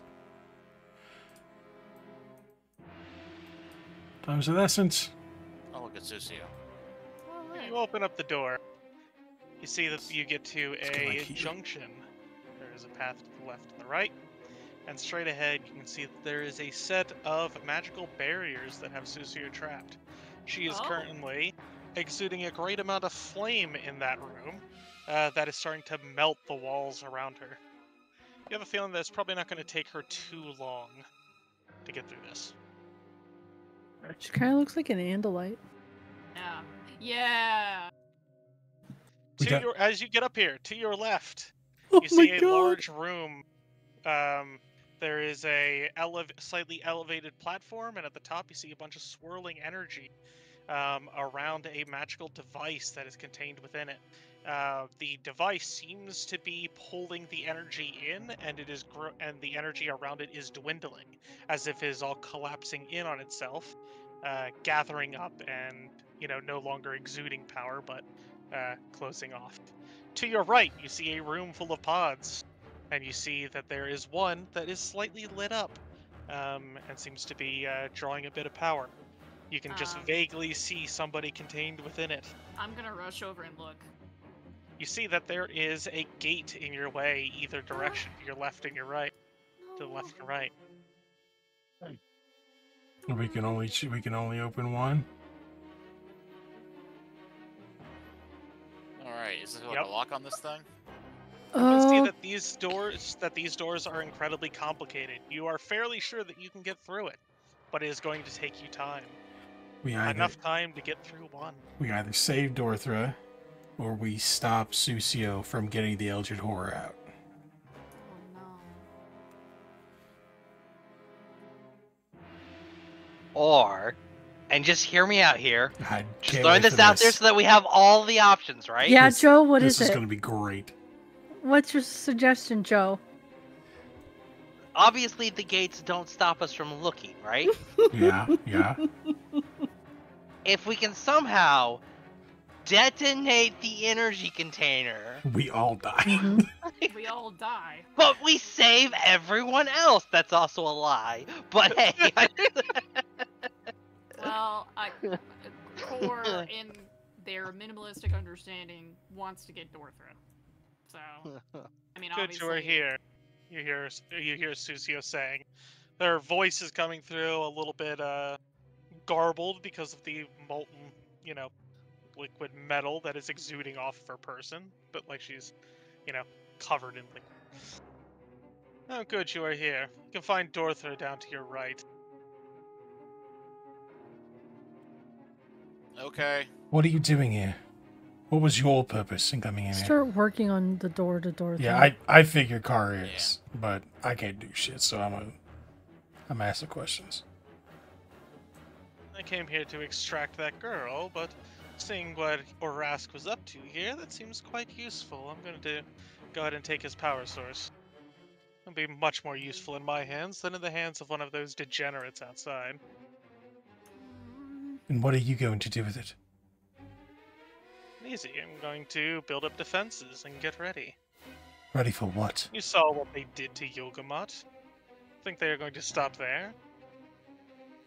Speaker 2: Times of essence.
Speaker 7: Oh, look at Suscio.
Speaker 6: Oh,
Speaker 1: You
Speaker 6: look.
Speaker 1: open up the door. You see that you get to
Speaker 2: Let's get my
Speaker 1: a
Speaker 2: key.
Speaker 1: junction. There is a path to the left and the right. And straight ahead, you can see that there is a set of magical barriers that have Suscio trapped. She is
Speaker 3: Oh.
Speaker 1: currently exuding a great amount of flame in that room that is starting to melt the walls around her. You have a feeling that it's probably not going to take her too long to get through this.
Speaker 8: She kind of looks like an Andalite.
Speaker 3: Yeah. Yeah.
Speaker 1: As you get up here, to your left,
Speaker 4: Oh
Speaker 1: you see
Speaker 4: my
Speaker 1: a
Speaker 4: God.
Speaker 1: large room. There is a slightly elevated platform, and at the top you see a bunch of swirling energy around a magical device that is contained within it. The device seems to be pulling the energy in, and and the energy around it is dwindling, as if it is all collapsing in on itself, gathering up, and no longer exuding power, but closing off. To your right, you see a room full of pods, and you see that there is one that is slightly lit up, and seems to be drawing a bit of power. You can just vaguely see somebody contained within it.
Speaker 3: I'm gonna rush over and look.
Speaker 1: You see that there is a gate in your way, either direction, to your left and your right, to the left and right.
Speaker 2: We can only open one.
Speaker 7: All right, is there like
Speaker 1: Yep.
Speaker 7: a lock on this thing?
Speaker 1: You can see
Speaker 8: Oh,
Speaker 1: that these doors are incredibly complicated. You are fairly sure that you can get through it, but it is going to take you time. Enough time to get through one.
Speaker 2: We either save Dorthra, or we stop Suscio from getting the Eldritch Horror out.
Speaker 6: Oh no.
Speaker 5: Or, and just hear me out here.
Speaker 2: I
Speaker 5: Just
Speaker 2: can't
Speaker 5: throwing
Speaker 2: wait
Speaker 5: this
Speaker 2: for
Speaker 5: out there so that we have all the options, right?
Speaker 8: yeah, Joe, what is
Speaker 2: This is
Speaker 8: it?
Speaker 2: going to be great.
Speaker 8: What's your suggestion, Joe?
Speaker 5: Obviously, the gates don't stop us from looking, right?
Speaker 2: Yeah.
Speaker 5: If we can somehow detonate the energy container,
Speaker 2: We all die.
Speaker 8: Mhm.
Speaker 3: We all die.
Speaker 5: but we save everyone else. That's also a lie. But hey,
Speaker 3: Well, Core, in their minimalistic understanding, wants to get Dorthra. So, I mean,
Speaker 1: Good,
Speaker 3: obviously.
Speaker 1: you are here. You hear Suscio saying. Their voice is coming through a little bit garbled because of the molten, liquid metal that is exuding off of her person, but like she's, covered in liquid. Oh, good, you are here. You can find Dorthra down to your right.
Speaker 7: Okay.
Speaker 2: What are you doing here? What was your purpose in coming in here?
Speaker 8: Start working on the door-to-door thing.
Speaker 2: Yeah, I figure Car is, but I can't do shit, so I'm asking questions.
Speaker 1: I came here to extract that girl, but seeing what Orask was up to here, that seems quite useful. I'm going to go ahead and take his power source. It'll be much more useful in my hands than in the hands of one of those degenerates outside.
Speaker 2: And what are you going to do with it?
Speaker 1: Easy, I'm going to build up defenses and get ready.
Speaker 2: Ready for what?
Speaker 1: You saw what they did to Yilgamat. Think they are going to stop there?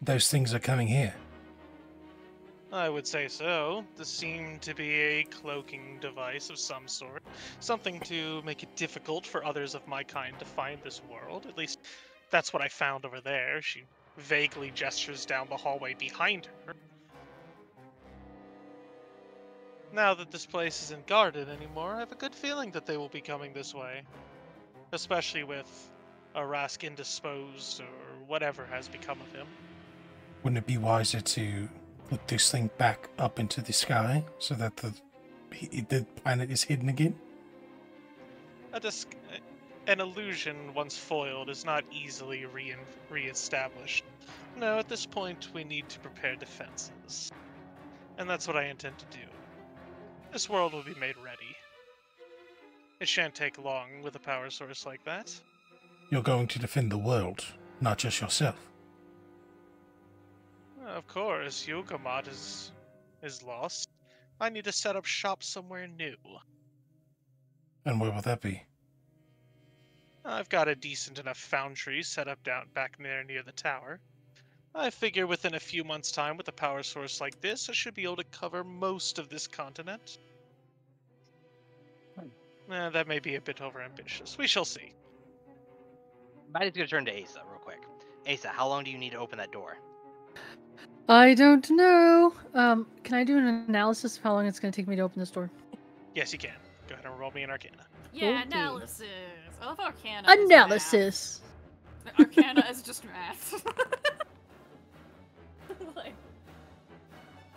Speaker 2: Those things are coming here.
Speaker 1: I would say so. This seemed to be a cloaking device of some sort. Something to make it difficult for others of my kind to find this world. At least, that's what I found over there. She vaguely gestures down the hallway behind her. Now that this place isn't guarded anymore, I have a good feeling that they will be coming this way. Especially with Arask indisposed, or whatever has become of him.
Speaker 2: Wouldn't it be wiser to put this thing back up into the sky so that the planet is hidden again?
Speaker 1: An illusion once foiled is not easily re-established. No, at this point we need to prepare defenses. And that's what I intend to do. This world will be made ready. It shan't take long with a power source like that.
Speaker 2: You're going to defend the world, not just yourself.
Speaker 1: Of course, Yilgamat is lost. I need to set up shop somewhere new.
Speaker 2: And where will that be?
Speaker 1: I've got a decent enough foundry set up back there near the tower. I figure within a few months' time with a power source like this, I should be able to cover most of this continent. That may be a bit overambitious. We shall see.
Speaker 5: Maddie's gonna turn to Asa real quick. Asa, how long do you need to open that door?
Speaker 8: I don't know. Can I do an analysis of how long it's going to take me to open this door?
Speaker 1: Yes, you can. Go ahead and roll me an Arcana.
Speaker 3: Yeah,
Speaker 8: Okay.
Speaker 3: analysis. I love Arcana. is
Speaker 8: Analysis.
Speaker 3: math. Arcana is just math. Like,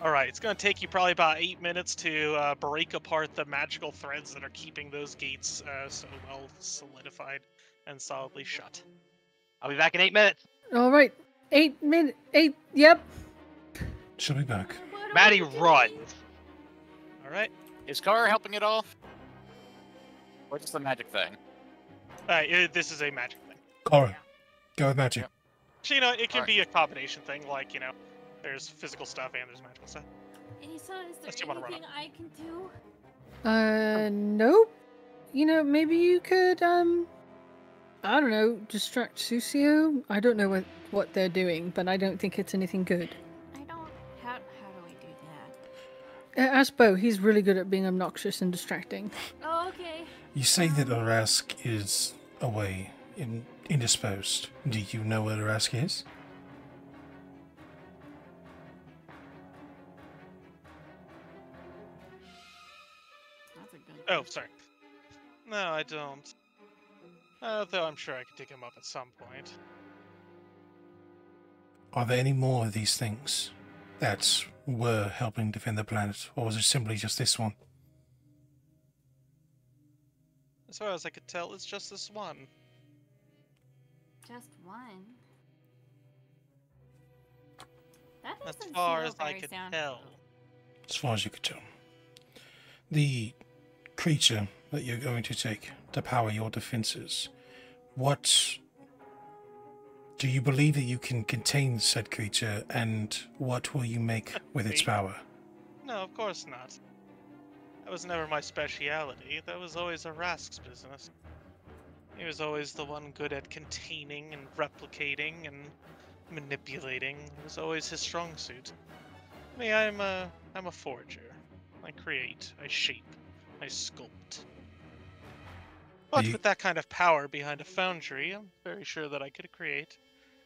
Speaker 1: Alright, it's gonna take you probably about 8 minutes to break apart the magical threads that are keeping those gates so well solidified and solidly shut.
Speaker 5: I'll be back in 8 minutes.
Speaker 8: All right. 8 minutes. 8. Yep.
Speaker 2: She'll be back.
Speaker 6: What are
Speaker 5: Maddie
Speaker 6: we doing?
Speaker 5: runs.
Speaker 7: Alright. Is Car helping at all? Or just a magic thing?
Speaker 1: This is a magic thing.
Speaker 2: Cora, go with magic.
Speaker 7: Yep.
Speaker 1: So, it can
Speaker 7: Alright.
Speaker 1: be a combination thing, like, there's physical stuff and there's magical stuff.
Speaker 6: Asa, is
Speaker 1: Unless
Speaker 6: there
Speaker 1: you wanna run
Speaker 6: anything I can do?
Speaker 8: Nope. Maybe you could, I don't know, distract Suscio. I don't know what they're doing, but I don't think it's anything good.
Speaker 6: I don't. How do we do that?
Speaker 8: Ask Bo. He's really good at being obnoxious and distracting.
Speaker 6: Oh, okay.
Speaker 2: You say that Arask is away, indisposed. Do you know where Arask is?
Speaker 3: That's a good.
Speaker 1: Oh, sorry. No, I don't. Though I'm sure I could dig him up at some point.
Speaker 2: Are there any more of these things that were helping defend the planet, or was it simply just this one?
Speaker 1: As far as I could tell, it's just this one.
Speaker 6: Just one. That
Speaker 1: As
Speaker 6: doesn't
Speaker 1: far
Speaker 6: feel
Speaker 1: as I
Speaker 6: very
Speaker 1: could
Speaker 6: sound-
Speaker 1: tell.
Speaker 2: As far as you could tell. The creature that you're going to take to power your defenses, what do you believe that you can contain said creature, and what will you make with its
Speaker 1: Me?
Speaker 2: power?
Speaker 1: No, of course not. That was never my speciality. That was always Arask's business. He was always the one good at containing and replicating and manipulating. It was always his strong suit. Me, I'm a forger. I create, I shape, I sculpt. But
Speaker 2: you-
Speaker 1: with that kind of power behind a foundry, I'm very sure that I could create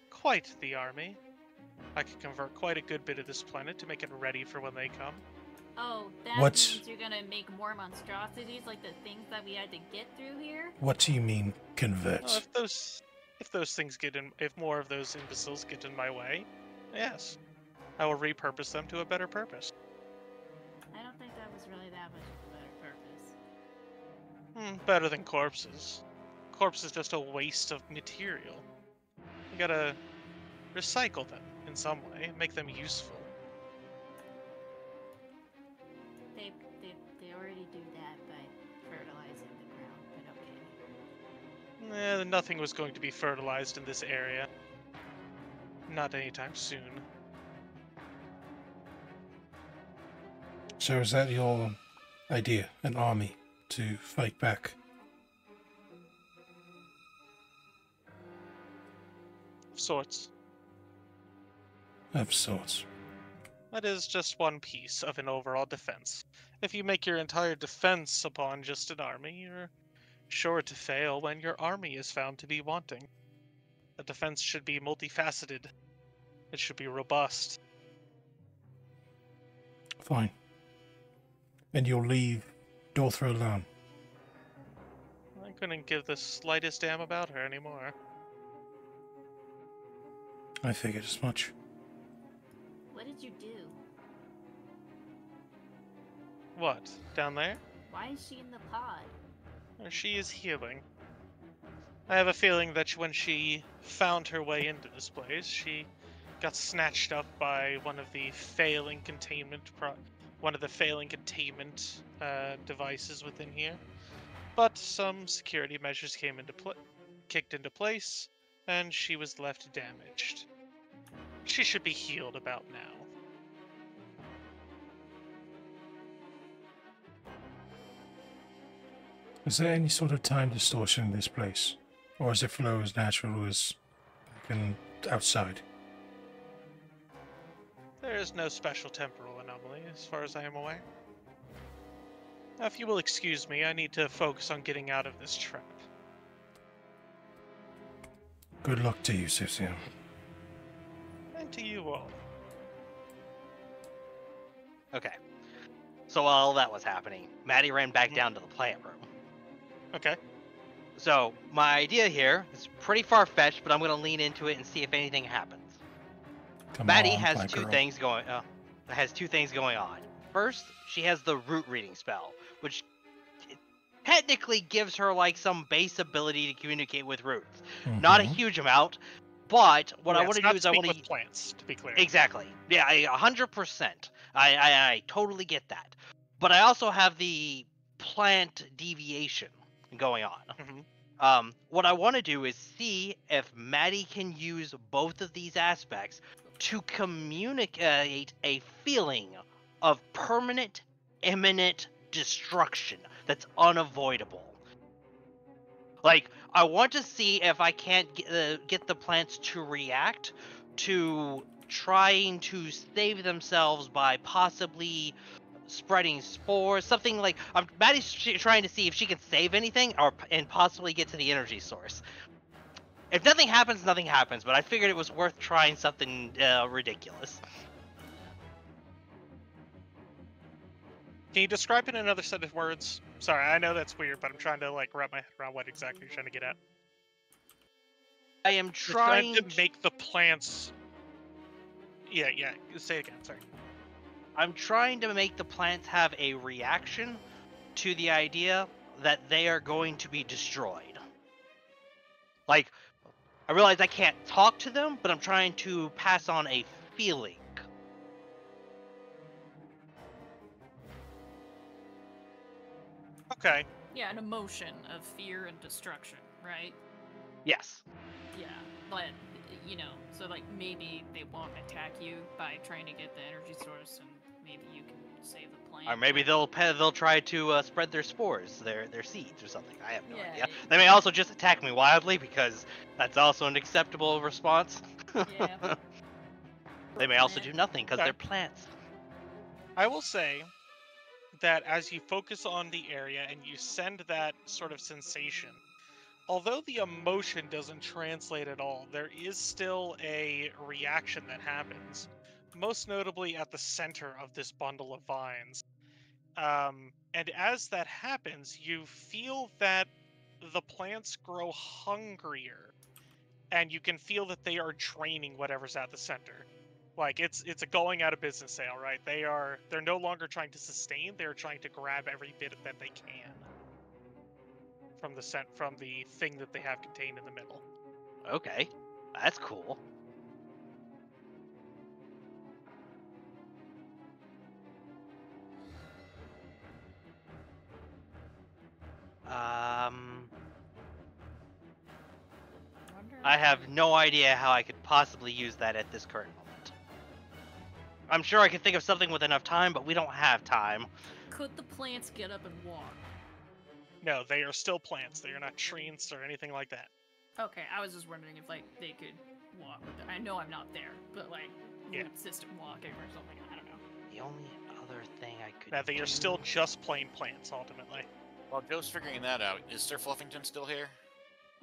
Speaker 1: quite the army. I could convert quite a good bit of this planet to make it ready for when they come.
Speaker 6: Oh, that
Speaker 2: What's-
Speaker 6: means you're gonna make more monstrosities like the things that we had to get through here?
Speaker 2: What do you mean, convert?
Speaker 1: Well, if those things if more of those imbeciles get in my way, yes, I will repurpose them to a better purpose.
Speaker 6: I don't think that was really that much of a better purpose.
Speaker 1: Better than corpses. Corpse is just a waste of material. You gotta recycle them in some way, make them useful.
Speaker 6: They already do that by fertilizing the ground, but okay.
Speaker 1: Nothing was going to be fertilized in this area. Not anytime soon.
Speaker 2: So is that your idea, an army to fight back?
Speaker 1: Of sorts.
Speaker 2: Of sorts.
Speaker 1: That is just one piece of an overall defense. If you make your entire defense upon just an army, you're sure to fail when your army is found to be wanting. A defense should be multifaceted. It should be robust.
Speaker 2: Fine. And you'll leave Dorthra alone.
Speaker 1: I couldn't give the slightest damn about her anymore.
Speaker 2: I figured as much.
Speaker 6: What did you do?
Speaker 1: What? Down there?
Speaker 6: Why is she in the pod?
Speaker 1: She is healing. I have a feeling that when she found her way into this place, she got snatched up by one of the failing containment devices within here. But some security measures kicked into place, and she was left damaged. She should be healed about now.
Speaker 2: Is there any sort of time distortion in this place? Or is it flow as natural as outside?
Speaker 1: There is no special temporal anomaly, as far as I am aware. Now, if you will excuse me, I need to focus on getting out of this trap.
Speaker 2: Good luck to you, Suscio.
Speaker 1: And to you all.
Speaker 5: Okay. So while that was happening, Maddie ran back down to the plant room.
Speaker 1: Okay.
Speaker 5: So my idea here is pretty far-fetched, but I'm going to lean into it and see if anything happens.
Speaker 2: Come
Speaker 5: Maddie
Speaker 2: on,
Speaker 5: has
Speaker 2: Black
Speaker 5: two
Speaker 2: Girl.
Speaker 5: things going. has two things going on. First, she has the root reading spell, which technically gives her like some base ability to communicate with roots. Not a
Speaker 2: Mhm.
Speaker 5: huge amount, but what I
Speaker 1: Yeah,
Speaker 5: want to
Speaker 1: it's
Speaker 5: do
Speaker 1: not
Speaker 5: is I
Speaker 1: speak
Speaker 5: want to
Speaker 1: with plants, to be clear.
Speaker 5: exactly. Yeah, 100%. I totally get that. But I also have the plant deviation going on.
Speaker 1: Mhm.
Speaker 5: What I want to do is see if Maddie can use both of these aspects to communicate a feeling of permanent, imminent destruction that's unavoidable. Like, I want to see if I can't get the plants to react to trying to save themselves by possibly spreading spores, something like Maddie's trying to see if she can save anything and possibly get to the energy source. If nothing happens, nothing happens. But I figured it was worth trying something ridiculous.
Speaker 1: Can you describe in another set of words? Sorry, I know that's weird, but I'm trying to like wrap my head around what exactly you're trying to get at.
Speaker 5: I am
Speaker 1: You're
Speaker 5: trying
Speaker 1: to make the plants. Yeah. Say it again. Sorry.
Speaker 5: I'm trying to make the plants have a reaction to the idea that they are going to be destroyed. Like, I realize I can't talk to them, but I'm trying to pass on a feeling.
Speaker 1: Okay.
Speaker 3: Yeah, an emotion of fear and destruction, right?
Speaker 5: Yes.
Speaker 3: Yeah, but so like maybe they won't attack you by trying to get the energy source, and maybe you can save the plant.
Speaker 5: Or maybe they'll try to spread their spores, their seeds or something. I have no
Speaker 3: Yeah,
Speaker 5: idea. They may also just attack me wildly because that's also an acceptable response.
Speaker 3: Yeah.
Speaker 5: They may also do nothing because
Speaker 1: Okay.
Speaker 5: they're plants.
Speaker 1: I will say that as you focus on the area and you send that sort of sensation, although the emotion doesn't translate at all, there is still a reaction that happens, most notably at the center of this bundle of vines. And as that happens, you feel that the plants grow hungrier, and you can feel that they are draining whatever's at the center. Like it's a going out of business sale, right? They're no longer trying to sustain; they're trying to grab every bit that they can from the thing that they have contained in the middle.
Speaker 5: Okay, that's cool. I have no idea how I could possibly use that at this current moment. I'm sure I could think of something with enough time, but we don't have time.
Speaker 3: Could the plants get up and walk?
Speaker 1: No, they are still plants. They are not trees or anything like that.
Speaker 3: Okay, I was just wondering if like they could walk with it. I know I'm not there, but like root system walking or something. I don't know.
Speaker 5: The only other thing I could
Speaker 1: Now they are still just plain plants, ultimately.
Speaker 7: While Joe's figuring that out, is Sir Fluffington still here?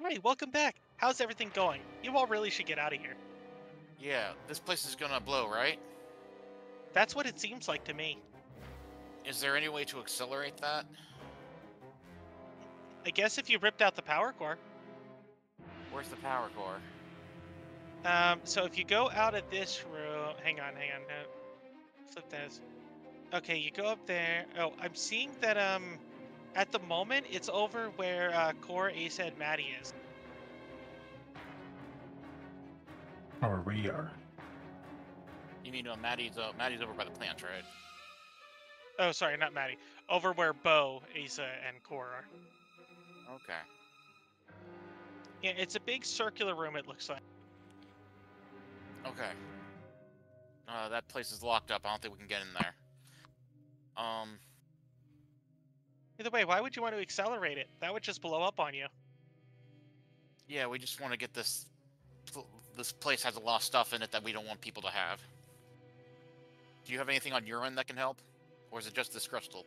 Speaker 1: Hey, welcome back. How's everything going? You all really should get out of here.
Speaker 7: Yeah, this place is gonna blow, right?
Speaker 1: That's what it seems like to me.
Speaker 7: Is there any way to accelerate that?
Speaker 1: I guess if you ripped out the power core.
Speaker 7: Where's the power core?
Speaker 1: So if you go out of this room, hang on, flip this. Okay, you go up there. Oh, I'm seeing that at the moment it's over where Core, Asa, and Maddie is.
Speaker 2: Or we are.
Speaker 7: You mean Maddie's over by the plant, right?
Speaker 1: Oh, sorry, not Maddie. Over where Bo, Asa, and Core are.
Speaker 7: Okay.
Speaker 1: Yeah, it's a big circular room. It looks like.
Speaker 7: Okay. That place is locked up. I don't think we can get in there.
Speaker 1: Either way, why would you want to accelerate it? That would just blow up on you.
Speaker 7: Yeah, we just want to get this. This place has a lot of stuff in it that we don't want people to have. Do you have anything on your end that can help? Or is it just this crystal?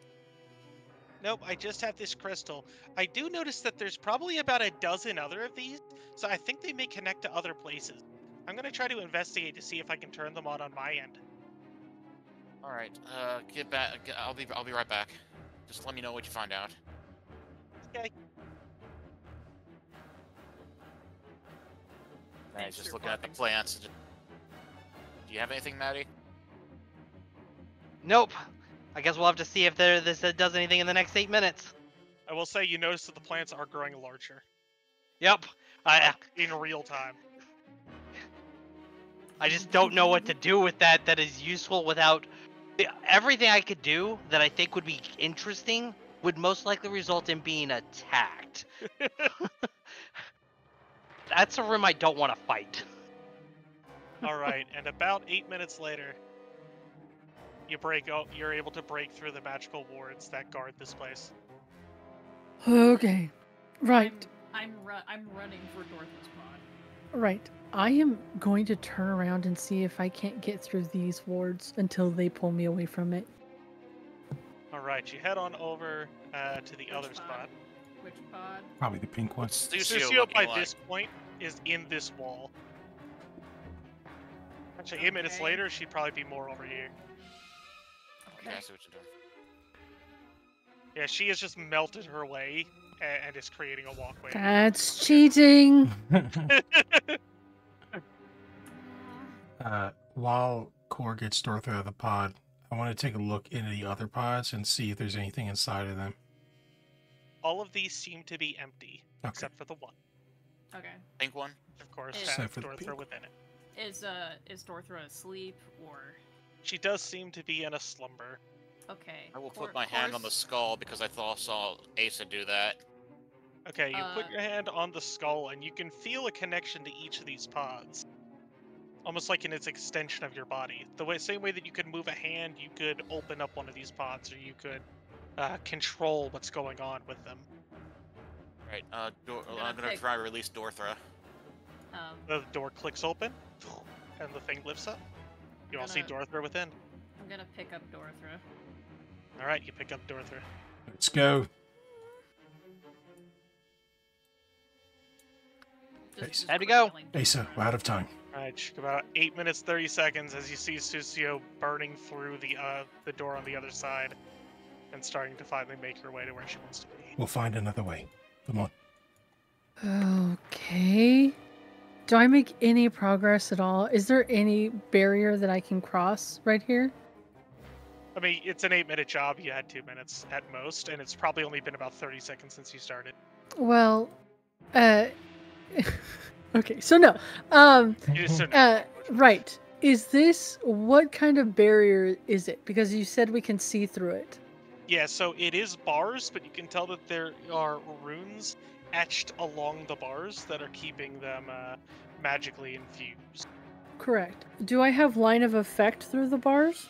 Speaker 1: Nope, I just have this crystal. I do notice that there's probably about a dozen other of these, so I think they may connect to other places. I'm going to try to investigate to see if I can turn them on my end.
Speaker 7: All right, get back. I'll be right back. Just let me know what you find out.
Speaker 1: Okay.
Speaker 7: Just looking at the plants. Do you have anything, Maddie?
Speaker 5: Nope. I guess we'll have to see if this does anything in the next 8 minutes.
Speaker 1: I will say you notice that the plants are growing larger
Speaker 5: Yep. I
Speaker 1: in real time.
Speaker 5: just don't know what to do with that is useful without... Everything I could do that I think would be interesting would most likely result in being attacked. That's a room I don't want to fight.
Speaker 1: All right, and about 8 minutes later, you're able to break through the magical wards that guard this place.
Speaker 8: Okay. Right.
Speaker 3: I'm running for Dorothy's pod.
Speaker 8: Right. I am going to turn around and see if I can't get through these wards until they pull me away from it.
Speaker 1: All right, you head on over to the other spot.
Speaker 3: Which pod?
Speaker 2: Probably the pink one.
Speaker 1: Suscio, by this point, is in this wall. Actually, 8 minutes later, she'd probably be more over here.
Speaker 7: Okay, I see what you're doing.
Speaker 1: Yeah, she has just melted her way and is creating a walkway.
Speaker 8: That's cheating.
Speaker 2: While Core gets Dorothy out of the pod, I want to take a look into the other pods and see if there's anything inside of them.
Speaker 1: All of these seem to be empty,
Speaker 2: Okay.
Speaker 1: except for the one.
Speaker 3: Okay.
Speaker 7: Pink one?
Speaker 1: Of course,
Speaker 3: Except
Speaker 1: has
Speaker 2: for the
Speaker 1: Dorothy
Speaker 2: pink
Speaker 1: within it.
Speaker 3: Is Dorthra asleep or?
Speaker 1: She does seem to be in a slumber.
Speaker 3: Okay.
Speaker 7: I will put my hand on the skull because I saw Asa do that.
Speaker 1: Okay, you put your hand on the skull, and you can feel a connection to each of these pods. Almost like in its extension of your body. Same way that you could move a hand, you could open up one of these pods, or you could control what's going on with them.
Speaker 7: Right, I'm gonna try to release Dorthra.
Speaker 1: The door clicks open, and the thing lifts up. You all see Dorthra within.
Speaker 3: I'm gonna pick up Dorthra.
Speaker 1: Alright, you pick up Dorthra.
Speaker 2: Let's go.
Speaker 5: Time to go.
Speaker 2: Asa, we're out of time.
Speaker 1: Alright, about 8 minutes 30 seconds as you see Suscio burning through the door on the other side and starting to finally make her way to where she wants to be.
Speaker 2: We'll find another way. Come on.
Speaker 8: Okay. Do I make any progress at all? Is there any barrier that I can cross right here?
Speaker 1: I mean, it's an 8-minute job. You had 2 minutes at most, and it's probably only been about 30 seconds since you started.
Speaker 8: Well, okay, so no.
Speaker 1: You just don't know.
Speaker 8: Right. Is this, what kind of barrier is it? Because you said we can see through it.
Speaker 1: Yeah, so it is bars, but you can tell that there are runes etched along the bars that are keeping them magically infused.
Speaker 8: Correct. Do I have line of effect through the bars?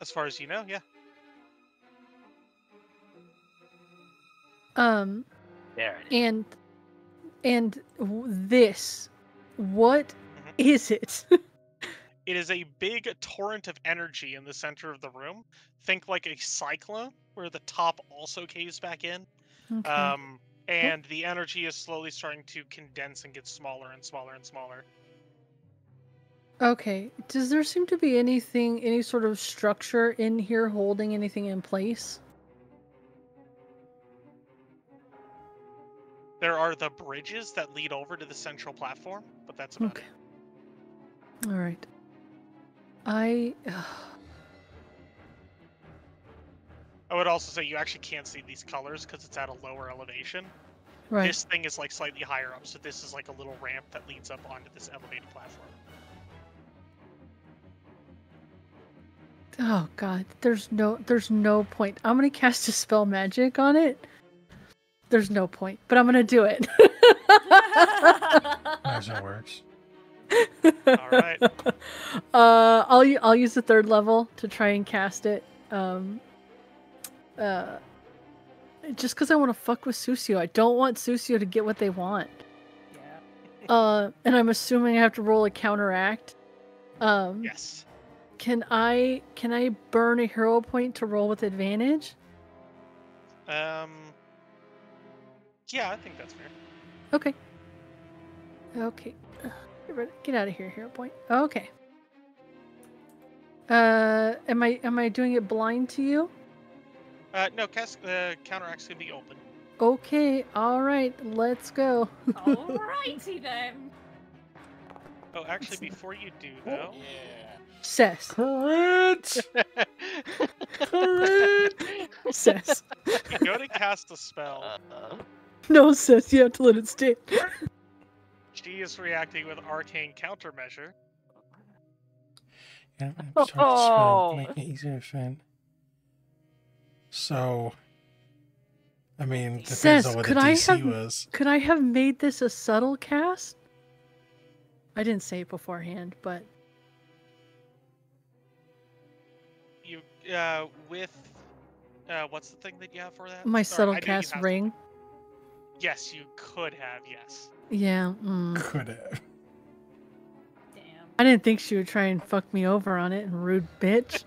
Speaker 1: As far as you know, yeah.
Speaker 5: There it is.
Speaker 8: And this, what is it?
Speaker 1: It is a big torrent of energy in the center of the room. Think like a cyclone, where the top also caves back in.
Speaker 8: Okay.
Speaker 1: And the energy is slowly starting to condense and get smaller and smaller and smaller.
Speaker 8: Okay. Does there seem to be anything, any sort of structure in here holding anything in place?
Speaker 1: There are the bridges that lead over to the central platform, but that's about it.
Speaker 8: All right.
Speaker 1: I would also say you actually can't see these colors because it's at a lower elevation.
Speaker 8: Right.
Speaker 1: This thing is like slightly higher up, so this is like a little ramp that leads up onto this elevated platform.
Speaker 8: Oh god, there's no point. I'm gonna cast a spell magic on it. There's no point, but I'm gonna do it.
Speaker 2: That's how it works.
Speaker 1: All right.
Speaker 8: I'll use the 3rd level to try and cast it. Just because I want to fuck with Suscio. I don't want Suscio to get what they want.
Speaker 3: Yeah.
Speaker 8: And I'm assuming I have to roll a counteract.
Speaker 1: Yes.
Speaker 8: Can I burn a hero point to roll with advantage?
Speaker 1: Yeah, I think that's fair.
Speaker 8: Okay. Okay. Get out of here, hero point. Okay. Am I doing it blind to you?
Speaker 1: No, counteract's gonna be open.
Speaker 8: Okay, alright, let's go.
Speaker 3: Alrighty then.
Speaker 1: Oh, actually, before you do, though,
Speaker 7: Yeah.
Speaker 8: Says.
Speaker 2: Crit! Crit!
Speaker 8: Says.
Speaker 1: you go to cast a spell.
Speaker 8: No, says you have to let it stay.
Speaker 1: She is reacting with arcane countermeasure.
Speaker 2: Yeah, I'm starting to spell, make it easier to defend. So, I mean, depends
Speaker 8: Says,
Speaker 2: on what the
Speaker 8: could I
Speaker 2: DC
Speaker 8: have
Speaker 2: was.
Speaker 8: could I have made this a subtle cast? I didn't say it beforehand, but
Speaker 1: You, with, what's the thing that you have for that?
Speaker 8: my
Speaker 1: Or,
Speaker 8: subtle
Speaker 1: I knew you
Speaker 8: cast
Speaker 1: have
Speaker 8: ring.
Speaker 1: something. Yes, you could have, yes.
Speaker 8: Yeah.
Speaker 2: Could have.
Speaker 3: Damn.
Speaker 8: I didn't think she would try and fuck me over on it, and rude bitch.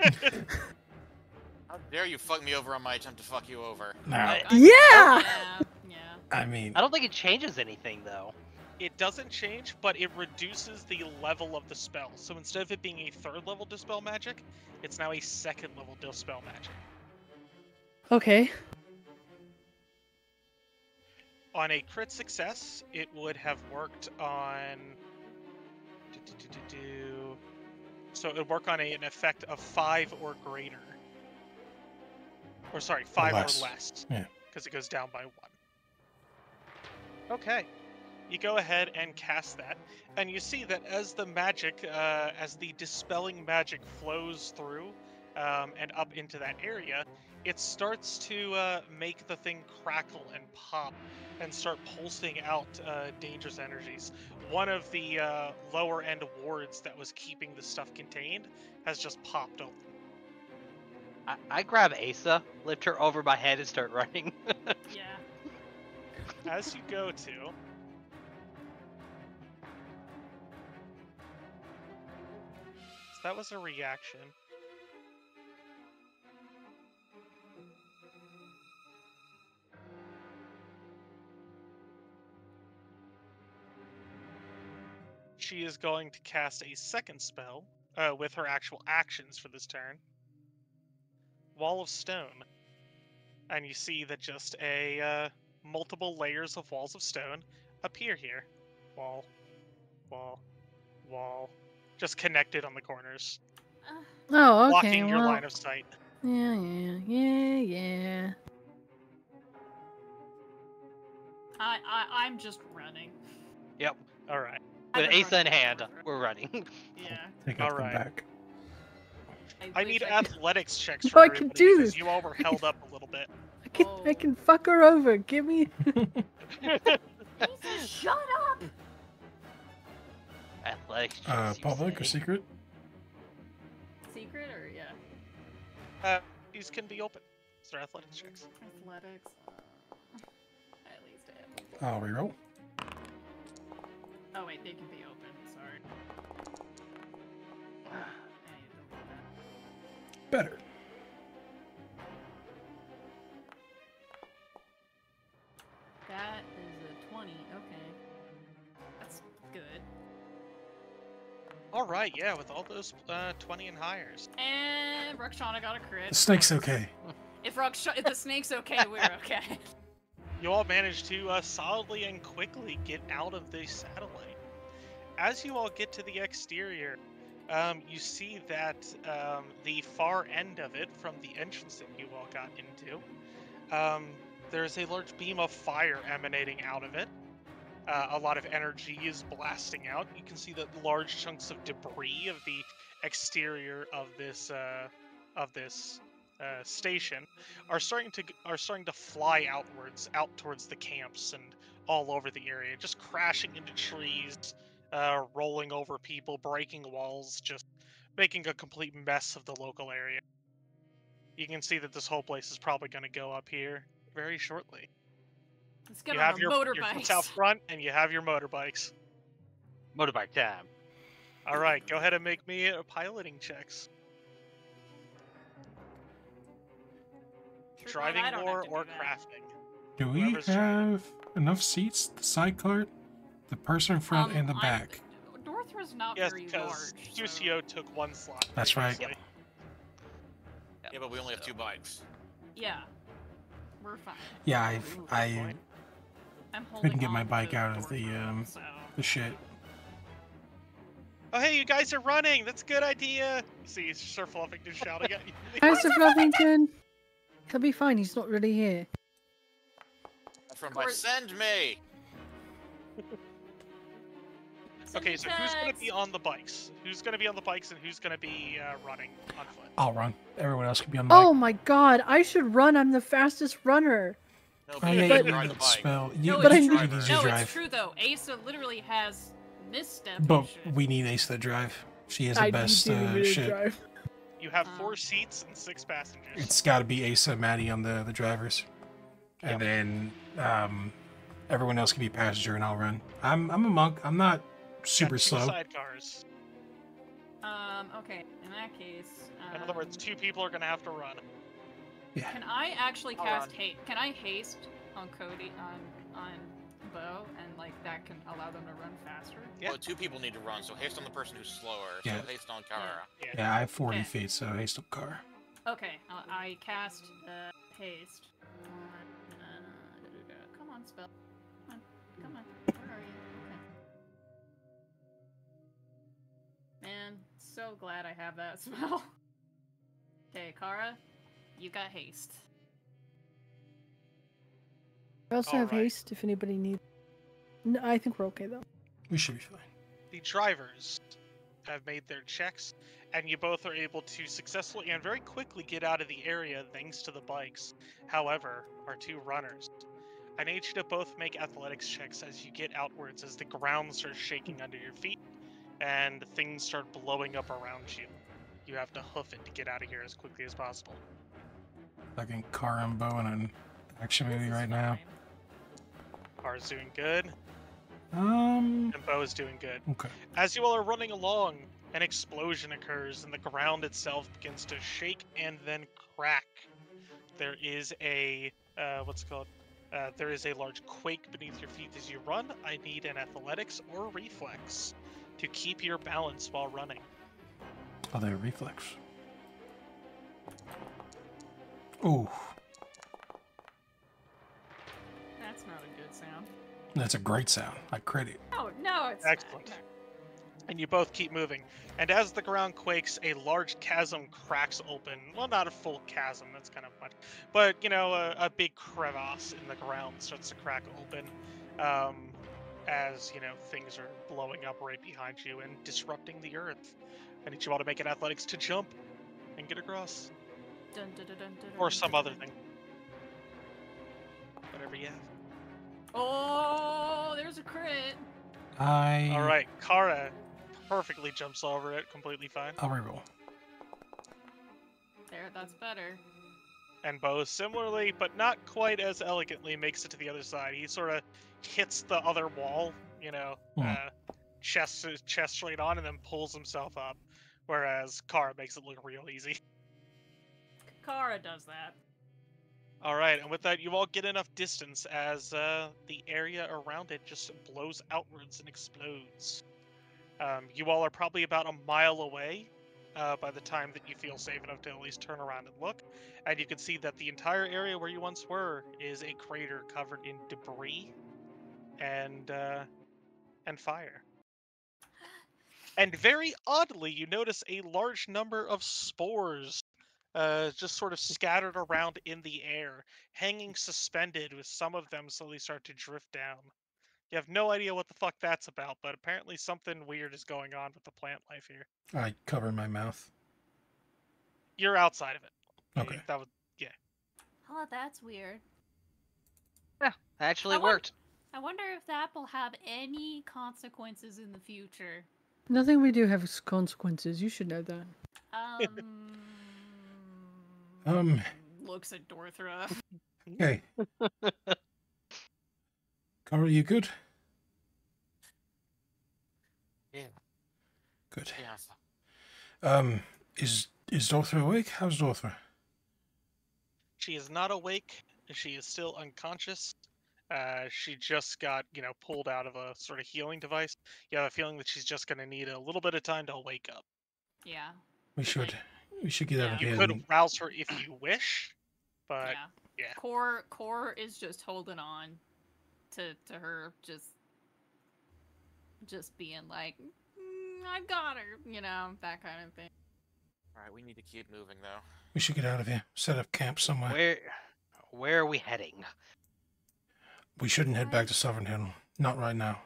Speaker 7: How dare you fuck me over on my attempt to fuck you over?
Speaker 2: Now,
Speaker 8: Yeah!
Speaker 3: Yeah.
Speaker 2: I mean,
Speaker 5: I don't think it changes anything though.
Speaker 1: It doesn't change, but it reduces the level of the spell. So instead of it being a 3rd level Dispel Magic, it's now a 2nd level Dispel Magic.
Speaker 8: Okay.
Speaker 1: On a crit success, it would have worked on... So it would work on an effect of 5 or greater. Or sorry, 5
Speaker 2: less.
Speaker 1: or less.
Speaker 2: Yeah.
Speaker 1: Because it goes down by 1. Okay. You go ahead and cast that, and you see that as the magic, as the dispelling magic flows through and up into that area, it starts to make the thing crackle and pop and start pulsing out dangerous energies. One of the lower end wards that was keeping the stuff contained has just popped open.
Speaker 5: I grab Asa, lift her over my head, and start running.
Speaker 3: Yeah.
Speaker 1: As you go to... So that was a reaction. She is going to cast a second spell with her actual actions for this turn. Wall of Stone. And you see that just multiple layers of walls of stone appear here. Wall, wall, wall. Just connected on the corners.
Speaker 8: Oh, okay.
Speaker 1: Blocking your
Speaker 8: well,
Speaker 1: line of sight.
Speaker 8: yeah.
Speaker 3: I'm just running.
Speaker 5: Yep.
Speaker 1: Alright.
Speaker 3: I've
Speaker 5: With
Speaker 3: been
Speaker 5: Asa in
Speaker 3: running
Speaker 5: hand,
Speaker 3: forever.
Speaker 5: we're running.
Speaker 3: Yeah.
Speaker 2: take up the
Speaker 1: Alright.
Speaker 2: back.
Speaker 1: I
Speaker 3: wish
Speaker 1: need
Speaker 3: could-
Speaker 1: athletics checks
Speaker 8: Oh,
Speaker 1: for
Speaker 8: I can
Speaker 1: everybody
Speaker 8: do
Speaker 1: because
Speaker 8: this.
Speaker 1: you all were held up a little bit.
Speaker 8: I can fuck her over. Give me.
Speaker 3: Lisa, shut up!
Speaker 5: Athletics checks, you
Speaker 2: Public or
Speaker 5: say?
Speaker 2: secret?
Speaker 3: Secret or yeah?
Speaker 1: These can be open. So they're athletics checks.
Speaker 3: Athletics. At least I have.
Speaker 2: I'll reroll.
Speaker 3: Oh wait, they can be open. Sorry. I need to roll that.
Speaker 2: Better.
Speaker 3: That is a 20. Okay. That's good.
Speaker 1: Alright, yeah, with all those 20 and higher.
Speaker 3: And Rakshana got a crit.
Speaker 2: The snake's okay.
Speaker 3: If the snake's okay, we're okay.
Speaker 1: You all managed to solidly and quickly get out of the satellite. As you all get to the exterior, you see that the far end of it, from the entrance that you all got into, there's a large beam of fire emanating out of it. A lot of energy is blasting out. You can see that large chunks of debris of the exterior of this station are starting to fly outwards, out towards the camps and all over the area, just crashing into trees, rolling over people, breaking walls, just making a complete mess of the local area. You can see that this whole place is probably going to go up here very shortly.
Speaker 3: Let's get
Speaker 1: You
Speaker 3: on
Speaker 1: have
Speaker 3: our
Speaker 1: your
Speaker 3: motorbikes.
Speaker 1: boots out front, and you have your motorbikes.
Speaker 5: Motorbike time.
Speaker 1: All right, go ahead and make me piloting checks.
Speaker 3: Too bad
Speaker 1: Driving
Speaker 3: I don't
Speaker 1: lore
Speaker 3: have to do
Speaker 1: or
Speaker 3: that.
Speaker 1: crafting.
Speaker 2: Do we
Speaker 1: Whoever's trying.
Speaker 2: have enough seats? The side cart, the person in front, and the back.
Speaker 3: Northra's not
Speaker 1: Yes,
Speaker 3: very
Speaker 1: because
Speaker 3: large. so-
Speaker 1: Suscio took one slot.
Speaker 2: That's right.
Speaker 1: previously.
Speaker 7: Yeah, but we only have 2 bikes.
Speaker 3: Yeah. We're fine.
Speaker 2: Yeah, I
Speaker 3: I'm holding
Speaker 2: couldn't get my
Speaker 3: on
Speaker 2: bike
Speaker 3: to
Speaker 2: out of the
Speaker 3: Northra, so.
Speaker 2: the shit.
Speaker 1: Oh, hey, you guys are running. That's a good idea. You see Sir Fluffington shouting at you.
Speaker 8: Hi, Sir Fluffington. He'll be fine. He's not really here.
Speaker 7: From my send me.
Speaker 1: Okay, so who's going to be on the bikes? Who's going to be on the bikes and who's going to be running on foot?
Speaker 2: I'll run. Everyone else can be on the bike.
Speaker 8: Oh my god, I should run. I'm the fastest runner.
Speaker 7: No,
Speaker 2: Oh,
Speaker 7: but
Speaker 2: yeah,
Speaker 7: you
Speaker 2: you
Speaker 7: can ride
Speaker 2: need
Speaker 7: the
Speaker 2: to
Speaker 7: bike.
Speaker 2: spell.
Speaker 3: No,
Speaker 2: But
Speaker 3: it's
Speaker 2: you
Speaker 3: true.
Speaker 2: need to
Speaker 3: No,
Speaker 2: drive.
Speaker 3: it's true though. Asa literally has misstep. and
Speaker 2: But
Speaker 3: shit.
Speaker 2: we need Ace to drive. She has the
Speaker 8: I
Speaker 2: best
Speaker 8: do really
Speaker 2: shit.
Speaker 8: drive.
Speaker 1: You have 4 seats and 6 passengers.
Speaker 2: It's got to be Asa, Maddie on the drivers, and then everyone else can be passenger, and I'll run. I'm a monk. I'm not super
Speaker 1: Got 2
Speaker 2: slow.
Speaker 1: sidecars.
Speaker 3: Okay. In that case.
Speaker 1: In other words, 2 people are going to have to run.
Speaker 2: Yeah.
Speaker 3: Can I actually
Speaker 7: I'll
Speaker 3: cast
Speaker 7: run.
Speaker 3: haste? Can I haste on Cody on Bo, and like that can allow them to run faster?
Speaker 1: Yeah.
Speaker 7: Well, 2 people need to run, so haste on the person who's slower.
Speaker 2: Yeah.
Speaker 7: So haste on Kara.
Speaker 2: Yeah, I have 40
Speaker 3: Okay.
Speaker 2: feet, so haste up car.
Speaker 3: Okay, I cast haste. Come on, spell. Come on. Where are you? Okay. Man, so glad I have that spell. Okay, Kara, you got haste.
Speaker 8: I also have
Speaker 1: Alright.
Speaker 8: haste if anybody needs. No, I think we're okay though.
Speaker 2: We should be fine.
Speaker 1: The drivers have made their checks, and you both are able to successfully and very quickly get out of the area thanks to the bikes. However, our 2 runners, I need you to both make athletics checks as you get outwards, as the ground starts shaking under your feet, and things start blowing up around you. You have to hoof it to get out of here as quickly as possible.
Speaker 2: Fucking car and bow in an action
Speaker 3: This
Speaker 2: movie
Speaker 3: is
Speaker 2: right now.
Speaker 3: fine.
Speaker 1: Car's doing good,
Speaker 2: Um.
Speaker 1: and Bo is doing good.
Speaker 2: Okay.
Speaker 1: As you all are running along, an explosion occurs and the ground itself begins to shake and then crack. There is a what's it called? There is a large quake beneath your feet as you run. I need an athletics or reflex to keep your balance while running.
Speaker 2: Oh, they're reflex. Ooh,
Speaker 3: That's not a good sound.
Speaker 2: that's a great sound. I credit.
Speaker 3: No, it's
Speaker 1: Excellent.
Speaker 3: not.
Speaker 1: And you both keep moving. And as the ground quakes, a large chasm cracks open. Well, not a full chasm, that's kind of much. But, you know, a big crevasse in the ground starts to crack open. As, you know, things are blowing up right behind you and disrupting the earth. I need you all to make an athletics to jump and get across.
Speaker 3: Dun, dun, dun, dun, dun,
Speaker 1: Or
Speaker 3: dun,
Speaker 1: some
Speaker 3: dun,
Speaker 1: other
Speaker 3: dun.
Speaker 1: thing. Whatever you have.
Speaker 3: Oh, there's a crit.
Speaker 1: Alright, Kara perfectly jumps over it, completely fine.
Speaker 2: I'll reroll.
Speaker 3: There, that's better.
Speaker 1: And Bo similarly, but not quite as elegantly, makes it to the other side. He sort of hits the other wall, you know, chest straight on, and then pulls himself up. Whereas Kara makes it look real easy.
Speaker 3: Kara does that.
Speaker 1: All right, and with that, you all get enough distance as the area around it just blows outwards and explodes. You all are probably about a mile away by the time that you feel safe enough to at least turn around and look. And you can see that the entire area where you once were is a crater covered in debris and fire. And very oddly, you notice a large number of spores just sort of scattered around in the air, hanging suspended, with some of them slowly start to drift down. You have no idea what the fuck that's about, but apparently something weird is going on with the plant life here.
Speaker 2: I cover my mouth.
Speaker 1: You're outside of it.
Speaker 2: Okay.
Speaker 1: That would,
Speaker 6: Oh, that's weird.
Speaker 5: Actually
Speaker 6: I won-
Speaker 5: worked.
Speaker 6: I wonder if that will have any consequences in the future.
Speaker 8: Nothing we do has consequences. You should know that.
Speaker 3: Looks at Dorthra.
Speaker 2: Okay. Carl, you good?
Speaker 7: Yeah.
Speaker 2: Good.
Speaker 7: Yeah.
Speaker 2: Is Dortha awake? How's Dortha?
Speaker 1: she is not awake. She is still unconscious. She just got, you know, pulled out of a sort of healing device. You have a feeling that she's just going to need a little bit of time to wake up.
Speaker 3: Yeah.
Speaker 2: We should get
Speaker 3: Yeah.
Speaker 2: out of
Speaker 1: You
Speaker 2: here.
Speaker 1: could rouse her if you wish, but
Speaker 3: Yeah.
Speaker 1: yeah.
Speaker 3: Core is just holding on to her, just being like, I've got her, you know, that kind of thing.
Speaker 7: Alright, we need to keep moving, though.
Speaker 2: We should get out of here. Set up camp somewhere.
Speaker 5: Where are we heading?
Speaker 2: We shouldn't head back to Sovereign Hill. Not right now.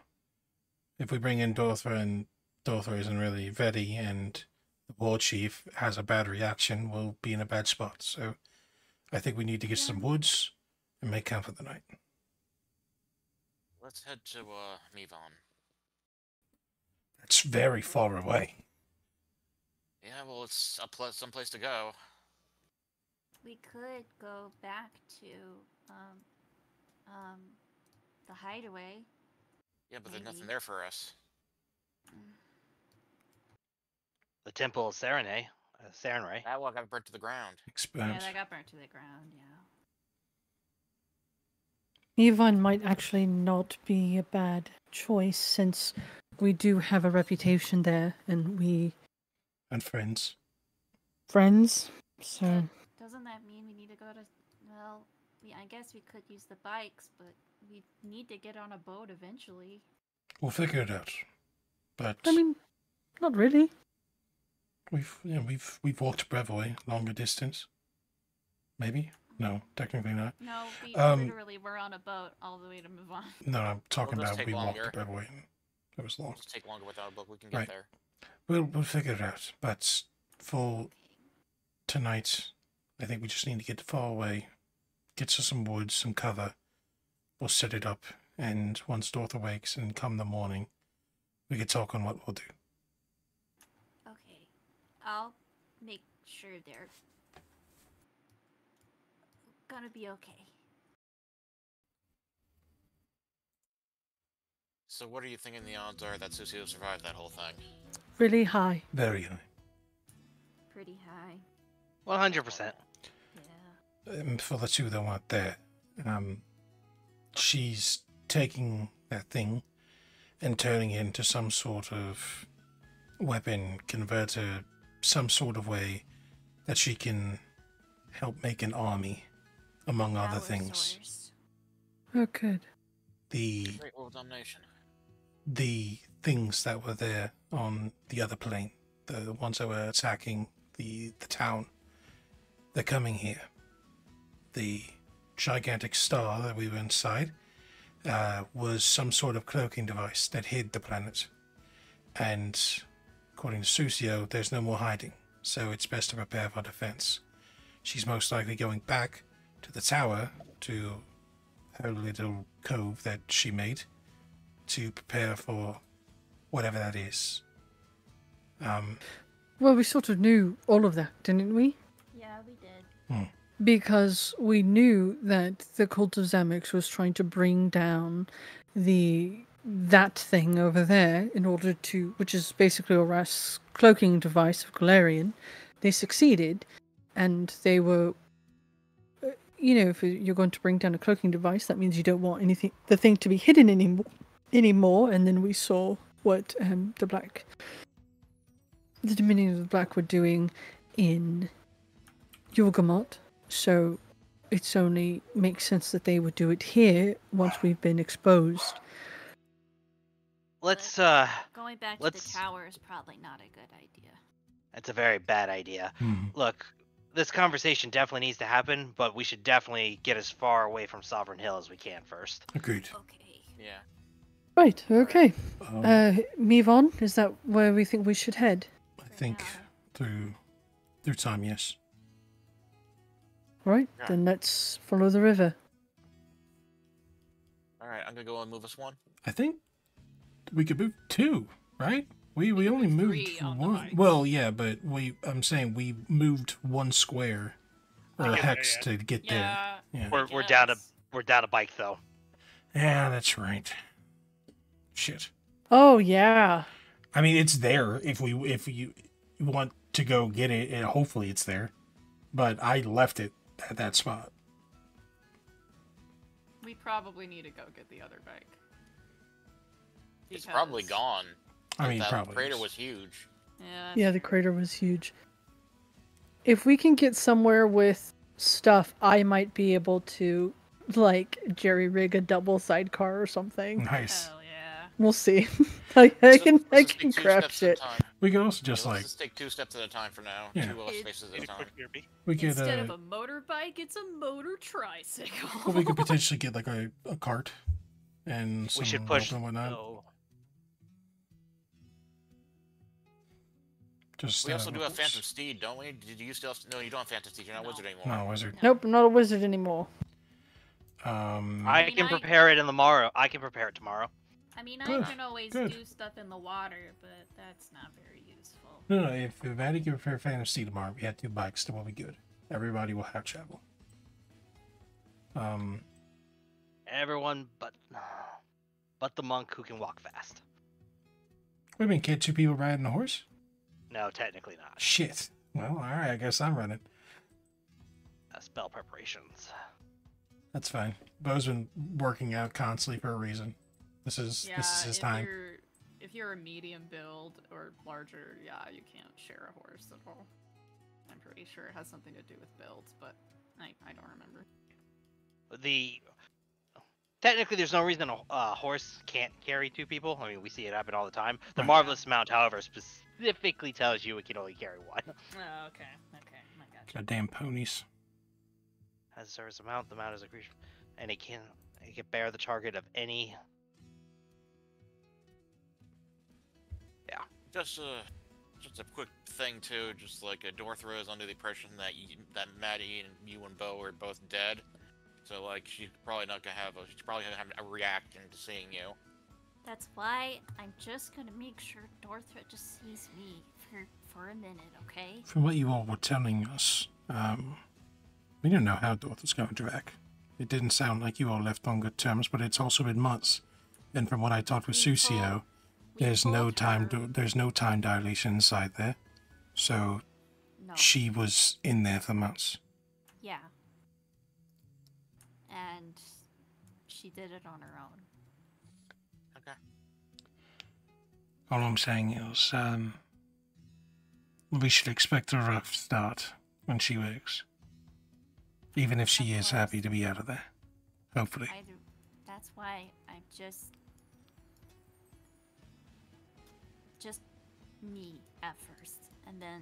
Speaker 2: If we bring in Dortha and Dortha isn't really ready and the war chief has a bad reaction, we'll be in a bad spot. So I think we need to get some woods and make camp for the night.
Speaker 7: Let's head to, Mivon.
Speaker 2: It's very far away.
Speaker 7: Yeah, well, it's someplace to go.
Speaker 6: We could go back to the hideaway.
Speaker 7: Yeah, but there's nothing
Speaker 6: Maybe.
Speaker 7: there for us.
Speaker 5: The Temple of Serenay. Serenray.
Speaker 7: That one got burnt to the ground.
Speaker 3: Yeah,
Speaker 2: Expanse.
Speaker 3: that got burnt to the ground, yeah.
Speaker 8: Yvonne might actually not be a bad choice since we do have a reputation there and we
Speaker 2: And friends.
Speaker 8: friends. So
Speaker 6: Doesn't that mean we need to go to? Well, I guess we could use the bikes, but we need to get on a boat eventually.
Speaker 2: We'll figure it out. But
Speaker 8: I mean, not really.
Speaker 2: we've walked Brevoy longer distance. Maybe? No, technically not.
Speaker 6: No, we literally were on a boat all the way to move on.
Speaker 2: No, I'm talking
Speaker 7: It'll just
Speaker 2: about
Speaker 7: take
Speaker 2: we walked
Speaker 7: longer.
Speaker 2: to Brevoy and it was long.
Speaker 7: It'll just take longer without a book. We can get
Speaker 2: Right.
Speaker 7: there.
Speaker 2: We'll figure it out. But for tonight, I think we just need to get far away, get to some woods, some cover. We'll set it up, and once Dortha wakes and come the morning, we can talk on what we'll do.
Speaker 6: Okay, I'll make sure they're gonna be okay.
Speaker 7: So what are you thinking the odds are that Suscio survived that whole thing?
Speaker 8: Really high.
Speaker 2: Very high.
Speaker 6: Pretty high.
Speaker 5: 100%.
Speaker 6: Yeah.
Speaker 2: For the two that weren't there, she's taking that thing and turning it into some sort of weapon converter, some sort of way that she can help make an army, among other
Speaker 6: Power
Speaker 2: things.
Speaker 6: source.
Speaker 8: Oh, good.
Speaker 2: The
Speaker 7: Great World Domination.
Speaker 2: the things that were there on the other plane, the ones that were attacking the town, they're coming here. The gigantic star that we were inside was some sort of cloaking device that hid the planet. And according to Suscio, there's no more hiding, so it's best to prepare for defense. She's most likely going back to the tower, to her little cove that she made, to prepare for whatever that is.
Speaker 8: Well, we sort of knew all of that, didn't we?
Speaker 6: Yeah, we did.
Speaker 8: Because we knew that the cult of Zamix was trying to bring down that thing over there in order to, which is basically Oras's cloaking device of Golarion. They succeeded, and they were, if you're going to bring down a cloaking device, that means you don't want the thing to be hidden anymore. And then we saw what the Dominion of the Black were doing in Yorgamot. So it's only makes sense that they would do it here once we've been exposed.
Speaker 5: Let's,
Speaker 6: Going back to
Speaker 5: let's-
Speaker 6: the tower is probably not a good idea.
Speaker 5: That's a very bad idea. Look, this conversation definitely needs to happen, but we should definitely get as far away from Sovereign Hill as we can first.
Speaker 2: Agreed.
Speaker 6: Okay.
Speaker 7: Yeah.
Speaker 8: Right, okay.
Speaker 2: Um,
Speaker 8: Move on. Is that where we think we should head?
Speaker 2: I think through time, yes.
Speaker 8: Right,
Speaker 7: Yeah.
Speaker 8: then let's follow the river.
Speaker 7: Alright, I'm gonna go and move us one.
Speaker 2: I think we could move two, right? We only moved
Speaker 3: three on the
Speaker 2: one.
Speaker 3: bikes.
Speaker 2: Well, yeah, but I'm saying we moved one square or a
Speaker 1: Yeah,
Speaker 2: hex
Speaker 1: yeah.
Speaker 2: to get
Speaker 3: Yeah.
Speaker 2: there. Yeah.
Speaker 5: We're down to
Speaker 3: Yes.
Speaker 5: we're down a bike though.
Speaker 2: Yeah, that's right. Shit.
Speaker 8: Oh, yeah.
Speaker 2: I mean, it's there if you want to go get it, and hopefully it's there. But I left it at that spot.
Speaker 3: We probably need to go get the other bike.
Speaker 7: It's probably
Speaker 3: Because-
Speaker 7: gone.
Speaker 2: I mean,
Speaker 7: that
Speaker 2: probably.
Speaker 7: crater
Speaker 2: is.
Speaker 7: was huge.
Speaker 3: Yeah.
Speaker 8: Yeah, the crater was huge. If we can get somewhere with stuff, I might be able to, jerry rig a double sidecar or something.
Speaker 2: Nice.
Speaker 3: Hell yeah.
Speaker 4: We'll see. I can
Speaker 7: Let's just
Speaker 4: can
Speaker 7: take 2
Speaker 4: crap
Speaker 7: steps at a
Speaker 4: shit.
Speaker 7: time.
Speaker 2: We could also
Speaker 7: Yeah,
Speaker 2: just
Speaker 7: let's
Speaker 2: like
Speaker 7: just take 2 steps at a time for now.
Speaker 2: Yeah.
Speaker 7: 2 spaces at
Speaker 1: Get
Speaker 7: a
Speaker 1: a
Speaker 7: time.
Speaker 1: quick BRB.
Speaker 2: we could
Speaker 3: Instead of a motorbike, it's a motor tricycle.
Speaker 2: well, we could potentially get like a cart and some
Speaker 5: We should
Speaker 2: rope
Speaker 5: push.
Speaker 2: and whatnot.
Speaker 5: Oh,
Speaker 2: Just
Speaker 7: We also do have
Speaker 2: horse.
Speaker 7: Phantom Steed, don't we? Did you still have... No, you don't have Phantom Steed. You're not
Speaker 3: No.
Speaker 7: Wizard anymore.
Speaker 2: No wizard.
Speaker 4: Nope, I'm not a wizard anymore.
Speaker 5: I
Speaker 3: mean,
Speaker 5: can
Speaker 3: I-
Speaker 5: prepare it in tomorrow. I can prepare it tomorrow.
Speaker 3: I mean, I
Speaker 2: Good,
Speaker 3: can always
Speaker 2: good.
Speaker 3: do stuff in the water, but that's not very useful.
Speaker 2: No, if Maddie can prepare Phantom Steed tomorrow, we had 2 bikes, then we'll be good. Everybody will have travel.
Speaker 5: Everyone but the monk who can walk fast.
Speaker 2: Wait a minute, can't 2 people ride on a horse?
Speaker 5: No, technically not.
Speaker 2: Shit. Well, alright, I guess I'm running.
Speaker 5: Spell preparations.
Speaker 2: That's fine. Bo's been working out constantly for a reason. This is his time.
Speaker 3: If you're a medium build or larger, yeah, you can't share a horse at all. I'm pretty sure it has something to do with builds, but I don't remember.
Speaker 5: Technically, there's no reason a horse can't carry 2 people. I mean, we see it happen all the time. The
Speaker 2: Right.
Speaker 5: Marvelous Mount, however, specifically tells you it can only carry 1.
Speaker 3: Oh, okay, I gotcha.
Speaker 2: Goddamn ponies.
Speaker 5: As serves a mount, the mount is a creature, and it can bear the target of any.
Speaker 7: Just a quick thing too. Just like Dorthra is under the impression that that Maddie and you and Bo are both dead, so like she's probably not gonna have a reaction to seeing you.
Speaker 6: That's why I'm just gonna make sure Dorthra just sees me for a minute, okay?
Speaker 2: From what you all were telling us, we don't know how Dorth was going to act. It didn't sound like you all left on good terms, but it's also been months. And from what I talked with Suscio, there's no time dilation inside there. So
Speaker 6: No.
Speaker 2: she was in there for months.
Speaker 6: Yeah. And she did it on her own.
Speaker 7: Okay.
Speaker 2: All I'm saying is, we should expect a rough start when she wakes. Even if she
Speaker 6: Of
Speaker 2: is
Speaker 6: course.
Speaker 2: happy to be out of there. Hopefully.
Speaker 6: That's why I'm just me at first, and then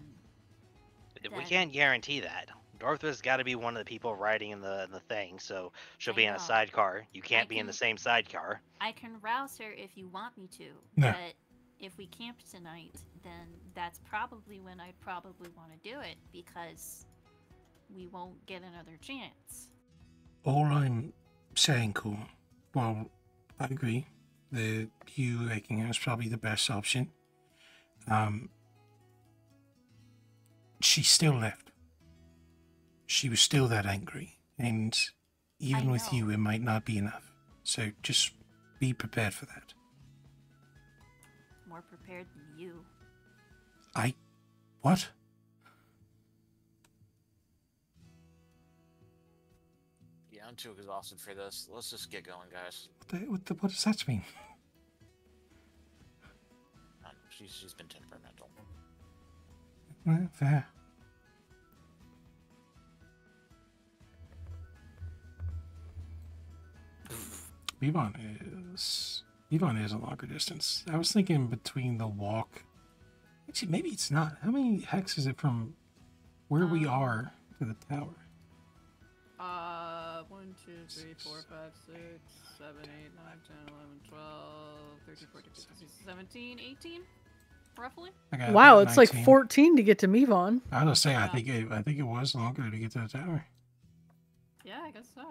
Speaker 5: We
Speaker 6: Then-
Speaker 5: can't guarantee that. Dorthra's got to be one of the people riding in the thing, so she'll
Speaker 6: I
Speaker 5: be in a
Speaker 6: know.
Speaker 5: sidecar. You can't be in the
Speaker 6: can-
Speaker 5: same sidecar.
Speaker 6: I can rouse her if you want me to.
Speaker 2: No.
Speaker 6: But if we camp tonight, then that's probably when I'd probably want to do it, because we won't get another chance.
Speaker 2: All I'm saying, cool. Well, I agree. The you waking her is probably the best option. She still left. She was still that angry, and even with
Speaker 6: know.
Speaker 2: you, it might not be enough. So just be prepared for that.
Speaker 6: More prepared than you.
Speaker 2: What?
Speaker 7: Yeah, I'm too exhausted for this. Let's just get going, guys.
Speaker 2: What does that mean?
Speaker 7: She's been temperamental.
Speaker 2: Well, fair. Yvonne is a longer distance. I was thinking between the walk. Actually, maybe it's not. How many hexes is it from where we are to the tower?
Speaker 3: 1, 2, 3, 4, 5, 6, 7, 8, 9, 10, 11, 12, 13, 14, 15, 16, 17, 18, roughly.
Speaker 2: I got
Speaker 4: Wow,
Speaker 2: about
Speaker 4: it's like
Speaker 2: 19.
Speaker 4: 14 to get to Mevon.
Speaker 2: I was saying,
Speaker 3: Yeah.
Speaker 2: I think it was longer to get to the tower.
Speaker 3: Yeah, I guess so.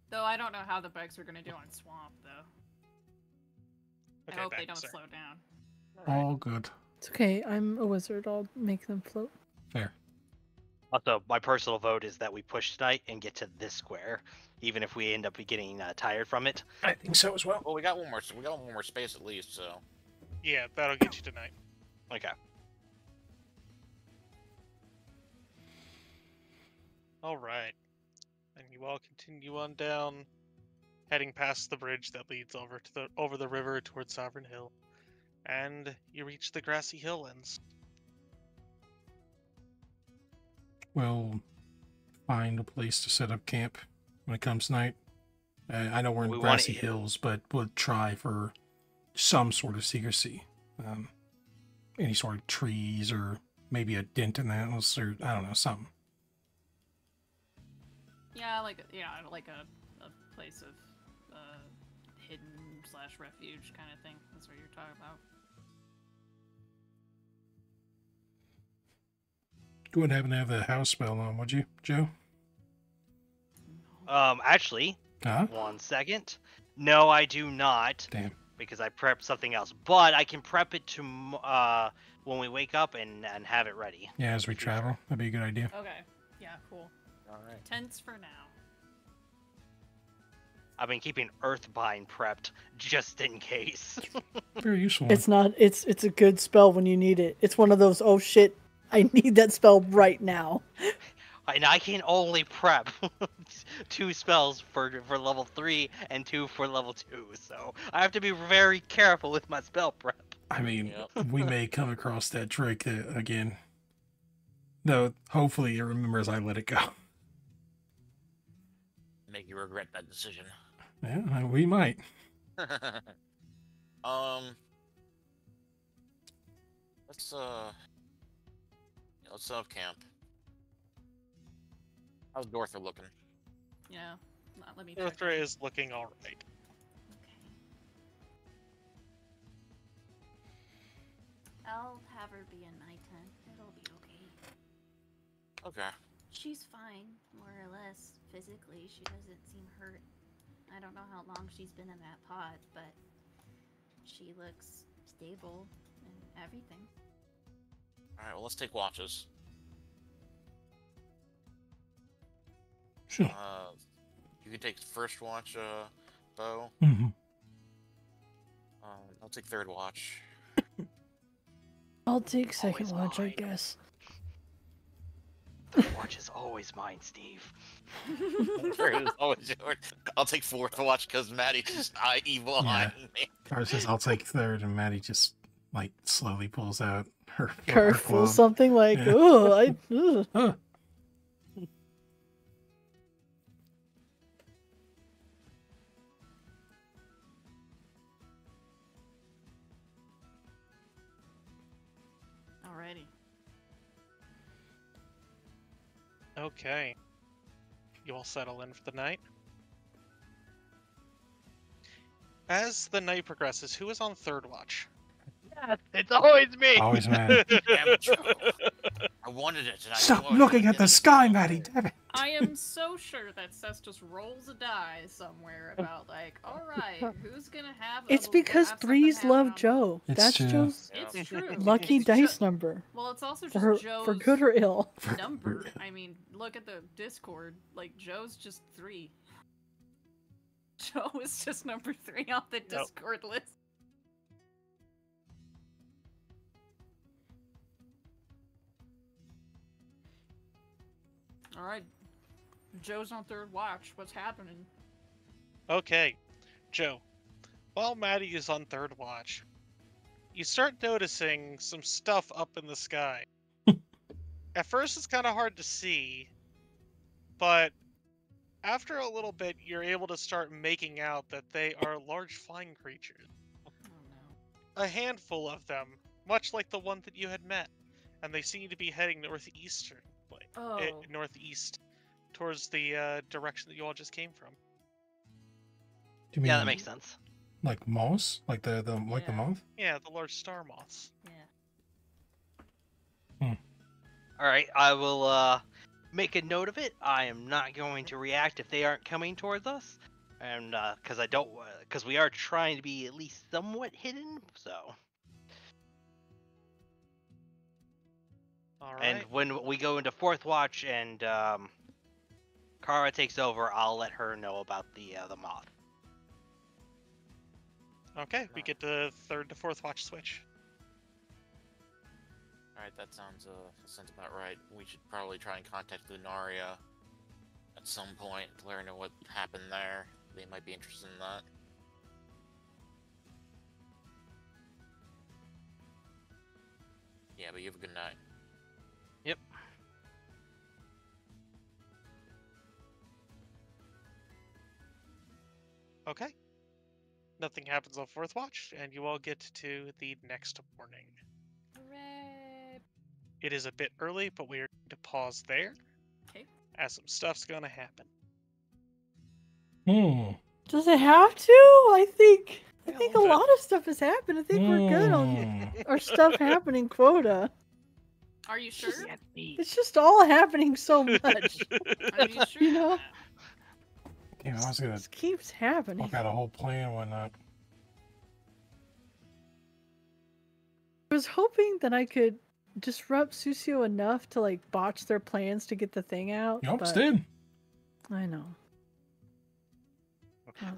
Speaker 3: Though I don't know how the bikes are gonna do on swamp, though.
Speaker 1: Okay,
Speaker 3: I hope they
Speaker 1: back,
Speaker 3: don't
Speaker 1: sir.
Speaker 3: slow down.
Speaker 2: All good.
Speaker 4: It's okay. I'm a wizard. I'll make them float.
Speaker 2: Fair.
Speaker 5: Also, my personal vote is that we push tonight and get to this square, even if we end up getting tired from it.
Speaker 2: I think so as well.
Speaker 7: Well, we got one more space at least, so.
Speaker 1: Yeah, that'll get you tonight.
Speaker 5: Okay.
Speaker 1: All right. And you all continue on down, heading past the bridge that leads over the river towards Sovereign Hill, and you reach the grassy hilllands.
Speaker 2: We'll find a place to set up camp when it comes night. I know we're in
Speaker 5: We wanna
Speaker 2: grassy
Speaker 5: eat.
Speaker 2: hills, but we'll try for some sort of secrecy. Any sort of trees or maybe a dent in the house or I don't know, something.
Speaker 3: Yeah, like a place of hidden / refuge kind of thing. That's what you're talking about.
Speaker 2: You wouldn't happen to have the house spell on, would you, Joe?
Speaker 5: Actually,
Speaker 2: Huh?
Speaker 5: 1 second. No, I do not.
Speaker 2: Damn.
Speaker 5: Because I prepped something else. But I can prep it to when we wake up and have it ready.
Speaker 2: Yeah, as we travel. That'd be a good idea.
Speaker 3: Okay. Yeah, cool.
Speaker 5: Alright.
Speaker 3: Tents for now.
Speaker 5: I've been keeping Earthbind prepped just in case.
Speaker 2: Very useful.
Speaker 4: It's not. It's a good spell when you need it. It's one of those. Oh shit! I need that spell right now.
Speaker 5: And I can only prep 2 spells for level 3 and 2 for level 2, so I have to be very careful with my spell prep.
Speaker 2: I mean, we may come across that trick again. Though, hopefully it remembers I let it go.
Speaker 7: Make you regret that decision.
Speaker 2: Yeah, we might.
Speaker 7: Let's set up camp. How's Dortha looking?
Speaker 3: Yeah. Let me check.
Speaker 1: Dorthra is looking alright.
Speaker 6: Okay. I'll have her be in my tent. It'll be okay.
Speaker 7: Okay.
Speaker 6: She's fine, more or less. Physically, she doesn't seem hurt. I don't know how long she's been in that pod, but she looks stable and everything.
Speaker 7: Alright, well, let's take watches.
Speaker 2: Sure.
Speaker 7: You can take first watch, Bo.
Speaker 2: Mm-hmm.
Speaker 7: I'll take third watch.
Speaker 8: I'll take second
Speaker 5: Always
Speaker 8: watch, I
Speaker 5: mine.
Speaker 8: guess.
Speaker 5: Third watch is always mine, Steve.
Speaker 7: Third is always yours. I'll take fourth watch because Maddie just evil
Speaker 2: Yeah.
Speaker 7: eyeing me.
Speaker 2: Car says I'll take third, and Maddie just like slowly pulls out her
Speaker 4: Careful,
Speaker 2: glove.
Speaker 4: something like,
Speaker 2: Yeah.
Speaker 4: oh, ugh.
Speaker 2: Huh.
Speaker 3: Alrighty.
Speaker 1: Okay. You all settle in for the night. As the night progresses, who is on third watch?
Speaker 5: Yes, it's always me.
Speaker 2: Always mad.
Speaker 7: Damn it, Joe. I wanted it, and I
Speaker 2: Stop
Speaker 7: knew I was
Speaker 2: looking
Speaker 7: gonna
Speaker 2: at the
Speaker 7: get it.
Speaker 2: sky, Maddie. Damn it.
Speaker 3: I am so sure that Seth just rolls a die somewhere about like, all right, who's gonna have?
Speaker 4: It's
Speaker 3: a-
Speaker 4: because
Speaker 3: have something
Speaker 4: threes
Speaker 3: happen
Speaker 4: love
Speaker 3: on-
Speaker 4: Joe.
Speaker 2: It's
Speaker 4: That's
Speaker 2: true.
Speaker 4: Joe's
Speaker 3: It's true.
Speaker 4: lucky
Speaker 3: It's
Speaker 4: dice
Speaker 3: ju-
Speaker 4: number.
Speaker 3: Well, it's also just
Speaker 4: For
Speaker 3: Joe's
Speaker 4: for good or ill.
Speaker 3: number. I mean, look at the Discord. Like Joe's just 3. Joe is just number 3 on the Discord list. All right, Joe's on third watch. What's happening?
Speaker 1: Okay, Joe. While Maddie is on third watch, you start noticing some stuff up in the sky. At first, it's kind of hard to see, but after a little bit, you're able to start making out that they are large flying creatures.
Speaker 3: Oh no.
Speaker 1: A handful of them, much like the one that you had met, and they seem to be heading northeastern,
Speaker 3: Oh.
Speaker 1: northeast, towards the direction that you all just came from.
Speaker 2: Do you mean
Speaker 5: Yeah, that makes sense.
Speaker 2: like moss? Like the
Speaker 3: Yeah.
Speaker 2: moth?
Speaker 1: Yeah, the large star moths.
Speaker 3: Yeah.
Speaker 5: All right, I will make a note of it. I am not going to react if they aren't coming towards us, and because we are trying to be at least somewhat hidden. So,
Speaker 1: All right.
Speaker 5: and when we go into fourth watch and Kara takes over, I'll let her know about the moth.
Speaker 1: Okay, we get the third to fourth watch switch.
Speaker 7: Alright, that sounds about right. We should probably try and contact Lunaria at some point to let her know what happened there. They might be interested in that. Yeah, but you have a good night.
Speaker 5: Yep.
Speaker 1: Okay. nothing happens on fourth watch, and you all get to the next morning.
Speaker 3: Hooray!
Speaker 1: It is a bit early, but we are going to pause there,
Speaker 3: Okay.
Speaker 1: as some stuff's going to happen.
Speaker 4: Does it have to? I think
Speaker 1: Yeah,
Speaker 4: a
Speaker 1: little bit.
Speaker 4: lot of stuff has happened. I think we're good on our stuff happening quota.
Speaker 3: Are you sure?
Speaker 4: It's just all happening so much.
Speaker 3: Are you sure?
Speaker 4: You know?
Speaker 2: Yeah, I was gonna
Speaker 4: It keeps happening.
Speaker 2: work out a whole plan and whatnot.
Speaker 4: I was hoping that I could disrupt Suscio enough to like botch their plans to get the thing out.
Speaker 2: You almost
Speaker 4: but
Speaker 2: did.
Speaker 4: I know.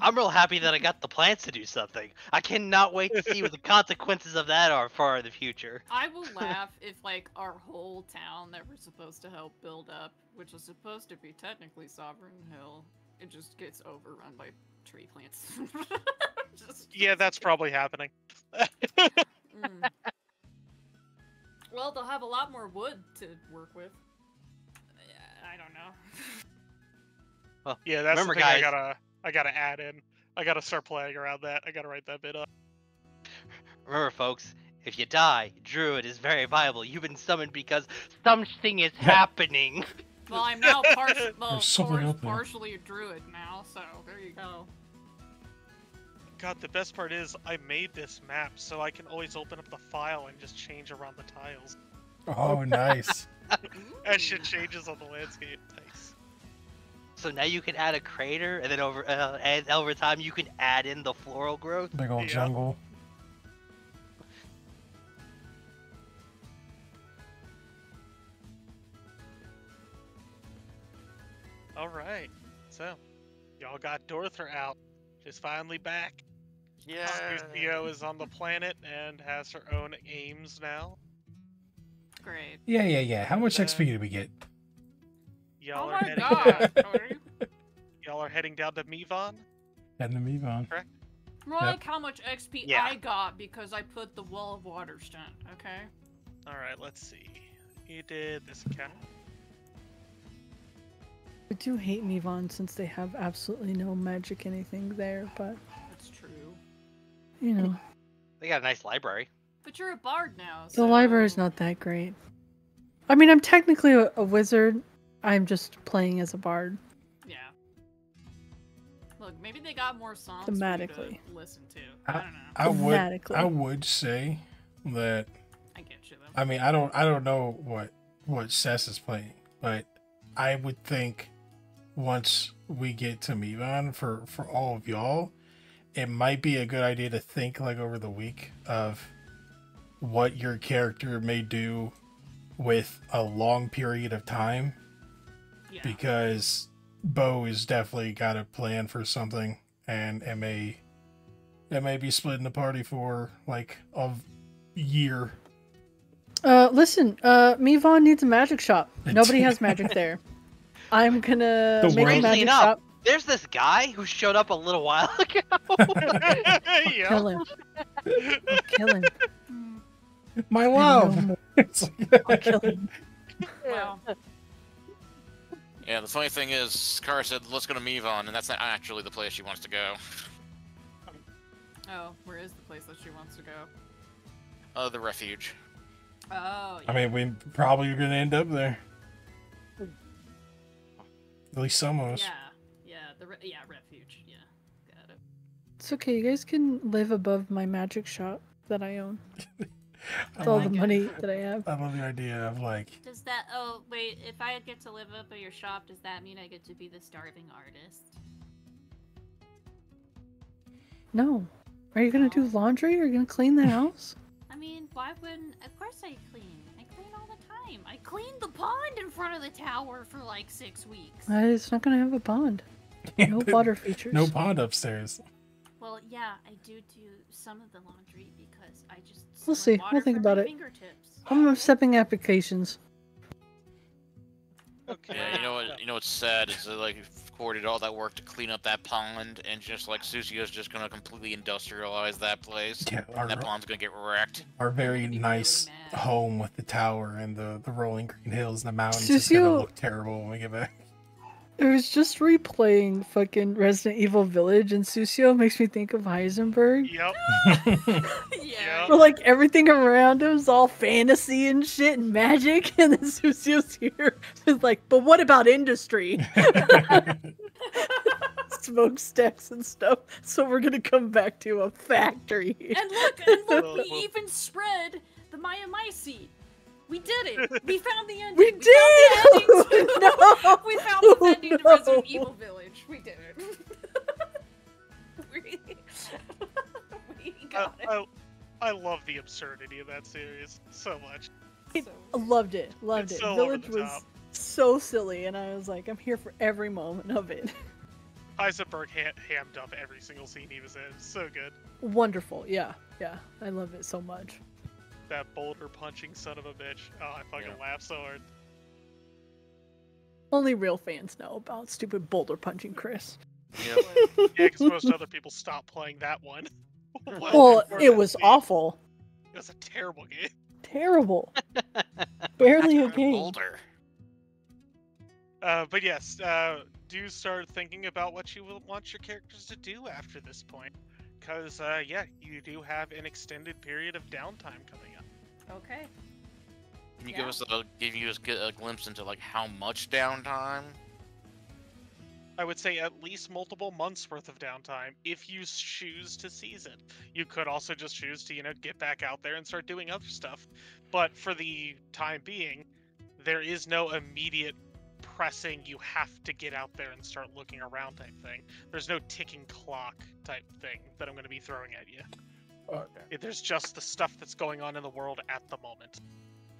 Speaker 5: I'm real happy that I got the plans to do something. I cannot wait to see what the consequences of that are far in the future.
Speaker 3: I will laugh if, like, our whole town that we're supposed to help build up, which was supposed to be technically Sovereign Hill, it just gets overrun by tree plants.
Speaker 1: Yeah, that's probably happening.
Speaker 3: Mm. Well, they'll have a lot more wood to work with. I don't know.
Speaker 1: Yeah, that's
Speaker 5: Remember,
Speaker 1: the thing
Speaker 5: guys,
Speaker 1: I gotta add in. I gotta start playing around that. I gotta write that bit up.
Speaker 5: remember, folks, if you die, Druid is very viable. You've been summoned because something is happening.
Speaker 3: Well, I'm now
Speaker 2: There's something up there.
Speaker 3: partially a druid now, so there you go.
Speaker 1: God, the best part is I made this map so I can always open up the file and just change around the tiles.
Speaker 2: Oh, nice.
Speaker 1: As shit changes on the landscape. Nice.
Speaker 5: So now you can add a crater, and then over time you can add in the floral growth.
Speaker 2: Big old
Speaker 1: Yeah.
Speaker 2: jungle.
Speaker 1: Alright, so y'all got Dorther out. She's finally back.
Speaker 7: Yeah.
Speaker 1: Suscio is on the planet and has her own aims now.
Speaker 3: Great.
Speaker 2: Yeah. How much
Speaker 1: Uh,
Speaker 2: XP did we get?
Speaker 1: Y'all
Speaker 3: Oh
Speaker 1: are
Speaker 3: my
Speaker 1: heading
Speaker 3: god, Cody.
Speaker 1: y'all are heading down to Mivon.
Speaker 2: Heading to move on.
Speaker 3: Like how much XP
Speaker 5: Yeah.
Speaker 3: I got because I put the Wall of Water stunt, okay?
Speaker 1: Alright, let's see. You did this account.
Speaker 4: I do hate Mivon since they have absolutely no magic anything there, but
Speaker 3: That's true.
Speaker 4: you know,
Speaker 5: They got a nice library.
Speaker 3: But you're a bard now,
Speaker 4: the
Speaker 3: so...
Speaker 4: library's not that great. I mean, I'm technically a wizard. I'm just playing as a bard.
Speaker 3: Yeah. Look, maybe they got more songs for you
Speaker 4: Thematically.
Speaker 3: to listen to. I don't know.
Speaker 4: Thematically.
Speaker 2: I would say that.
Speaker 3: I get you, though.
Speaker 2: I mean, I don't know what Sess is playing, but I would think once we get to Mivon for all of y'all, it might be a good idea to think like over the week of what your character may do with a long period of time,
Speaker 3: Yeah.
Speaker 2: because Bo has definitely got a plan for something, and it may be splitting the party for like a year.
Speaker 4: Listen, Mivon needs a magic shop. Nobody has magic there. I'm gonna
Speaker 2: The
Speaker 4: make a
Speaker 2: world-
Speaker 4: magic
Speaker 5: Strangely enough,
Speaker 4: shop.
Speaker 5: there's this guy who showed up a little while ago.
Speaker 1: Yeah.
Speaker 4: Kill him. I'll kill him.
Speaker 2: My
Speaker 4: I know
Speaker 2: love.
Speaker 4: more.
Speaker 2: It's like-
Speaker 4: I'll kill him.
Speaker 3: Wow.
Speaker 7: Yeah, the funny thing is, Kara said, let's go to Mivon, and that's not actually the place she wants to go.
Speaker 3: Oh, where is the place that she wants to go?
Speaker 7: The refuge.
Speaker 3: Oh, yeah.
Speaker 2: I mean, we probably are gonna end up there. At least some of us.
Speaker 3: Yeah, refuge. Yeah, got it.
Speaker 4: It's okay. You guys can live above my magic shop that I own.
Speaker 2: I
Speaker 4: With all
Speaker 2: love,
Speaker 4: the
Speaker 3: like it.
Speaker 4: money that I have.
Speaker 2: I love the idea of like,
Speaker 6: Does that? Oh wait, if I get to live up at your shop, does that mean I get to be the starving artist?
Speaker 4: No. Are you gonna do laundry? Are you gonna clean the house?
Speaker 6: I mean, why wouldn't? Of course I clean. I clean all the time. I cleaned the pond in front of the tower for like 6 weeks.
Speaker 4: It's not gonna have a pond. No water features.
Speaker 2: no pond upstairs.
Speaker 6: Well, yeah, I do some of the laundry because I just.
Speaker 4: We'll
Speaker 6: squirt
Speaker 4: see. We'll
Speaker 6: water
Speaker 4: think
Speaker 6: from
Speaker 4: about
Speaker 6: my
Speaker 4: it.
Speaker 6: Fingertips.
Speaker 4: I'm accepting applications.
Speaker 1: Okay.
Speaker 7: Yeah, you know what's sad is that, like, you've recorded all that work to clean up that pond, and just like Suscio's just gonna completely industrialize that place.
Speaker 2: Yeah,
Speaker 7: And that pond's gonna get wrecked.
Speaker 2: our very
Speaker 3: I'd be
Speaker 2: nice
Speaker 3: really mad.
Speaker 2: home with the tower and the rolling green hills and the mountains is gonna
Speaker 4: Suscio-
Speaker 2: look terrible when we get back.
Speaker 8: It was just replaying fucking Resident Evil Village, and Suscio makes me think of Heisenberg.
Speaker 1: Yep.
Speaker 3: Yeah.
Speaker 8: Where like everything around him is all fantasy and shit and magic, and then Suscio's here is like, but what about industry? Smokestacks and stuff. So we're gonna come back to a factory.
Speaker 3: And look, we even spread the Myomycete. We did it. We found the ending.
Speaker 8: We did!
Speaker 3: Found the ending to...
Speaker 8: No!
Speaker 3: We found the ending to
Speaker 8: No!
Speaker 3: Resident Evil Village. We did it. we got it.
Speaker 1: I love the absurdity of that series so much.
Speaker 8: I loved it. Loved
Speaker 1: It's
Speaker 8: it.
Speaker 1: so over
Speaker 8: Village
Speaker 1: the
Speaker 8: was
Speaker 1: top.
Speaker 8: so silly, and I was like, I'm here for every moment of it.
Speaker 1: Heisenberg hammed up every single scene he was in. So good.
Speaker 8: Wonderful. Yeah. Yeah. I love it so much.
Speaker 1: That boulder punching son of a bitch. Oh, I fucking laugh so hard.
Speaker 8: Only real fans know about stupid boulder punching Chris.
Speaker 7: Yep.
Speaker 1: Yeah, because most other people stopped playing that one.
Speaker 8: Well,
Speaker 1: before
Speaker 8: it
Speaker 1: that
Speaker 8: was
Speaker 1: scene.
Speaker 8: awful.
Speaker 1: It was a terrible game.
Speaker 8: Terrible. Barely a
Speaker 7: That's
Speaker 8: game.
Speaker 7: Boulder.
Speaker 1: But yes, do start thinking about what you will want your characters to do after this point. Because, yeah, you do have an extended period of downtime coming up.
Speaker 3: Okay.
Speaker 7: Can you
Speaker 3: Yeah.
Speaker 7: give us a glimpse into like how much downtime?
Speaker 1: I would say at least multiple months worth of downtime if you choose to seize it. You could also just choose to, get back out there and start doing other stuff. But for the time being, there is no immediate pressing you have to get out there and start looking around type thing. There's no ticking clock type thing that I'm going to be throwing at you. There's just the stuff that's going on in the world at the moment.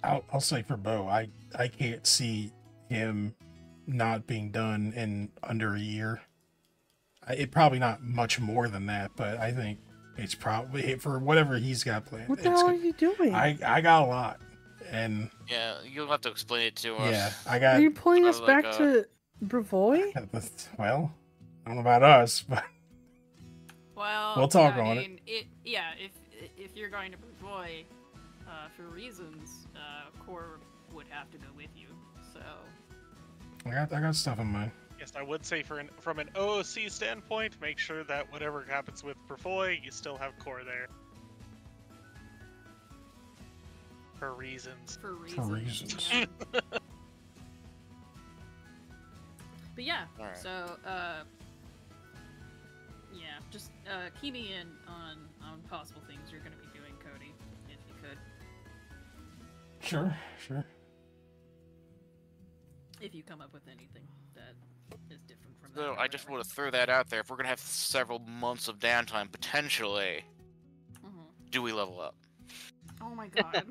Speaker 2: I'll say for Bo, I can't see him not being done in under a year. It probably not much more than that, but I think it's probably for whatever he's got planned.
Speaker 8: What the hell are you doing?
Speaker 2: I got a lot, and
Speaker 7: Yeah, you'll have to explain it to us.
Speaker 2: yeah, I
Speaker 8: Are
Speaker 2: got.
Speaker 8: you pulling us
Speaker 7: like,
Speaker 8: back to Brevoy?
Speaker 2: Well, I don't know about us, but
Speaker 3: Well,
Speaker 2: We'll talk
Speaker 3: yeah,
Speaker 2: on
Speaker 3: I mean, yeah, if you're going to Brevoy, for reasons, Core would have to go with you. So
Speaker 2: I got stuff in mind.
Speaker 1: Yes, I would say from an OOC standpoint, make sure that whatever happens with Brevoy, you still have Core there. For reasons.
Speaker 3: for reasons.
Speaker 2: reasons.
Speaker 3: Yeah. But yeah,
Speaker 7: Alright.
Speaker 3: so yeah, just key me in on possible things you're going to be doing, Cody, if you could.
Speaker 2: Sure.
Speaker 3: If you come up with anything that is different from that.
Speaker 7: So
Speaker 3: or
Speaker 7: I just
Speaker 3: whatever.
Speaker 7: want to throw that out there. If we're gonna have several months of downtime potentially,
Speaker 3: Mhm.
Speaker 7: do we level up?
Speaker 3: Oh my god.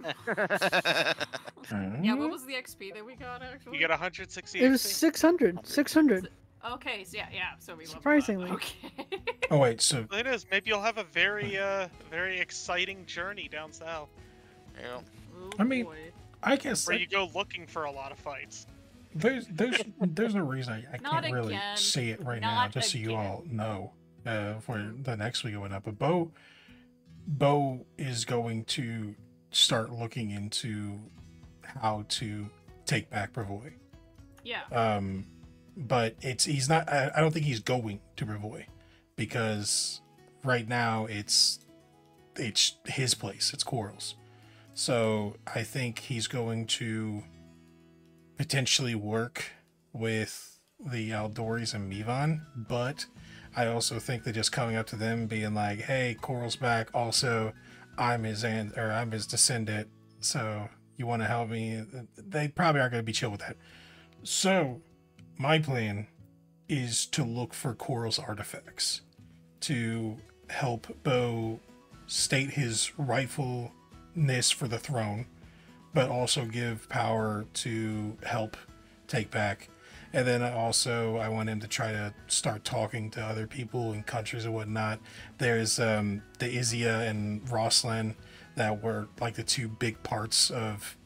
Speaker 2: Mm-hmm.
Speaker 3: Yeah, what was the XP that we got actually?
Speaker 1: You get 160
Speaker 8: It was
Speaker 1: XP.
Speaker 8: 600. 600.
Speaker 3: Okay, so yeah, so we leveled up.
Speaker 8: Surprisingly.
Speaker 3: Okay.
Speaker 2: Oh wait, so
Speaker 1: It is. Maybe you'll have a very exciting journey down south,
Speaker 7: Yeah.
Speaker 3: Oh,
Speaker 2: I mean,
Speaker 3: boy.
Speaker 2: I guess
Speaker 1: where you go looking for a lot of fights.
Speaker 2: there's a reason I
Speaker 3: Not
Speaker 2: can't really
Speaker 3: again.
Speaker 2: say it right now,
Speaker 3: Not
Speaker 2: just so you
Speaker 3: again.
Speaker 2: all know for the next week going up. But Bo is going to start looking into how to take back Brevoy.
Speaker 3: Yeah.
Speaker 2: But he's not. I don't think he's going to Brevoy because right now it's his place. It's Coral's. So I think he's going to potentially work with the Aldoris and Mivan, but I also think that just coming up to them being like, hey, Coral's back, also I'm his descendant, so you want to help me? They probably aren't going to be chill with that. So my plan is to look for Coral's artifacts to help Bo state his rightfulness for the throne, but also give power to help take back. And then I want him to try to start talking to other people in countries and whatnot. There's the Izia and Roslan that were like the two big parts of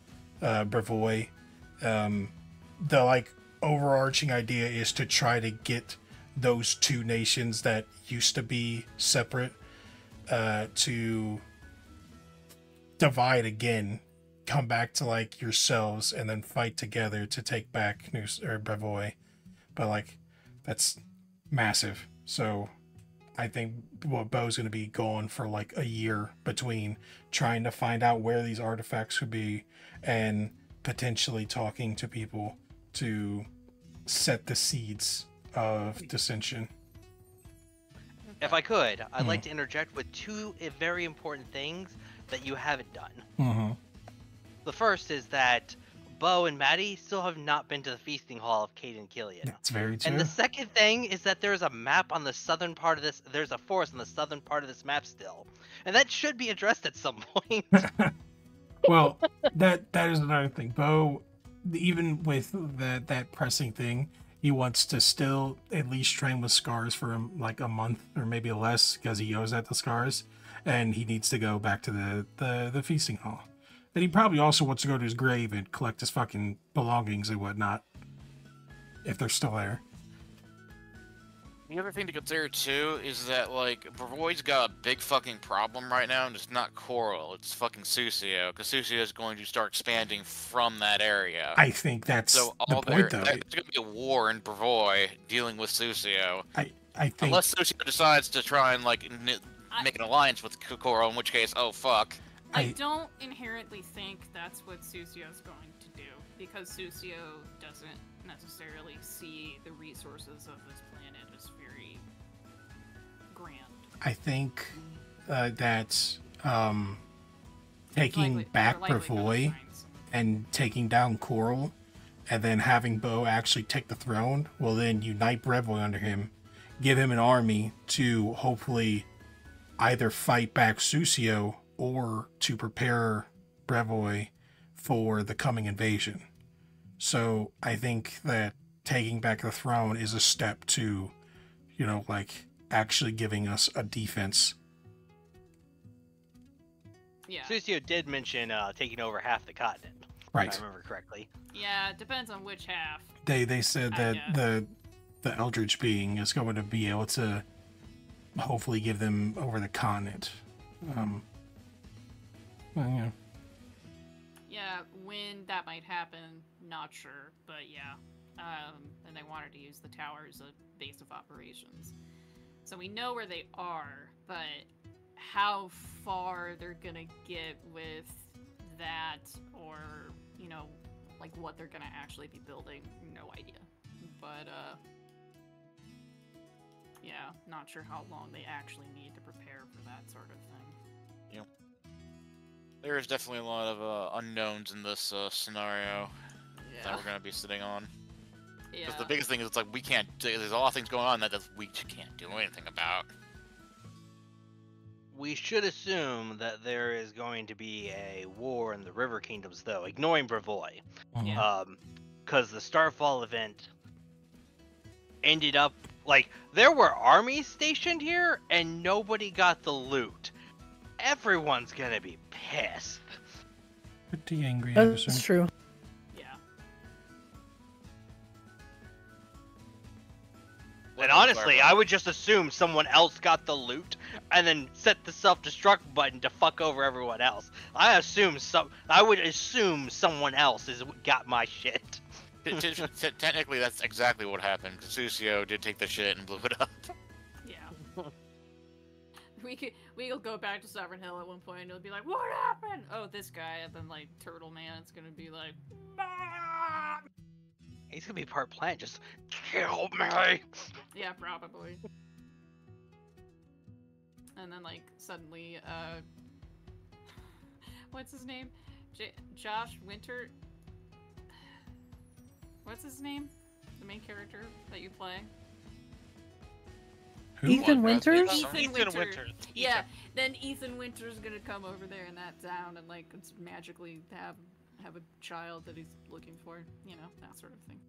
Speaker 2: Brevoy. The like overarching idea is to try to get those two nations that used to be separate to divide again, come back to like yourselves, and then fight together to take back Brevoy. but like that's massive. So I think Bo's going to be gone for like a year between trying to find out where these artifacts could be and potentially talking to people to set the seeds of dissension.
Speaker 5: If I could, I'd like to interject with two very important things that you haven't done.
Speaker 2: Mm-hmm.
Speaker 5: The first is that Bo and Maddie still have not been to the feasting hall of Cade and Killian.
Speaker 2: That's very true.
Speaker 5: And the second thing is that there's a map on the southern part of this. There's a forest on the southern part of this map still, and that should be addressed at some point.
Speaker 2: Well, that is another thing. Bo, even with that pressing thing, he wants to still at least train with Scars for like a month or maybe less because he owes that to Scars, and he needs to go back to the feasting hall. And he probably also wants to go to his grave and collect his fucking belongings and whatnot, if they're still there.
Speaker 7: The other thing to consider too is that like Bravoy's got a big fucking problem right now, and it's not Coral, it's fucking Suscio, because Suscio is going to start expanding from that area.
Speaker 2: I think that's the point, though.
Speaker 7: There's going to be a war in Bravoy dealing with Suscio.
Speaker 2: I think
Speaker 7: unless Suscio decides to try and like make an alliance with Coral, in which case, oh fuck.
Speaker 3: I don't inherently think that's what Suscio's going to do, because Suscio doesn't necessarily see the resources of this planet as very grand.
Speaker 2: I think that taking back Bravoy and taking down Coral and then having Bo actually take the throne will then unite Bravoy under him, give him an army to hopefully either fight back Suscio or to prepare Bravoy for the coming invasion. So I think that taking back the throne is a step to, like actually giving us a defense.
Speaker 3: Yeah.
Speaker 5: Suscio did mention taking over half the continent.
Speaker 2: Right.
Speaker 5: If I remember correctly.
Speaker 3: Yeah, it depends on which half.
Speaker 2: They said that the Eldritch being is going to be able to hopefully give them over the continent. Well, yeah.
Speaker 3: Yeah, when that might happen, not sure, but yeah. And they wanted to use the tower as a base of operations. So we know where they are, but how far they're gonna get with that, or, like what they're gonna actually be building, no idea. But, yeah, not sure how long they actually need to prepare for that sort of thing.
Speaker 7: Yep. There is definitely a lot of unknowns in this scenario that we're going to be sitting on.
Speaker 3: Yeah.
Speaker 7: Because the biggest thing is it's like we can't. There's a lot of things going on that we can't do anything about.
Speaker 5: We should assume that there is going to be a war in the River Kingdoms, though, ignoring Bravoy.
Speaker 3: Yeah.
Speaker 5: Because the Starfall event ended up like there were armies stationed here and nobody got the loot. Everyone's gonna be pissed.
Speaker 2: Pretty angry.
Speaker 4: That's true.
Speaker 3: Yeah.
Speaker 5: And honestly, I would just assume someone else got the loot and then set the self-destruct button to fuck over everyone else. I would assume someone else got my shit.
Speaker 7: Technically, that's exactly what happened. Suscio did take the shit and blew it up.
Speaker 3: Yeah. We'll go back to Sovereign Hill at one point and it'll be like, what happened? Oh, this guy, and then like Turtle Man, it's gonna be like, ah!
Speaker 5: He's gonna be part plant, just kill me.
Speaker 3: Yeah, probably. And then like suddenly, what's his name? Josh Winter. What's his name? The main character that you play?
Speaker 4: Ethan Winters?
Speaker 3: Ethan Winters. Yeah,
Speaker 1: Ethan.
Speaker 3: then Ethan Winters gonna come over there in that town and like it's magically have a child that he's looking for, that sort of thing.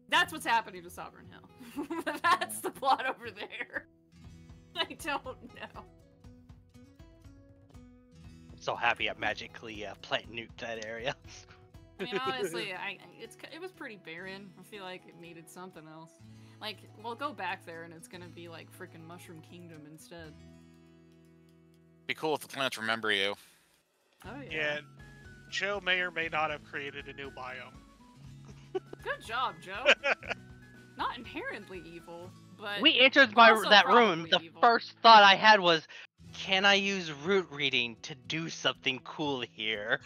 Speaker 3: That's what's happening to Sovereign Hill. That's the plot over there. I don't know.
Speaker 5: So happy I magically plant nuked that area.
Speaker 3: I mean, honestly, it was pretty barren. I feel like it needed something else. Like, we'll go back there and it's gonna be like frickin' Mushroom Kingdom instead.
Speaker 7: Be cool if the plants remember you.
Speaker 3: Oh yeah.
Speaker 1: Yeah, Joe may or may not have created a new biome.
Speaker 3: Good job, Joe. Not inherently evil, but
Speaker 5: We entered
Speaker 3: also
Speaker 5: that room.
Speaker 3: probably
Speaker 5: The
Speaker 3: evil.
Speaker 5: first thought I had was, can I use root reading to do something cool here?